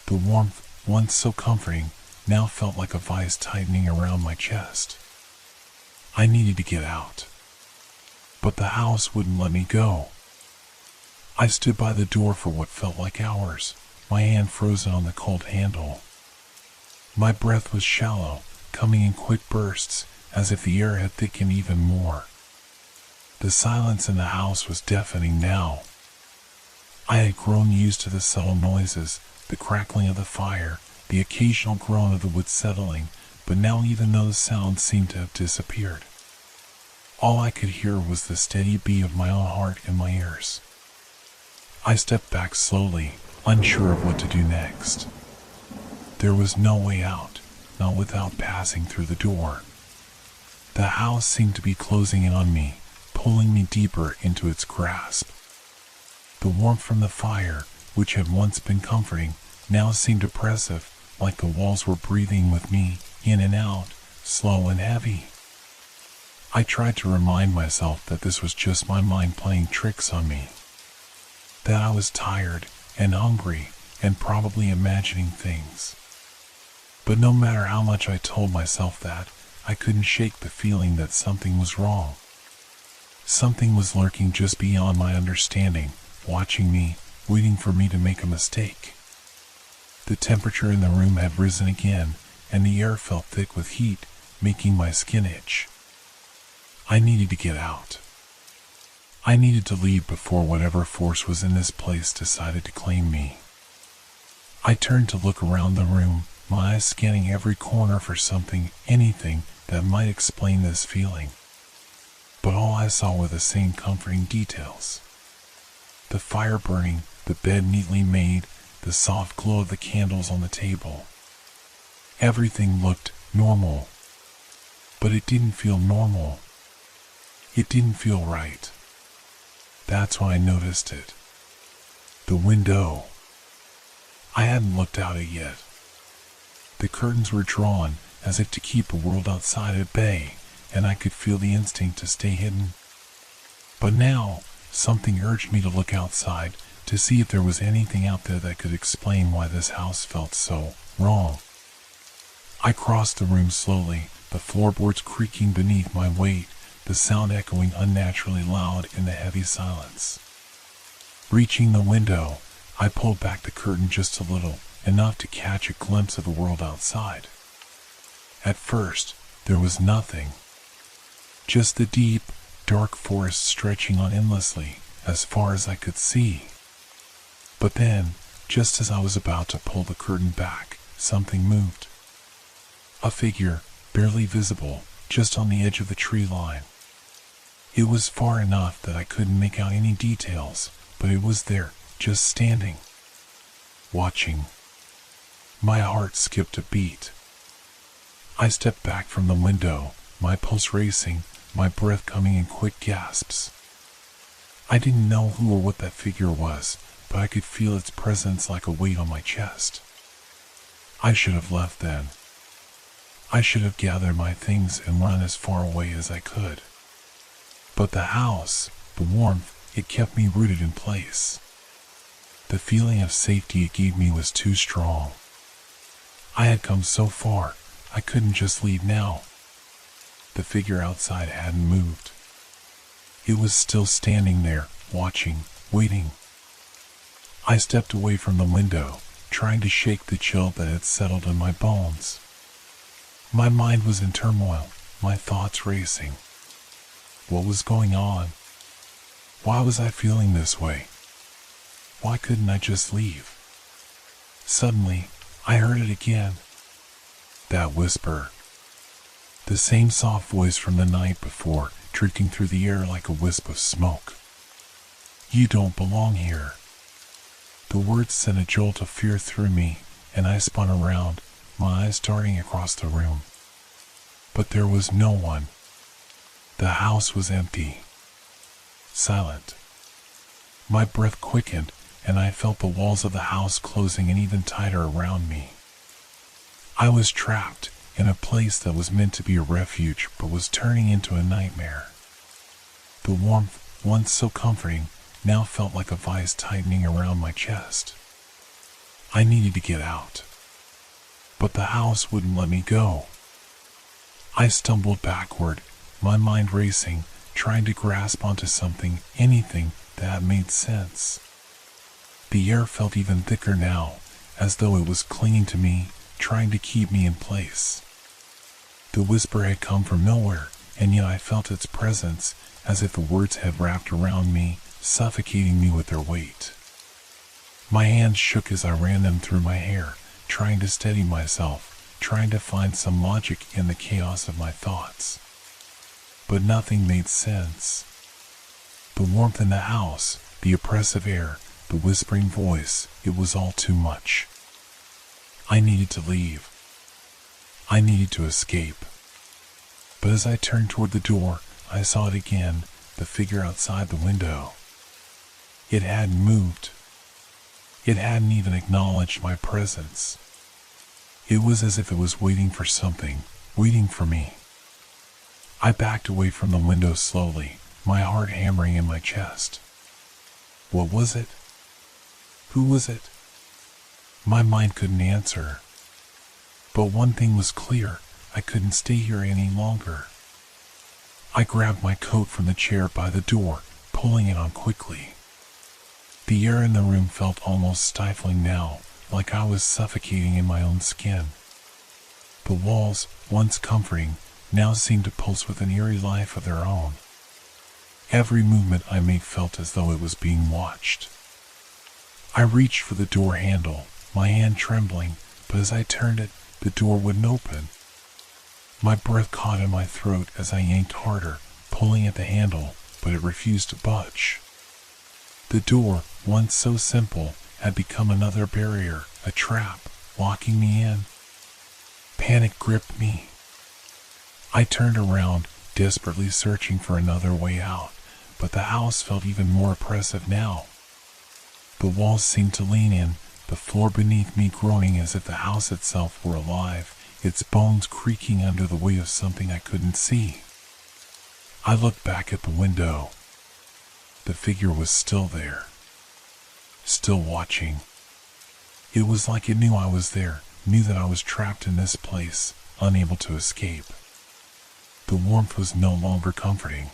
The warmth, once so comforting, now felt like a vice tightening around my chest. I needed to get out. But the house wouldn't let me go. I stood by the door for what felt like hours, my hand frozen on the cold handle. My breath was shallow, coming in quick bursts, as if the air had thickened even more. The silence in the house was deafening now. I had grown used to the subtle noises, the crackling of the fire, the occasional groan of the wood settling, but now even those sounds seemed to have disappeared. All I could hear was the steady beat of my own heart in my ears. I stepped back slowly, unsure of what to do next. There was no way out, not without passing through the door. The house seemed to be closing in on me, pulling me deeper into its grasp. The warmth from the fire, which had once been comforting, now seemed oppressive, like the walls were breathing with me, in and out, slow and heavy. I tried to remind myself that this was just my mind playing tricks on me. That I was tired and hungry and probably imagining things. But no matter how much I told myself that, I couldn't shake the feeling that something was wrong. Something was lurking just beyond my understanding, watching me, waiting for me to make a mistake. The temperature in the room had risen again, and the air felt thick with heat, making my skin itch. I needed to get out. I needed to leave before whatever force was in this place decided to claim me. I turned to look around the room, my eyes scanning every corner for something, anything, that might explain this feeling. But all I saw were the same comforting details. The fire burning, the bed neatly made, the soft glow of the candles on the table. Everything looked normal. But it didn't feel normal. It didn't feel right. That's when I noticed it. The window. I hadn't looked out it yet. The curtains were drawn, as if to keep the world outside at bay, and I could feel the instinct to stay hidden. But now, something urged me to look outside, to see if there was anything out there that could explain why this house felt so wrong. I crossed the room slowly, the floorboards creaking beneath my weight, the sound echoing unnaturally loud in the heavy silence. Reaching the window, I pulled back the curtain just a little, enough to catch a glimpse of the world outside. At first, there was nothing. Just the deep, dark forest stretching on endlessly, as far as I could see. But then, just as I was about to pull the curtain back, something moved. A figure, barely visible, just on the edge of the tree line. It was far enough that I couldn't make out any details, but it was there, just standing, watching. My heart skipped a beat. I stepped back from the window, my pulse racing, my breath coming in quick gasps. I didn't know who or what that figure was, but I could feel its presence like a weight on my chest. I should have left then. I should have gathered my things and run as far away as I could. But the house, the warmth, it kept me rooted in place. The feeling of safety it gave me was too strong. I had come so far, I couldn't just leave now. The figure outside hadn't moved. It was still standing there, watching, waiting. I stepped away from the window, trying to shake the chill that had settled in my bones. My mind was in turmoil, my thoughts racing. What was going on? Why was I feeling this way? Why couldn't I just leave? Suddenly, I heard it again. That whisper. The same soft voice from the night before, drifting through the air like a wisp of smoke. You don't belong here. The words sent a jolt of fear through me, and I spun around, my eyes darting across the room. But there was no one. The house was empty. Silent. My breath quickened, and I felt the walls of the house closing in even tighter around me. I was trapped in a place that was meant to be a refuge but was turning into a nightmare. The warmth, once so comforting, now felt like a vice tightening around my chest. I needed to get out. But the house wouldn't let me go. I stumbled backward, my mind racing, trying to grasp onto something, anything that made sense. The air felt even thicker now, as though it was clinging to me, trying to keep me in place. The whisper had come from nowhere, and yet I felt its presence, as if the words had wrapped around me, suffocating me with their weight. My hands shook as I ran them through my hair, trying to steady myself, trying to find some logic in the chaos of my thoughts. But nothing made sense. The warmth in the house, the oppressive air, the whispering voice, it was all too much. I needed to leave. I needed to escape. But as I turned toward the door, I saw it again, the figure outside the window. It hadn't moved. It hadn't even acknowledged my presence. It was as if it was waiting for something, waiting for me. I backed away from the window slowly, my heart hammering in my chest. What was it? Who was it? My mind couldn't answer. But one thing was clear, I couldn't stay here any longer. I grabbed my coat from the chair by the door, pulling it on quickly. The air in the room felt almost stifling now, like I was suffocating in my own skin. The walls, once comforting, now seemed to pulse with an eerie life of their own. Every movement I made felt as though it was being watched. I reached for the door handle, my hand trembling, but as I turned it, the door wouldn't open. My breath caught in my throat as I yanked harder, pulling at the handle, but it refused to budge. The door, once so simple, had become another barrier, a trap, locking me in. Panic gripped me. I turned around, desperately searching for another way out, but the house felt even more oppressive now. The walls seemed to lean in, the floor beneath me groaning as if the house itself were alive, its bones creaking under the weight of something I couldn't see. I looked back at the window. The figure was still there, still watching. It was like it knew I was there, knew that I was trapped in this place, unable to escape. The warmth was no longer comforting.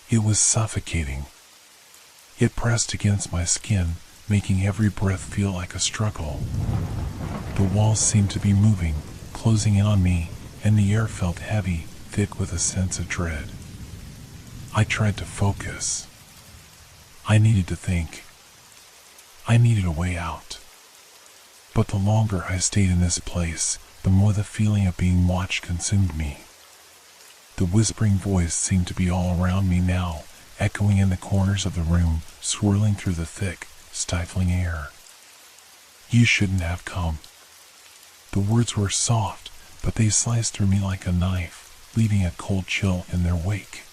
It was suffocating. It pressed against my skin, making every breath feel like a struggle. The walls seemed to be moving, closing in on me, and the air felt heavy, thick with a sense of dread. I tried to focus. I needed to think. I needed a way out. But the longer I stayed in this place, the more the feeling of being watched consumed me. The whispering voice seemed to be all around me now, echoing in the corners of the room, swirling through the thick, stifling air. "You shouldn't have come." The words were soft, but they sliced through me like a knife, leaving a cold chill in their wake.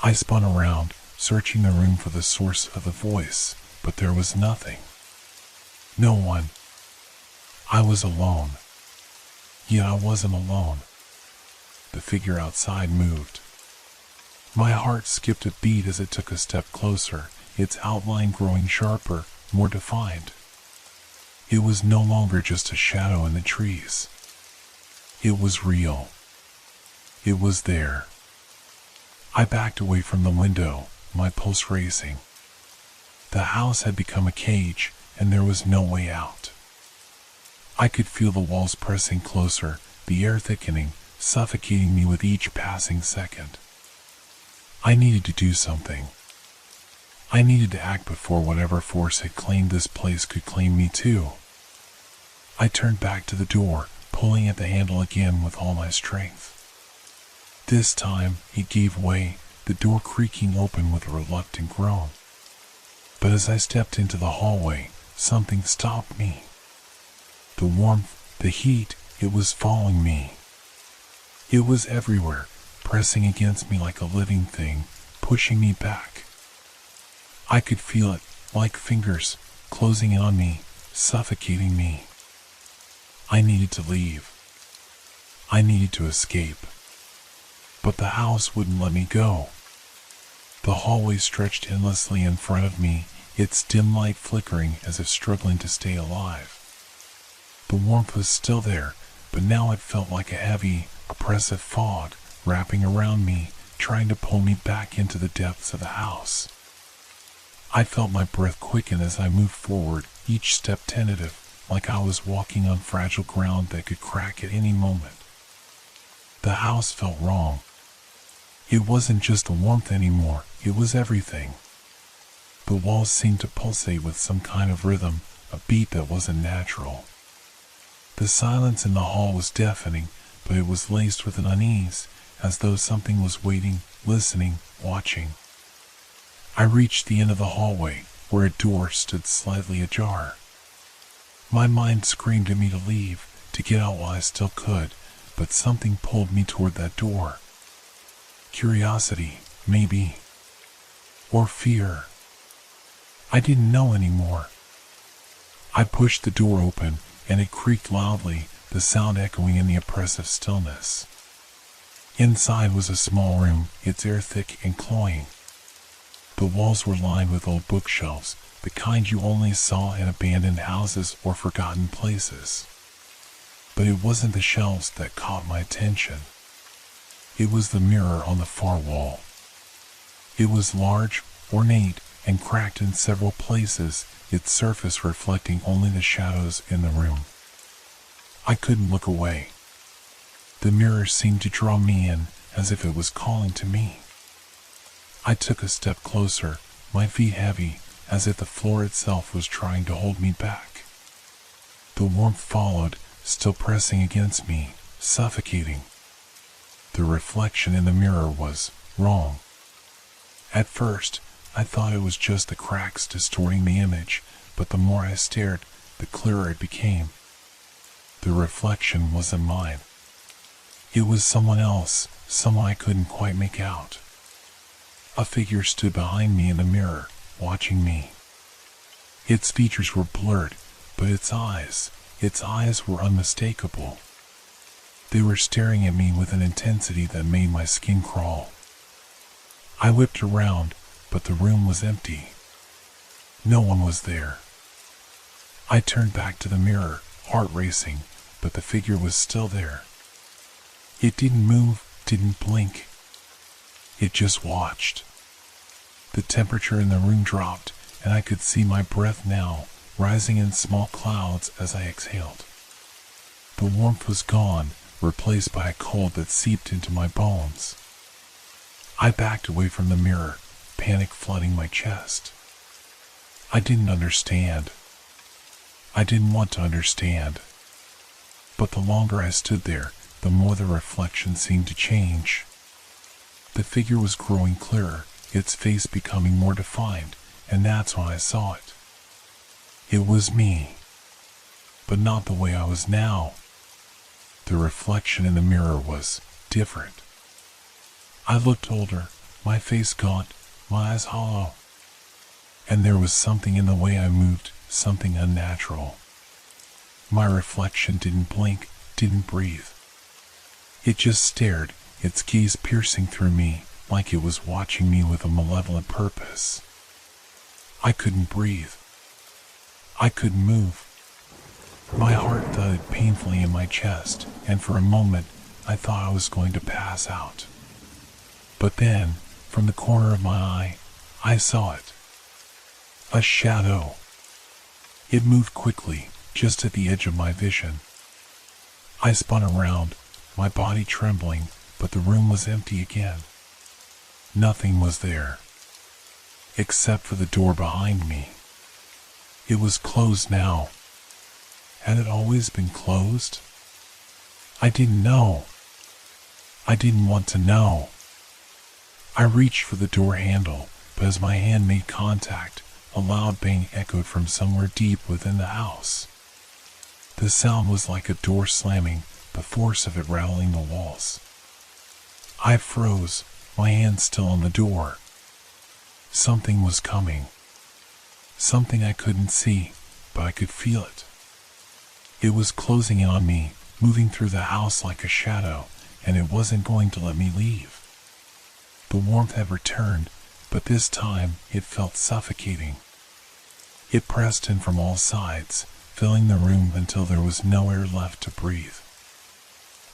I spun around, searching the room for the source of the voice, but there was nothing. No one. I was alone. Yet I wasn't alone. The figure outside moved. My heart skipped a beat as it took a step closer, its outline growing sharper, more defined. It was no longer just a shadow in the trees. It was real. It was there. I backed away from the window, my pulse racing. The house had become a cage, and there was no way out. I could feel the walls pressing closer, the air thickening, suffocating me with each passing second. I needed to do something. I needed to act before whatever force had claimed this place could claim me too. I turned back to the door, pulling at the handle again with all my strength. This time, it gave way, the door creaking open with a reluctant groan. But as I stepped into the hallway, something stopped me. The warmth, the heat, it was following me. It was everywhere, pressing against me like a living thing, pushing me back. I could feel it, like fingers, closing in on me, suffocating me. I needed to leave. I needed to escape. But the house wouldn't let me go. The hallway stretched endlessly in front of me, its dim light flickering as if struggling to stay alive. The warmth was still there, but now it felt like a heavy, oppressive fog wrapping around me, trying to pull me back into the depths of the house. I felt my breath quicken as I moved forward, each step tentative, like I was walking on fragile ground that could crack at any moment. The house felt wrong. It wasn't just the warmth anymore, it was everything. The walls seemed to pulsate with some kind of rhythm, a beat that wasn't natural. The silence in the hall was deafening, but it was laced with an unease, as though something was waiting, listening, watching. I reached the end of the hallway, where a door stood slightly ajar. My mind screamed at me to leave, to get out while I still could, but something pulled me toward that door. Curiosity, maybe. Or fear. I didn't know anymore. I pushed the door open, and it creaked loudly, the sound echoing in the oppressive stillness. Inside was a small room, its air thick and cloying. The walls were lined with old bookshelves, the kind you only saw in abandoned houses or forgotten places. But it wasn't the shelves that caught my attention. It was the mirror on the far wall. It was large, ornate, and cracked in several places, its surface reflecting only the shadows in the room. I couldn't look away. The mirror seemed to draw me in, as if it was calling to me. I took a step closer, my feet heavy, as if the floor itself was trying to hold me back. The warmth followed, still pressing against me, suffocating. The reflection in the mirror was wrong. At first, I thought it was just the cracks distorting the image, but the more I stared, the clearer it became. The reflection wasn't mine. It was someone else, someone I couldn't quite make out. A figure stood behind me in the mirror, watching me. Its features were blurred, but its eyes were unmistakable. They were staring at me with an intensity that made my skin crawl. I whipped around, but the room was empty. No one was there. I turned back to the mirror, heart racing, but the figure was still there. It didn't move, didn't blink. It just watched. The temperature in the room dropped, and I could see my breath now, rising in small clouds as I exhaled. The warmth was gone, replaced by a cold that seeped into my bones. I backed away from the mirror, panic flooding my chest. I didn't understand. I didn't want to understand. But the longer I stood there, the more the reflection seemed to change. The figure was growing clearer, its face becoming more defined, and that's when I saw it. It was me, but not the way I was now. The reflection in the mirror was different. I looked older, my face gaunt, my eyes hollow. And there was something in the way I moved, something unnatural. My reflection didn't blink, didn't breathe. It just stared, its gaze piercing through me, like it was watching me with a malevolent purpose. I couldn't breathe. I couldn't move. My heart thudded painfully in my chest, and for a moment, I thought I was going to pass out. But then, from the corner of my eye, I saw it. A shadow. It moved quickly, just at the edge of my vision. I spun around, my body trembling, but the room was empty again. Nothing was there, except for the door behind me. It was closed now. Had it always been closed? I didn't know. I didn't want to know. I reached for the door handle, but as my hand made contact, a loud bang echoed from somewhere deep within the house. The sound was like a door slamming, the force of it rattling the walls. I froze, my hand still on the door. Something was coming. Something I couldn't see, but I could feel it. It was closing in on me, moving through the house like a shadow, and it wasn't going to let me leave. The warmth had returned, but this time it felt suffocating. It pressed in from all sides, filling the room until there was no air left to breathe.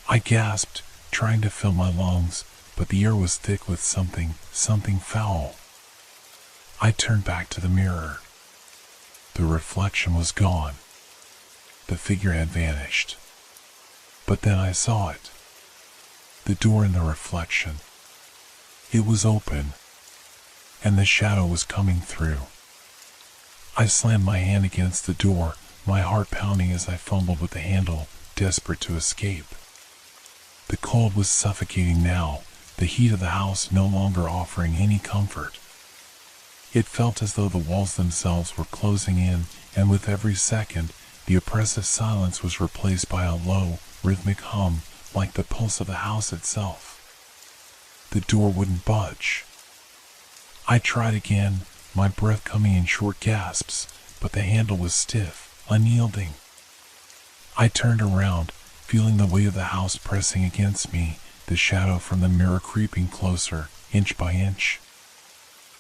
I gasped, trying to fill my lungs, but the air was thick with something foul. I turned back to the mirror. The reflection was gone. The figure had vanished. But then I saw it. The door in the reflection. It was open, and the shadow was coming through. I slammed my hand against the door, my heart pounding as I fumbled with the handle, desperate to escape. The cold was suffocating now, the heat of the house no longer offering any comfort. It felt as though the walls themselves were closing in, and with every second, the oppressive silence was replaced by a low, rhythmic hum, like the pulse of the house itself. The door wouldn't budge. I tried again, my breath coming in short gasps, but the handle was stiff, unyielding. I turned around, feeling the weight of the house pressing against me, the shadow from the mirror creeping closer, inch by inch.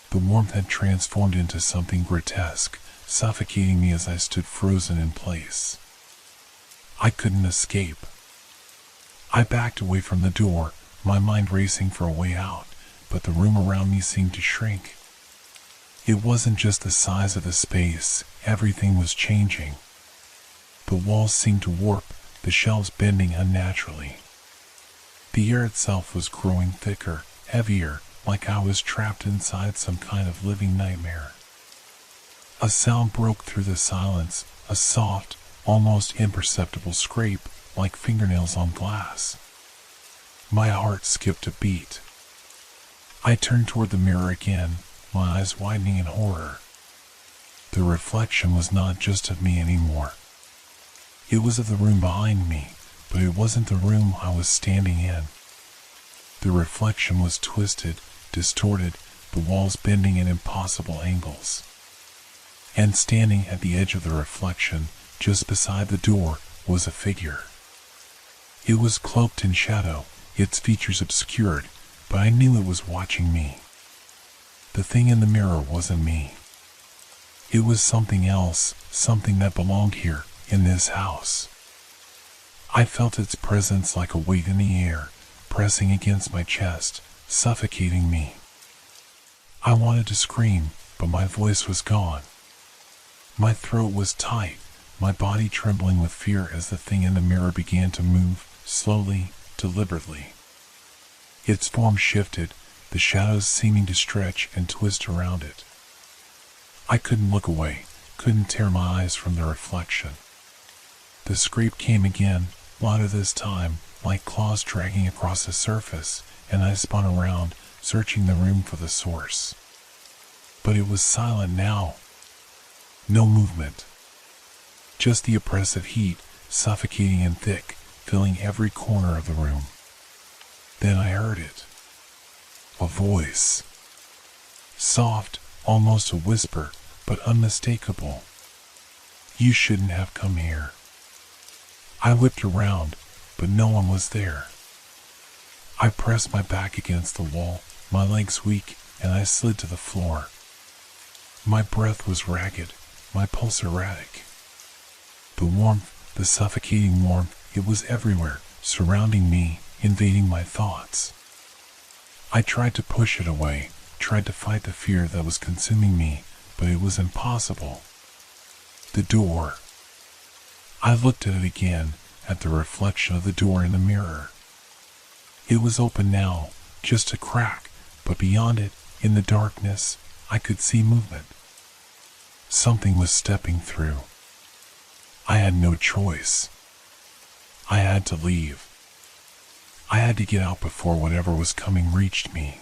The warmth had transformed into something grotesque, suffocating me as I stood frozen in place. I couldn't escape. I backed away from the door, my mind racing for a way out, but the room around me seemed to shrink. It wasn't just the size of the space, everything was changing. The walls seemed to warp, the shelves bending unnaturally. The air itself was growing thicker, heavier, like I was trapped inside some kind of living nightmare. A sound broke through the silence, a soft, almost imperceptible scrape, like fingernails on glass. My heart skipped a beat. I turned toward the mirror again, my eyes widening in horror. The reflection was not just of me anymore. It was of the room behind me, but it wasn't the room I was standing in. The reflection was twisted, distorted, the walls bending at impossible angles. And standing at the edge of the reflection, just beside the door, was a figure. It was cloaked in shadow, its features obscured, but I knew it was watching me. The thing in the mirror wasn't me. It was something else, something that belonged here, in this house. I felt its presence like a weight in the air, pressing against my chest, suffocating me. I wanted to scream, but my voice was gone. My throat was tight, my body trembling with fear as the thing in the mirror began to move, slowly, deliberately. Its form shifted, the shadows seeming to stretch and twist around it. I couldn't look away, couldn't tear my eyes from the reflection. The scrape came again, louder this time, like claws dragging across the surface, and I spun around, searching the room for the source. But it was silent now. No movement. Just the oppressive heat, suffocating and thick, filling every corner of the room. Then I heard it. A voice. Soft, almost a whisper, but unmistakable. You shouldn't have come here. I whipped around, but no one was there. I pressed my back against the wall, my legs weak, and I slid to the floor. My breath was ragged, my pulse erratic. The warmth, the suffocating warmth, it was everywhere, surrounding me, invading my thoughts. I tried to push it away, tried to fight the fear that was consuming me, but it was impossible. The door. I looked at it again, at the reflection of the door in the mirror. It was open now, just a crack, but beyond it, in the darkness, I could see movement. Something was stepping through. I had no choice. I had to leave. I had to get out before whatever was coming reached me.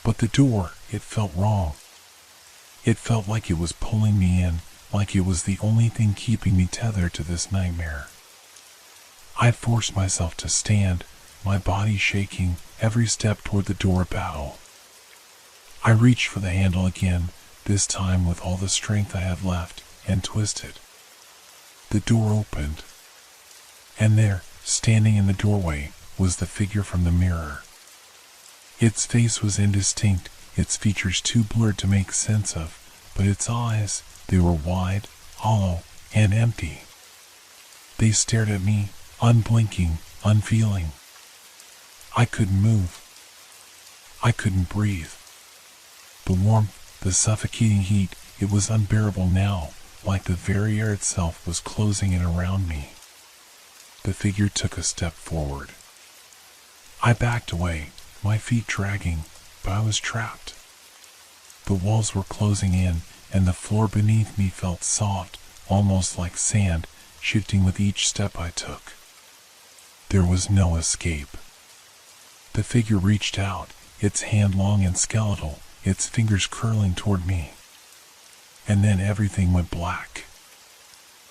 But the door, it felt wrong. It felt like it was pulling me in, like it was the only thing keeping me tethered to this nightmare. I forced myself to stand, my body shaking, every step toward the door a battle. I reached for the handle again, this time with all the strength I had left, and twisted. The door opened. And there, standing in the doorway, was the figure from the mirror. Its face was indistinct, its features too blurred to make sense of, but its eyes, they were wide, hollow, and empty. They stared at me, unblinking, unfeeling. I couldn't move. I couldn't breathe. The warmth, the suffocating heat, it was unbearable now, like the very air itself was closing in around me. The figure took a step forward. I backed away, my feet dragging, but I was trapped. The walls were closing in, and the floor beneath me felt soft, almost like sand, shifting with each step I took. There was no escape. The figure reached out, its hand long and skeletal, its fingers curling toward me. And then everything went black.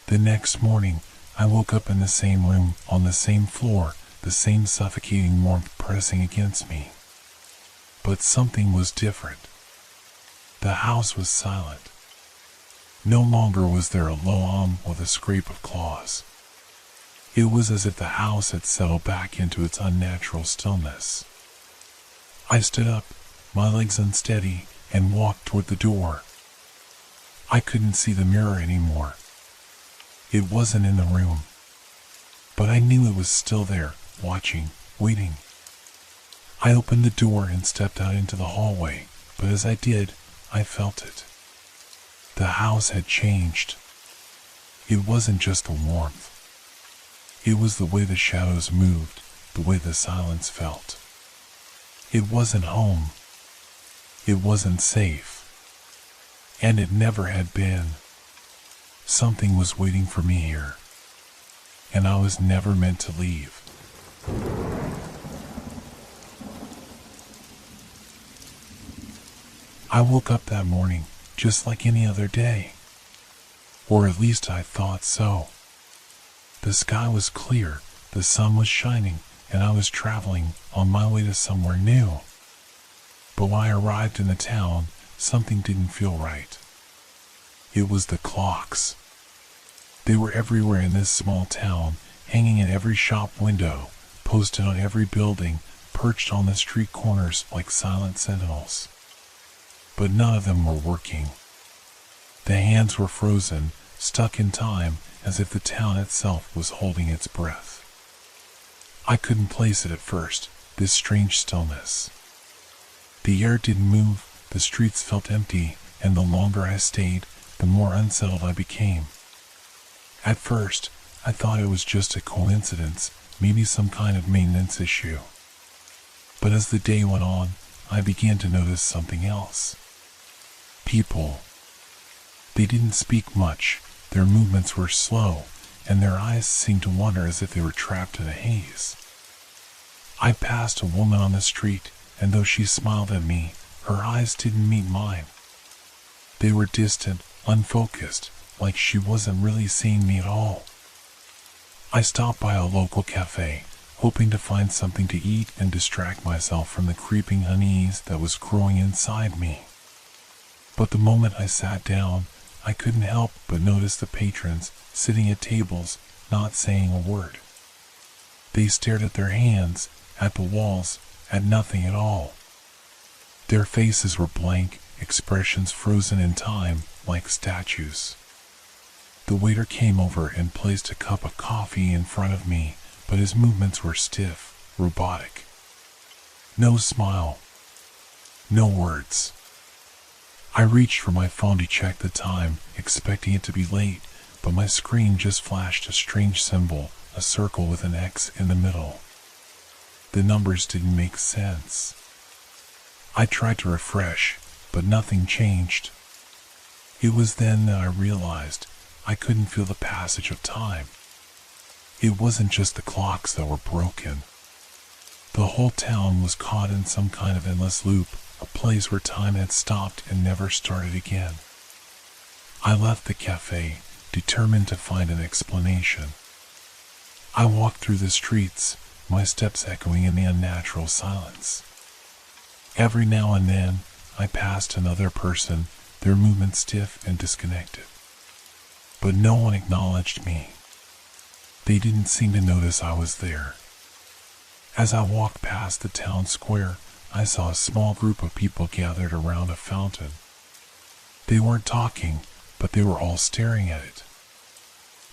The next morning, I woke up in the same room, on the same floor, the same suffocating warmth pressing against me. But something was different. The house was silent. No longer was there a low hum or the scrape of claws. It was as if the house had settled back into its unnatural stillness. I stood up, my legs unsteady, and walked toward the door. I couldn't see the mirror anymore. It wasn't in the room. But I knew it was still there, watching, waiting. I opened the door and stepped out into the hallway, but as I did, I felt it. The house had changed. It wasn't just the warmth. It was the way the shadows moved, the way the silence felt. It wasn't home. It wasn't safe. And it never had been. Something was waiting for me here. And I was never meant to leave. I woke up that morning, just like any other day. Or at least I thought so. The sky was clear, the sun was shining, and I was traveling on my way to somewhere new. But when I arrived in the town, something didn't feel right. It was the clocks. They were everywhere in this small town, hanging in every shop window, posted on every building, perched on the street corners like silent sentinels. But none of them were working. The hands were frozen, stuck in time, as if the town itself was holding its breath. I couldn't place it at first, this strange stillness. The air didn't move, the streets felt empty, and the longer I stayed, the more unsettled I became. At first, I thought it was just a coincidence, maybe some kind of maintenance issue. But as the day went on, I began to notice something else. People. They didn't speak much, their movements were slow, and their eyes seemed to wander as if they were trapped in a haze. I passed a woman on the street, and though she smiled at me, her eyes didn't meet mine. They were distant, unfocused, like she wasn't really seeing me at all. I stopped by a local cafe, hoping to find something to eat and distract myself from the creeping unease that was growing inside me. But the moment I sat down, I couldn't help but notice the patrons sitting at tables, not saying a word. They stared at their hands, at the walls, at nothing at all. Their faces were blank, expressions frozen in time, like statues. The waiter came over and placed a cup of coffee in front of me, but his movements were stiff, robotic. No smile. No words. I reached for my phone to check the time, expecting it to be late, but my screen just flashed a strange symbol, a circle with an X in the middle. The numbers didn't make sense. I tried to refresh, but nothing changed. It was then that I realized I couldn't feel the passage of time. It wasn't just the clocks that were broken. The whole town was caught in some kind of endless loop, a place where time had stopped and never started again. I left the cafe, determined to find an explanation. I walked through the streets, my steps echoing in the unnatural silence. Every now and then, I passed another person, their movements stiff and disconnected. But no one acknowledged me. They didn't seem to notice I was there. As I walked past the town square, I saw a small group of people gathered around a fountain. They weren't talking, but they were all staring at it.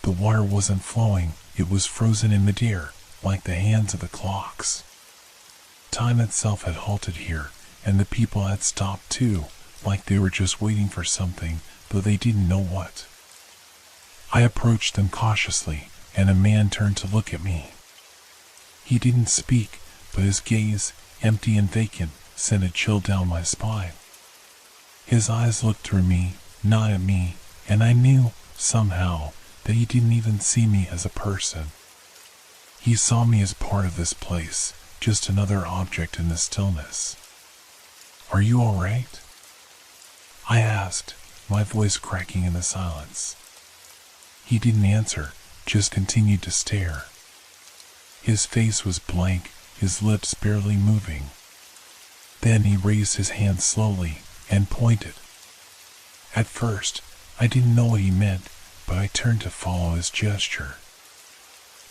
The water wasn't flowing, it was frozen in midair, like the hands of the clocks. Time itself had halted here, and the people had stopped too, like they were just waiting for something, though they didn't know what. I approached them cautiously, and a man turned to look at me. He didn't speak, but his gaze, empty and vacant, sent a chill down my spine. His eyes looked through me, not at me, and I knew, somehow, that he didn't even see me as a person. He saw me as part of this place, just another object in the stillness. "Are you all right?" I asked, my voice cracking in the silence. He didn't answer, just continued to stare. His face was blank, his lips barely moving. Then he raised his hand slowly and pointed. At first, I didn't know what he meant, but I turned to follow his gesture.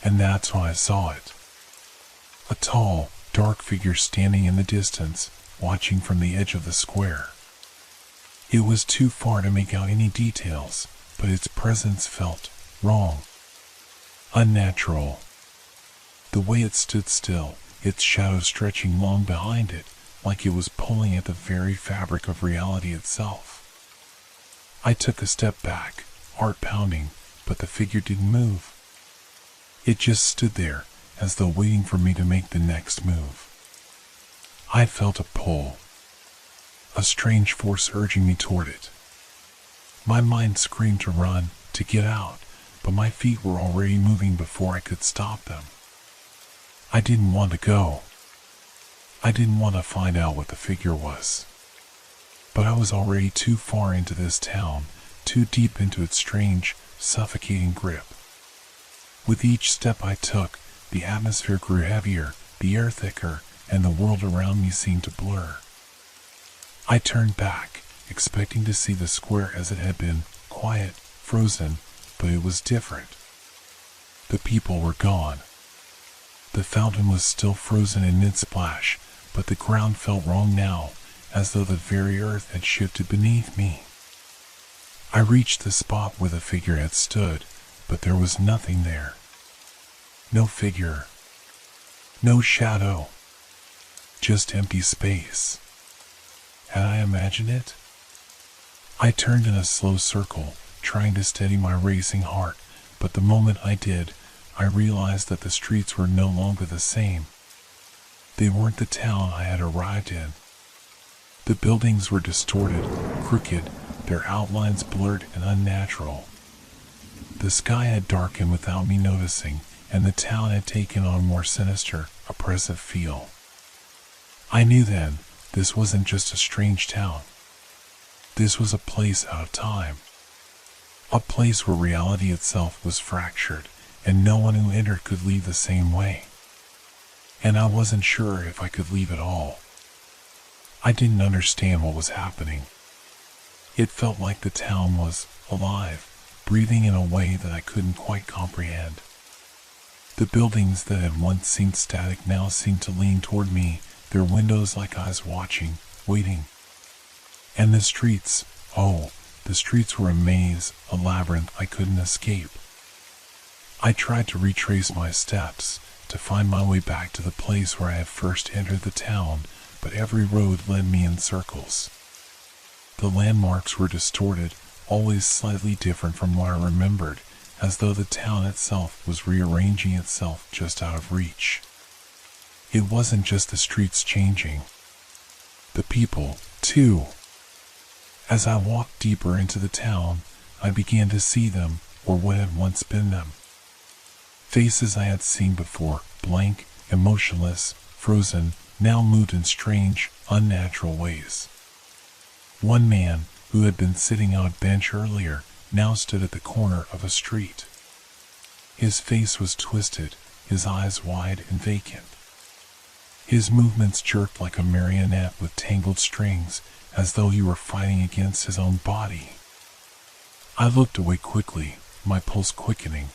And that's when I saw it. A tall, dark figure standing in the distance, watching from the edge of the square. It was too far to make out any details, but its presence felt wrong, unnatural. The way it stood still, its shadow stretching long behind it, like it was pulling at the very fabric of reality itself. I took a step back, heart pounding, but the figure didn't move. It just stood there, as though waiting for me to make the next move. I felt a pull, a strange force urging me toward it. My mind screamed to run, to get out, but my feet were already moving before I could stop them. I didn't want to go. I didn't want to find out what the figure was. But I was already too far into this town, too deep into its strange, suffocating grip. With each step I took, the atmosphere grew heavier, the air thicker, and the world around me seemed to blur. I turned back, expecting to see the square as it had been, quiet, frozen, but it was different. The people were gone. The fountain was still frozen in mid-splash, but the ground felt wrong now, as though the very earth had shifted beneath me. I reached the spot where the figure had stood, but there was nothing there. No figure. No shadow. Just empty space. Had I imagined it? I turned in a slow circle, trying to steady my racing heart, but the moment I did, I realized that the streets were no longer the same. They weren't the town I had arrived in. The buildings were distorted, crooked, their outlines blurred and unnatural. The sky had darkened without me noticing, and the town had taken on a more sinister, oppressive feel. I knew then, this wasn't just a strange town. This was a place out of time. A place where reality itself was fractured, and no one who entered could leave the same way. And I wasn't sure if I could leave at all. I didn't understand what was happening. It felt like the town was alive, breathing in a way that I couldn't quite comprehend. The buildings that had once seemed static now seemed to lean toward me, their windows like eyes watching, waiting. And the streets, oh, the streets were a maze, a labyrinth I couldn't escape. I tried to retrace my steps, to find my way back to the place where I had first entered the town, but every road led me in circles. The landmarks were distorted, always slightly different from what I remembered, as though the town itself was rearranging itself just out of reach. It wasn't just the streets changing. The people, too. As I walked deeper into the town, I began to see them, or what had once been them. Faces I had seen before, blank, emotionless, frozen, now moved in strange, unnatural ways. One man, who had been sitting on a bench earlier, now stood at the corner of a street. His face was twisted, his eyes wide and vacant. His movements jerked like a marionette with tangled strings, as though he were fighting against his own body. I looked away quickly, my pulse quickening.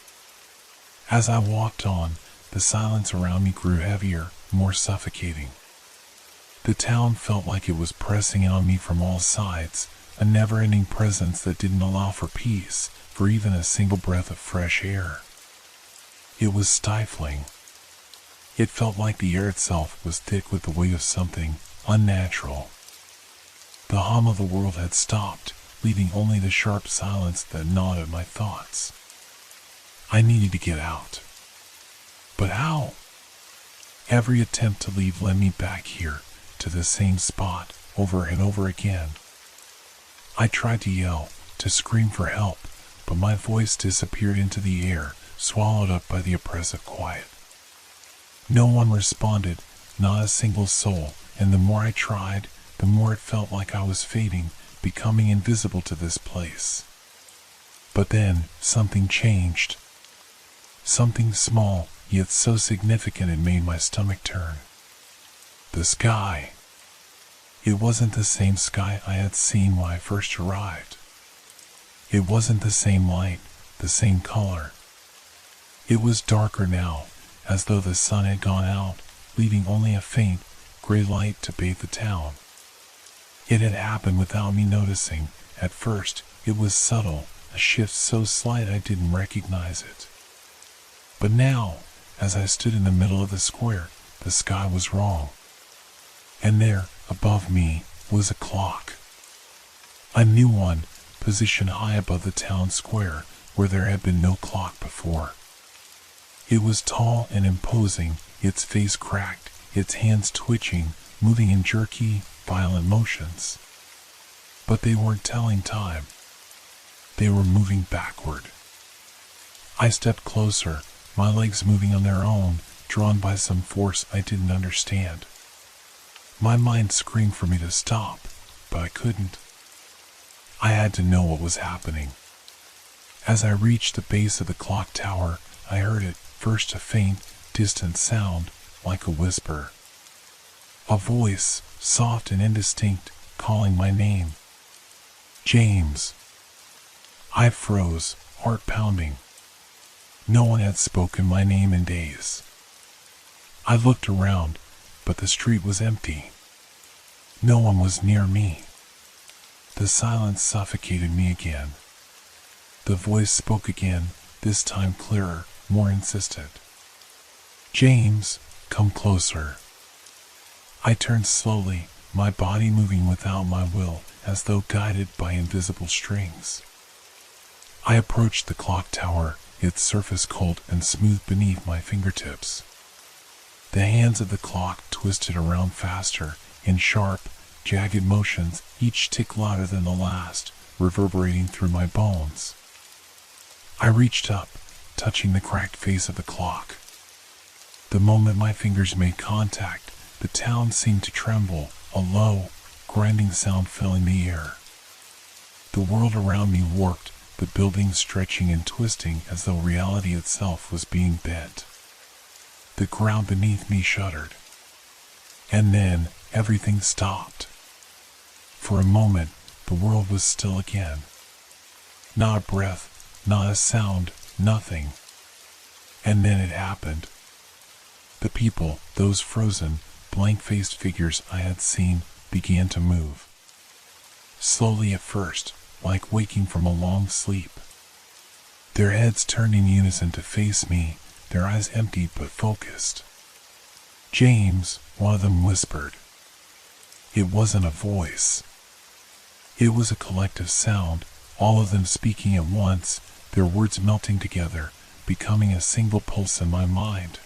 As I walked on, the silence around me grew heavier, more suffocating. The town felt like it was pressing on me from all sides, a never-ending presence that didn't allow for peace, for even a single breath of fresh air. It was stifling. It felt like the air itself was thick with the weight of something unnatural. The hum of the world had stopped, leaving only the sharp silence that gnawed at my thoughts. I needed to get out. But how? Every attempt to leave led me back here, to the same spot, over and over again. I tried to yell, to scream for help, but my voice disappeared into the air, swallowed up by the oppressive quiet. No one responded, not a single soul, and the more I tried, the more it felt like I was fading, becoming invisible to this place. But then, something changed. Something small, yet so significant it made my stomach turn. The sky. It wasn't the same sky I had seen when I first arrived. It wasn't the same light, the same color. It was darker now, as though the sun had gone out, leaving only a faint, gray light to bathe the town. It had happened without me noticing. At first, it was subtle, a shift so slight I didn't recognize it. But now, as I stood in the middle of the square, the sky was wrong. And there, above me, was a clock. A new one, positioned high above the town square, where there had been no clock before. It was tall and imposing, its face cracked, its hands twitching, moving in jerky, violent motions. But they weren't telling time. They were moving backward. I stepped closer, my legs moving on their own, drawn by some force I didn't understand. My mind screamed for me to stop, but I couldn't. I had to know what was happening. As I reached the base of the clock tower, I heard it, first a faint, distant sound, like a whisper. A voice, soft and indistinct, calling my name. James. I froze, heart pounding. No one had spoken my name in days. I looked around, but the street was empty. No one was near me. The silence suffocated me again. The voice spoke again, this time clearer, more insistent. James, come closer. I turned slowly, my body moving without my will, as though guided by invisible strings. I approached the clock tower, its surface cold and smooth beneath my fingertips. The hands of the clock twisted around faster, in sharp, jagged motions, each tick louder than the last, reverberating through my bones. I reached up, touching the cracked face of the clock. The moment my fingers made contact, the town seemed to tremble, a low, grinding sound filling the air. The world around me warped, the buildings stretching and twisting as though reality itself was being bent. The ground beneath me shuddered. And then, everything stopped. For a moment, the world was still again. Not a breath, not a sound, nothing. And then it happened. The people, those frozen, blank-faced figures I had seen, began to move. Slowly at first, like waking from a long sleep. Their heads turned in unison to face me, their eyes empty but focused. "James," one of them whispered. It wasn't a voice. It was a collective sound, all of them speaking at once, their words melting together, becoming a single pulse in my mind.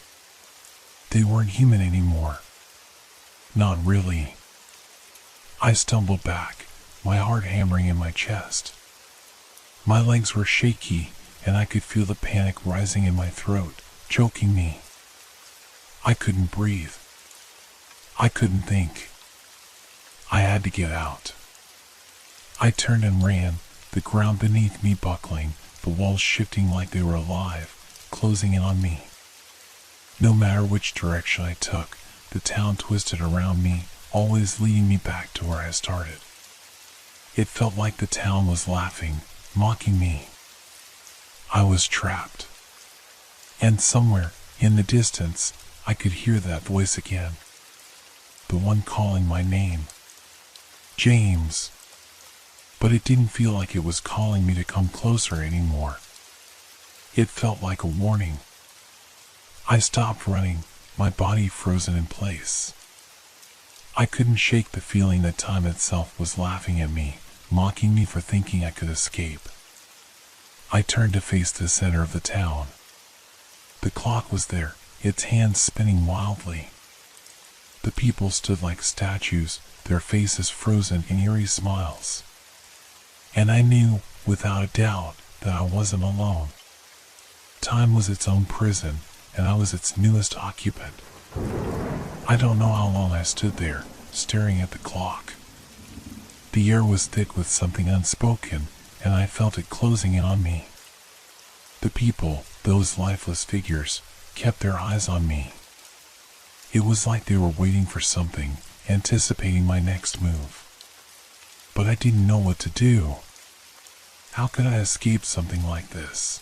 They weren't human anymore. Not really. I stumbled back, my heart hammering in my chest. My legs were shaky, and I could feel the panic rising in my throat, choking me. I couldn't breathe. I couldn't think. I had to get out. I turned and ran, the ground beneath me buckling, the walls shifting like they were alive, closing in on me. No matter which direction I took, the town twisted around me, always leading me back to where I started. It felt like the town was laughing, mocking me. I was trapped. And somewhere, in the distance, I could hear that voice again. The one calling my name. James. But it didn't feel like it was calling me to come closer anymore. It felt like a warning. I stopped running, my body frozen in place. I couldn't shake the feeling that time itself was laughing at me, mocking me for thinking I could escape. I turned to face the center of the town. The clock was there, its hands spinning wildly. The people stood like statues, their faces frozen in eerie smiles. And I knew, without a doubt, that I wasn't alone. Time was its own prison, and I was its newest occupant. I don't know how long I stood there, staring at the clock. The air was thick with something unspoken, and I felt it closing in on me. The people, those lifeless figures, kept their eyes on me. It was like they were waiting for something, anticipating my next move. But I didn't know what to do. How could I escape something like this?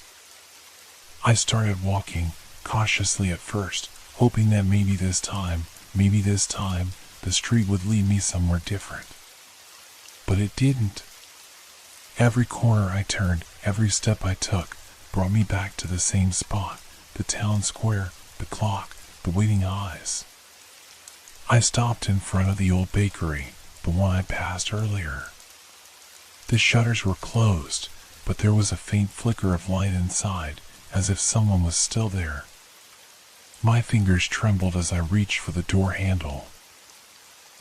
I started walking, cautiously at first, hoping that maybe this time, the street would lead me somewhere different. But it didn't. Every corner I turned, every step I took, brought me back to the same spot, the town square, the clock, the waiting eyes. I stopped in front of the old bakery, the one I passed earlier. The shutters were closed, but there was a faint flicker of light inside, as if someone was still there. My fingers trembled as I reached for the door handle.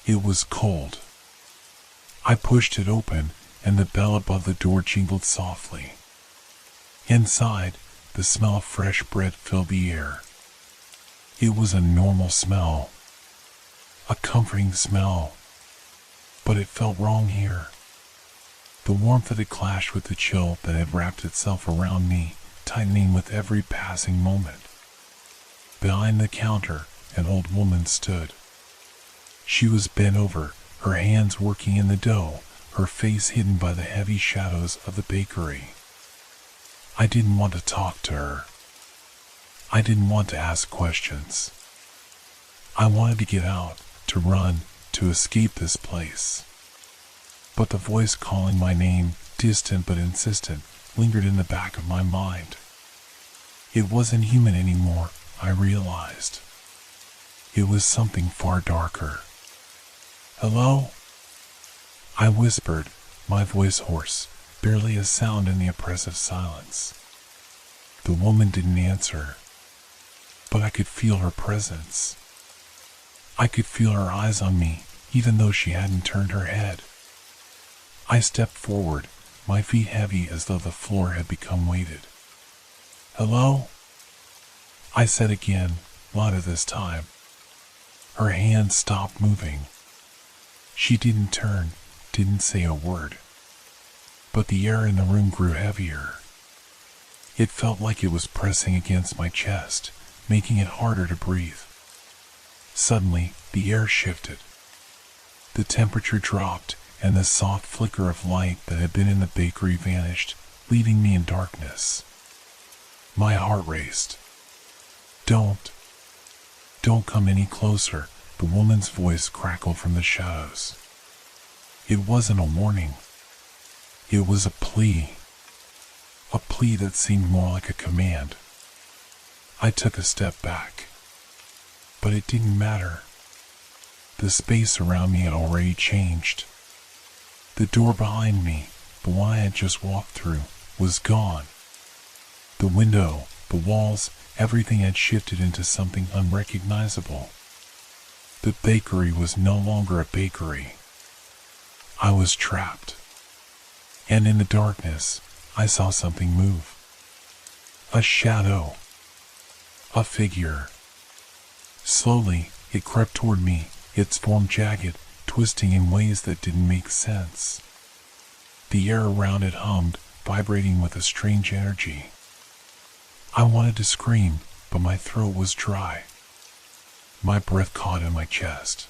It was cold. I pushed it open, and the bell above the door jingled softly. Inside, the smell of fresh bread filled the air. It was a normal smell. A comforting smell. But it felt wrong here. The warmth of it clashed with the chill that had wrapped itself around me, tightening with every passing moment. Behind the counter, an old woman stood. She was bent over, her hands working in the dough, her face hidden by the heavy shadows of the bakery. I didn't want to talk to her. I didn't want to ask questions. I wanted to get out, to run, to escape this place. But the voice calling my name, distant but insistent, lingered in the back of my mind. It wasn't human anymore, I realized. It was something far darker. "Hello?" I whispered, my voice hoarse, barely a sound in the oppressive silence. The woman didn't answer, but I could feel her presence. I could feel her eyes on me, even though she hadn't turned her head. I stepped forward, my feet heavy as though the floor had become weighted. Hello? I said again, louder this time. Her hand stopped moving. She didn't turn, didn't say a word. But the air in the room grew heavier. It felt like it was pressing against my chest, making it harder to breathe. Suddenly, the air shifted. The temperature dropped, and the soft flicker of light that had been in the bakery vanished, leaving me in darkness. My heart raced. Don't come any closer, the woman's voice crackled from the shadows. It wasn't a warning. It was a plea. A plea that seemed more like a command. I took a step back. But it didn't matter. The space around me had already changed. The door behind me, the one I had just walked through, was gone. The window, the walls, everything had shifted into something unrecognizable. The bakery was no longer a bakery. I was trapped. And in the darkness, I saw something move. A shadow. A figure. Slowly, it crept toward me, its form jagged, twisting in ways that didn't make sense. The air around it hummed, vibrating with a strange energy. I wanted to scream, but my throat was dry. My breath caught in my chest.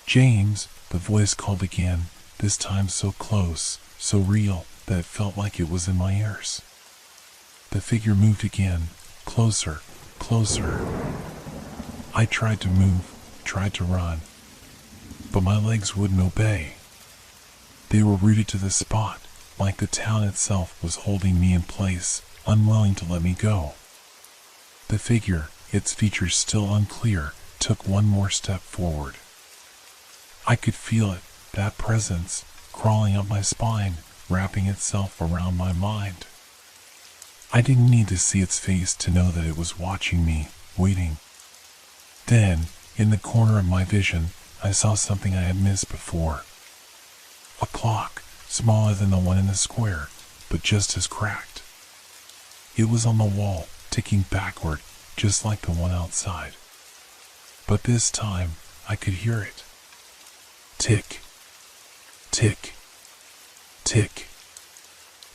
James, the voice called again, this time so close, so real, that it felt like it was in my ears. The figure moved again, closer, closer. I tried to move, tried to run, but my legs wouldn't obey. They were rooted to the spot, like the town itself was holding me in place, unwilling to let me go. The figure, its features still unclear, took one more step forward. I could feel it, that presence, crawling up my spine, wrapping itself around my mind. I didn't need to see its face to know that it was watching me, waiting. Then, in the corner of my vision, I saw something I had missed before. A clock, smaller than the one in the square, but just as cracked. It was on the wall, ticking backward, just like the one outside. But this time, I could hear it. Tick, tick, tick.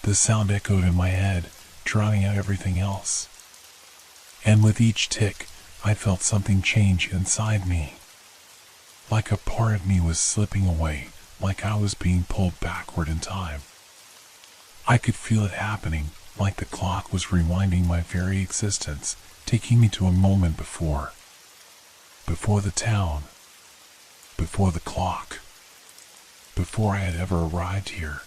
The sound echoed in my head, drowning out everything else. And with each tick, I felt something change inside me. Like a part of me was slipping away, like I was being pulled backward in time. I could feel it happening, like the clock was rewinding my very existence, taking me to a moment before. Before the town. Before the clock. Before I had ever arrived here.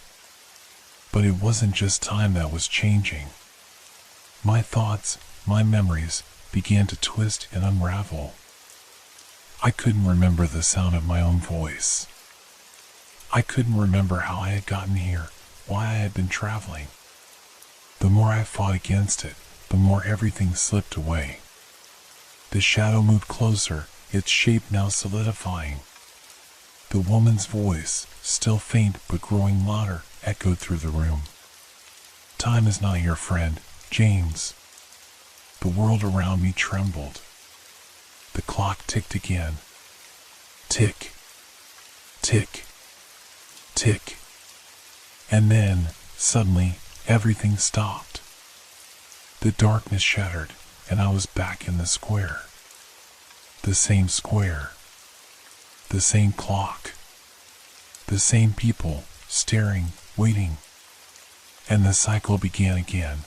But it wasn't just time that was changing. My thoughts, my memories, began to twist and unravel. I couldn't remember the sound of my own voice. I couldn't remember how I had gotten here, why I had been traveling. The more I fought against it, the more everything slipped away. The shadow moved closer, its shape now solidifying. The woman's voice, still faint but growing louder, echoed through the room. Time is not your friend, James. The world around me trembled. The clock ticked again. Tick, tick, tick. And then, suddenly, everything stopped. The darkness shattered, and I was back in the square. The same square. The same clock. The same people, staring, waiting. And the cycle began again.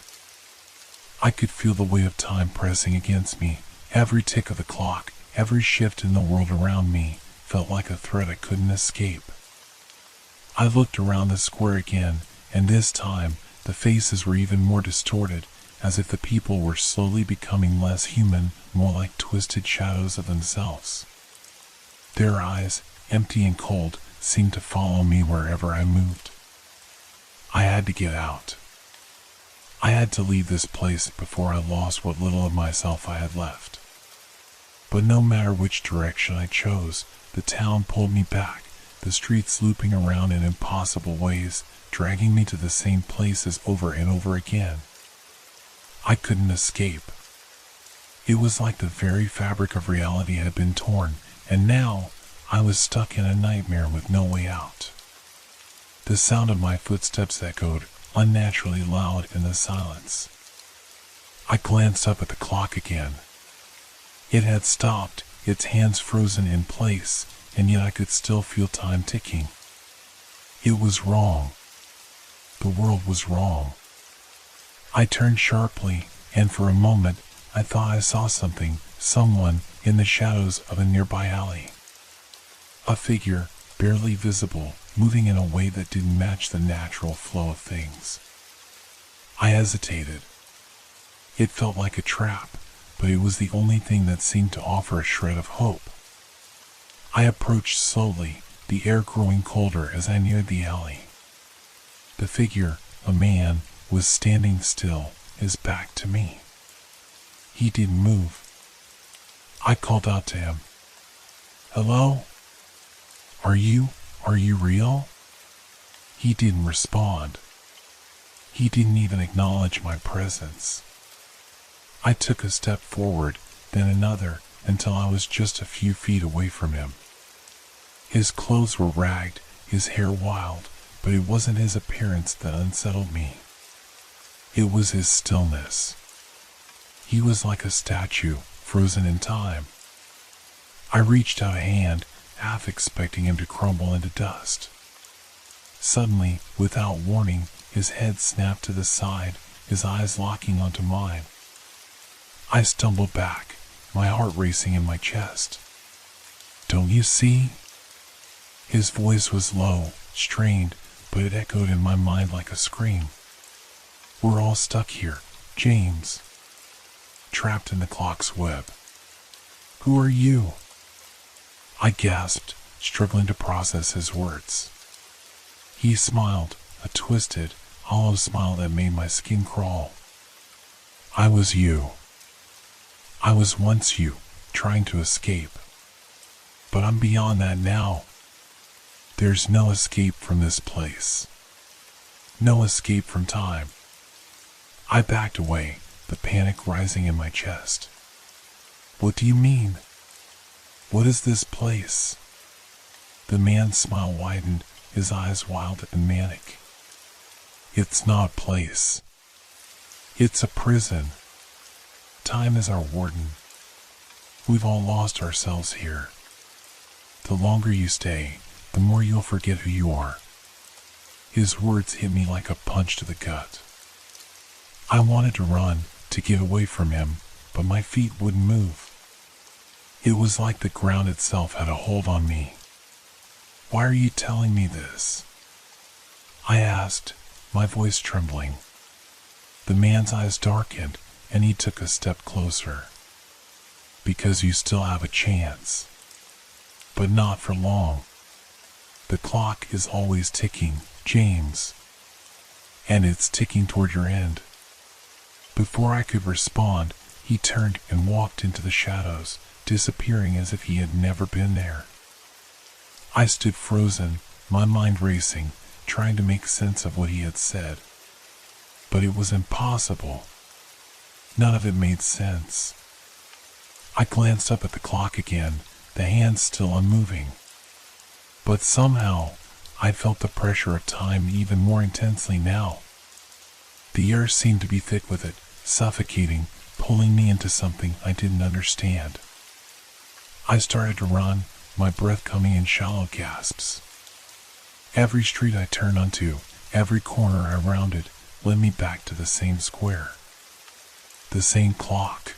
I could feel the weight of time pressing against me. Every tick of the clock, every shift in the world around me, felt like a threat I couldn't escape. I looked around the square again, and this time, the faces were even more distorted, as if the people were slowly becoming less human, more like twisted shadows of themselves. Their eyes, empty and cold, seemed to follow me wherever I moved. I had to get out. I had to leave this place before I lost what little of myself I had left. But no matter which direction I chose, the town pulled me back, the streets looping around in impossible ways, dragging me to the same places over and over again. I couldn't escape. It was like the very fabric of reality had been torn, and now I was stuck in a nightmare with no way out. The sound of my footsteps echoed unnaturally loud in the silence. I glanced up at the clock again. It had stopped, its hands frozen in place, and yet I could still feel time ticking. It was wrong. The world was wrong. I turned sharply, and for a moment I thought I saw someone in the shadows of a nearby alley. A figure, barely visible, moving in a way that didn't match the natural flow of things. I hesitated. It felt like a trap, but it was the only thing that seemed to offer a shred of hope. I approached slowly, the air growing colder as I neared the alley. The figure, a man, was standing still, his back to me. He didn't move. I called out to him. "Hello? Are you real?" He didn't respond. He didn't even acknowledge my presence. I took a step forward, then another, until I was just a few feet away from him. His clothes were ragged, his hair wild, but it wasn't his appearance that unsettled me. It was his stillness. He was like a statue, frozen in time. I reached out a hand, half expecting him to crumble into dust. Suddenly, without warning, his head snapped to the side, his eyes locking onto mine. I stumbled back, my heart racing in my chest. "Don't you see?" His voice was low, strained, but it echoed in my mind like a scream. "We're all stuck here, James. Trapped in the clock's web. Who are you?" I gasped, struggling to process his words. He smiled, a twisted, hollow smile that made my skin crawl. "I was you. I was once you, trying to escape. But I'm beyond that now. There's no escape from this place. No escape from time." I backed away, the panic rising in my chest. "What do you mean? What is this place?" The man's smile widened, his eyes wild and manic. "It's not a place. It's a prison. Time is our warden. We've all lost ourselves here. The longer you stay, the more you'll forget who you are." His words hit me like a punch to the gut. I wanted to run, to get away from him, but my feet wouldn't move. It was like the ground itself had a hold on me. "Why are you telling me this?" I asked, my voice trembling. The man's eyes darkened, and he took a step closer. "Because you still have a chance. But not for long. The clock is always ticking, James. And it's ticking toward your end." Before I could respond, he turned and walked into the shadows, disappearing as if he had never been there. I stood frozen, my mind racing, trying to make sense of what he had said. But it was impossible. None of it made sense. I glanced up at the clock again, the hands still unmoving. But somehow, I felt the pressure of time even more intensely now. The air seemed to be thick with it, suffocating, pulling me into something I didn't understand. I started to run, my breath coming in shallow gasps. Every street I turned onto, every corner I rounded, led me back to the same square. The same clock.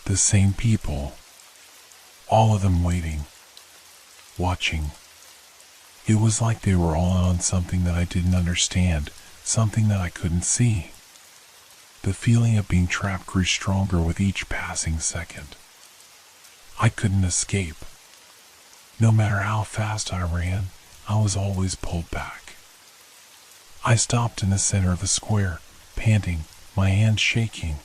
The same people. All of them waiting. Watching. It was like they were all in on something that I didn't understand, something that I couldn't see. The feeling of being trapped grew stronger with each passing second. I couldn't escape. No matter how fast I ran, I was always pulled back. I stopped in the center of the square, panting, my hands shaking.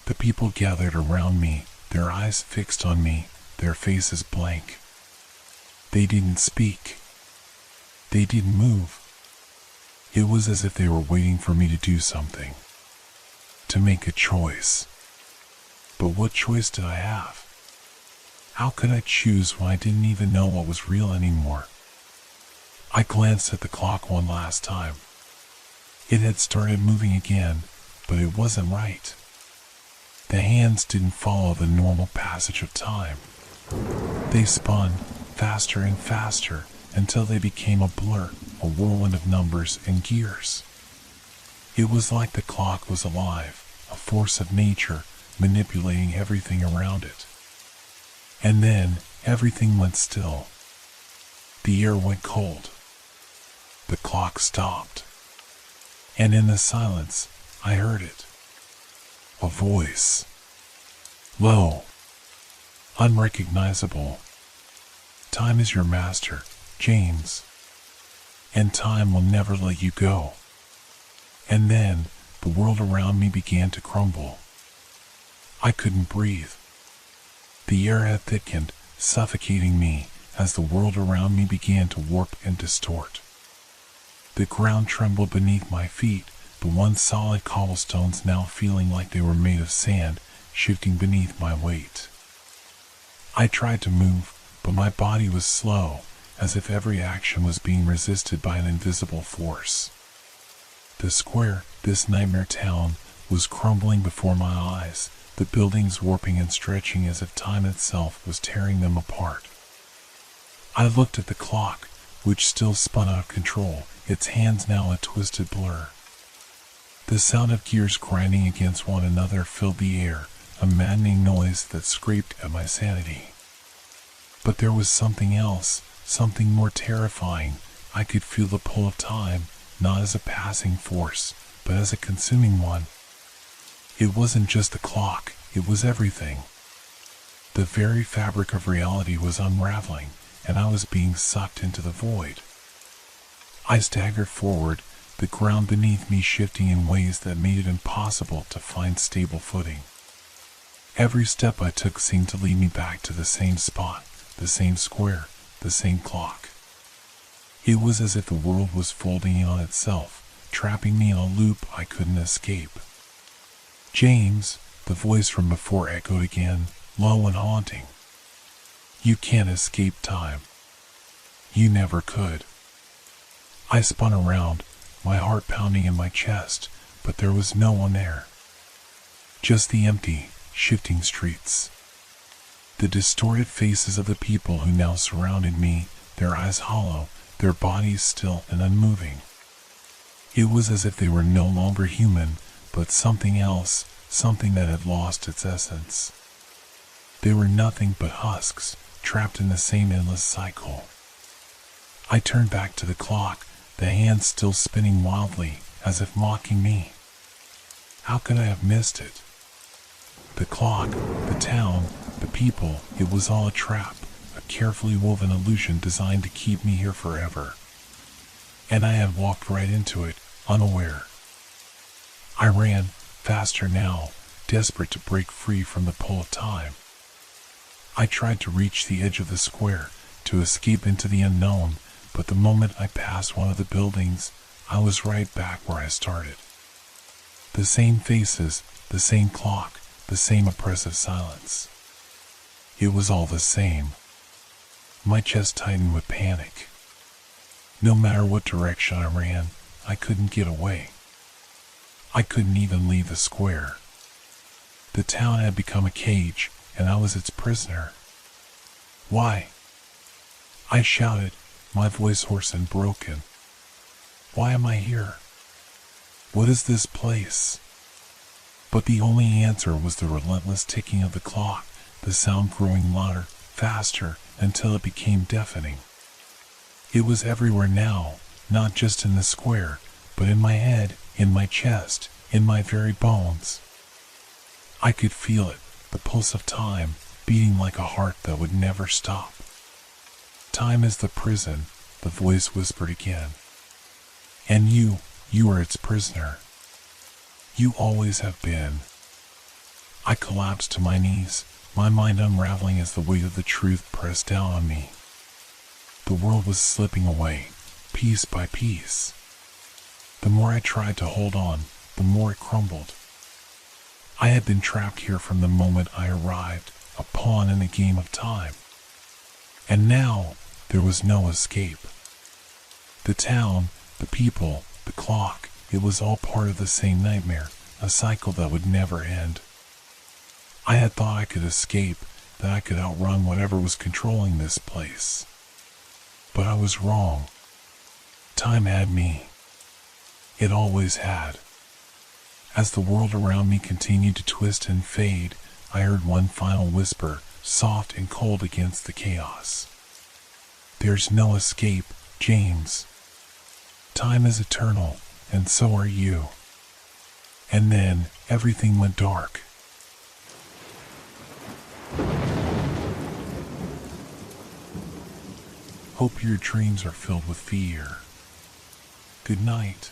The people gathered around me, their eyes fixed on me, their faces blank. They didn't speak. They didn't move. It was as if they were waiting for me to do something. to make a choice. But what choice did I have? How could I choose when I didn't even know what was real anymore? I glanced at the clock one last time. It had started moving again, but it wasn't right. The hands didn't follow the normal passage of time. They spun faster and faster until they became a blur, a whirlwind of numbers and gears. It was like the clock was alive, a force of nature manipulating everything around it. And then everything went still. The air went cold. The clock stopped. And in the silence, I heard it. A voice. Low. Unrecognizable. Time is your master, James. And time will never let you go. And then the world around me began to crumble. I couldn't breathe. The air had thickened, suffocating me as the world around me began to warp and distort. The ground trembled beneath my feet, the once solid cobblestones now feeling like they were made of sand, shifting beneath my weight. I tried to move, but my body was slow, as if every action was being resisted by an invisible force. The square, this nightmare town, was crumbling before my eyes, the buildings warping and stretching as if time itself was tearing them apart. I looked at the clock, which still spun out of control, its hands now a twisted blur. The sound of gears grinding against one another filled the air, a maddening noise that scraped at my sanity. But there was something else, something more terrifying. I could feel the pull of time, not as a passing force, but as a consuming one. It wasn't just the clock, it was everything. The very fabric of reality was unraveling, and I was being sucked into the void. I staggered forward, the ground beneath me shifting in ways that made it impossible to find stable footing. Every step I took seemed to lead me back to the same spot, the same square, the same clock. It was as if the world was folding in on itself, trapping me in a loop I couldn't escape. James, the voice from before echoed again, low and haunting. You can't escape time. You never could. I spun around, my heart pounding in my chest, but there was no one there. Just the empty, shifting streets. The distorted faces of the people who now surrounded me, their eyes hollow, their bodies still and unmoving. It was as if they were no longer human, but something else, something that had lost its essence. They were nothing but husks, trapped in the same endless cycle. I turned back to the clock, the hands still spinning wildly, as if mocking me. How could I have missed it? The clock, the town, the people, it was all a trap, a carefully woven illusion designed to keep me here forever. And I had walked right into it, unaware. I ran, faster now, desperate to break free from the pull of time. I tried to reach the edge of the square, to escape into the unknown, but the moment I passed one of the buildings, I was right back where I started. The same faces, the same clock, the same oppressive silence. It was all the same. My chest tightened with panic. No matter what direction I ran, I couldn't get away. I couldn't even leave the square. The town had become a cage, and I was its prisoner. Why? I shouted, my voice hoarse and broken. Why am I here? What is this place? But the only answer was the relentless ticking of the clock, the sound growing louder, faster, until it became deafening. It was everywhere now, not just in the square, but in my head, in my chest, in my very bones. I could feel it, the pulse of time, beating like a heart that would never stop. Time is the prison, the voice whispered again. And you are its prisoner. You always have been. I collapsed to my knees, my mind unraveling as the weight of the truth pressed down on me. The world was slipping away, piece by piece. The more I tried to hold on, the more it crumbled. I had been trapped here from the moment I arrived, a pawn in a game of time. And now, there was no escape. The town, the people, the clock, it was all part of the same nightmare, a cycle that would never end. I had thought I could escape, that I could outrun whatever was controlling this place. But I was wrong. Time had me. It always had. As the world around me continued to twist and fade, I heard one final whisper, soft and cold against the chaos. There's no escape, James. Time is eternal, and so are you. And then, everything went dark. Hope your dreams are filled with fear. Good night.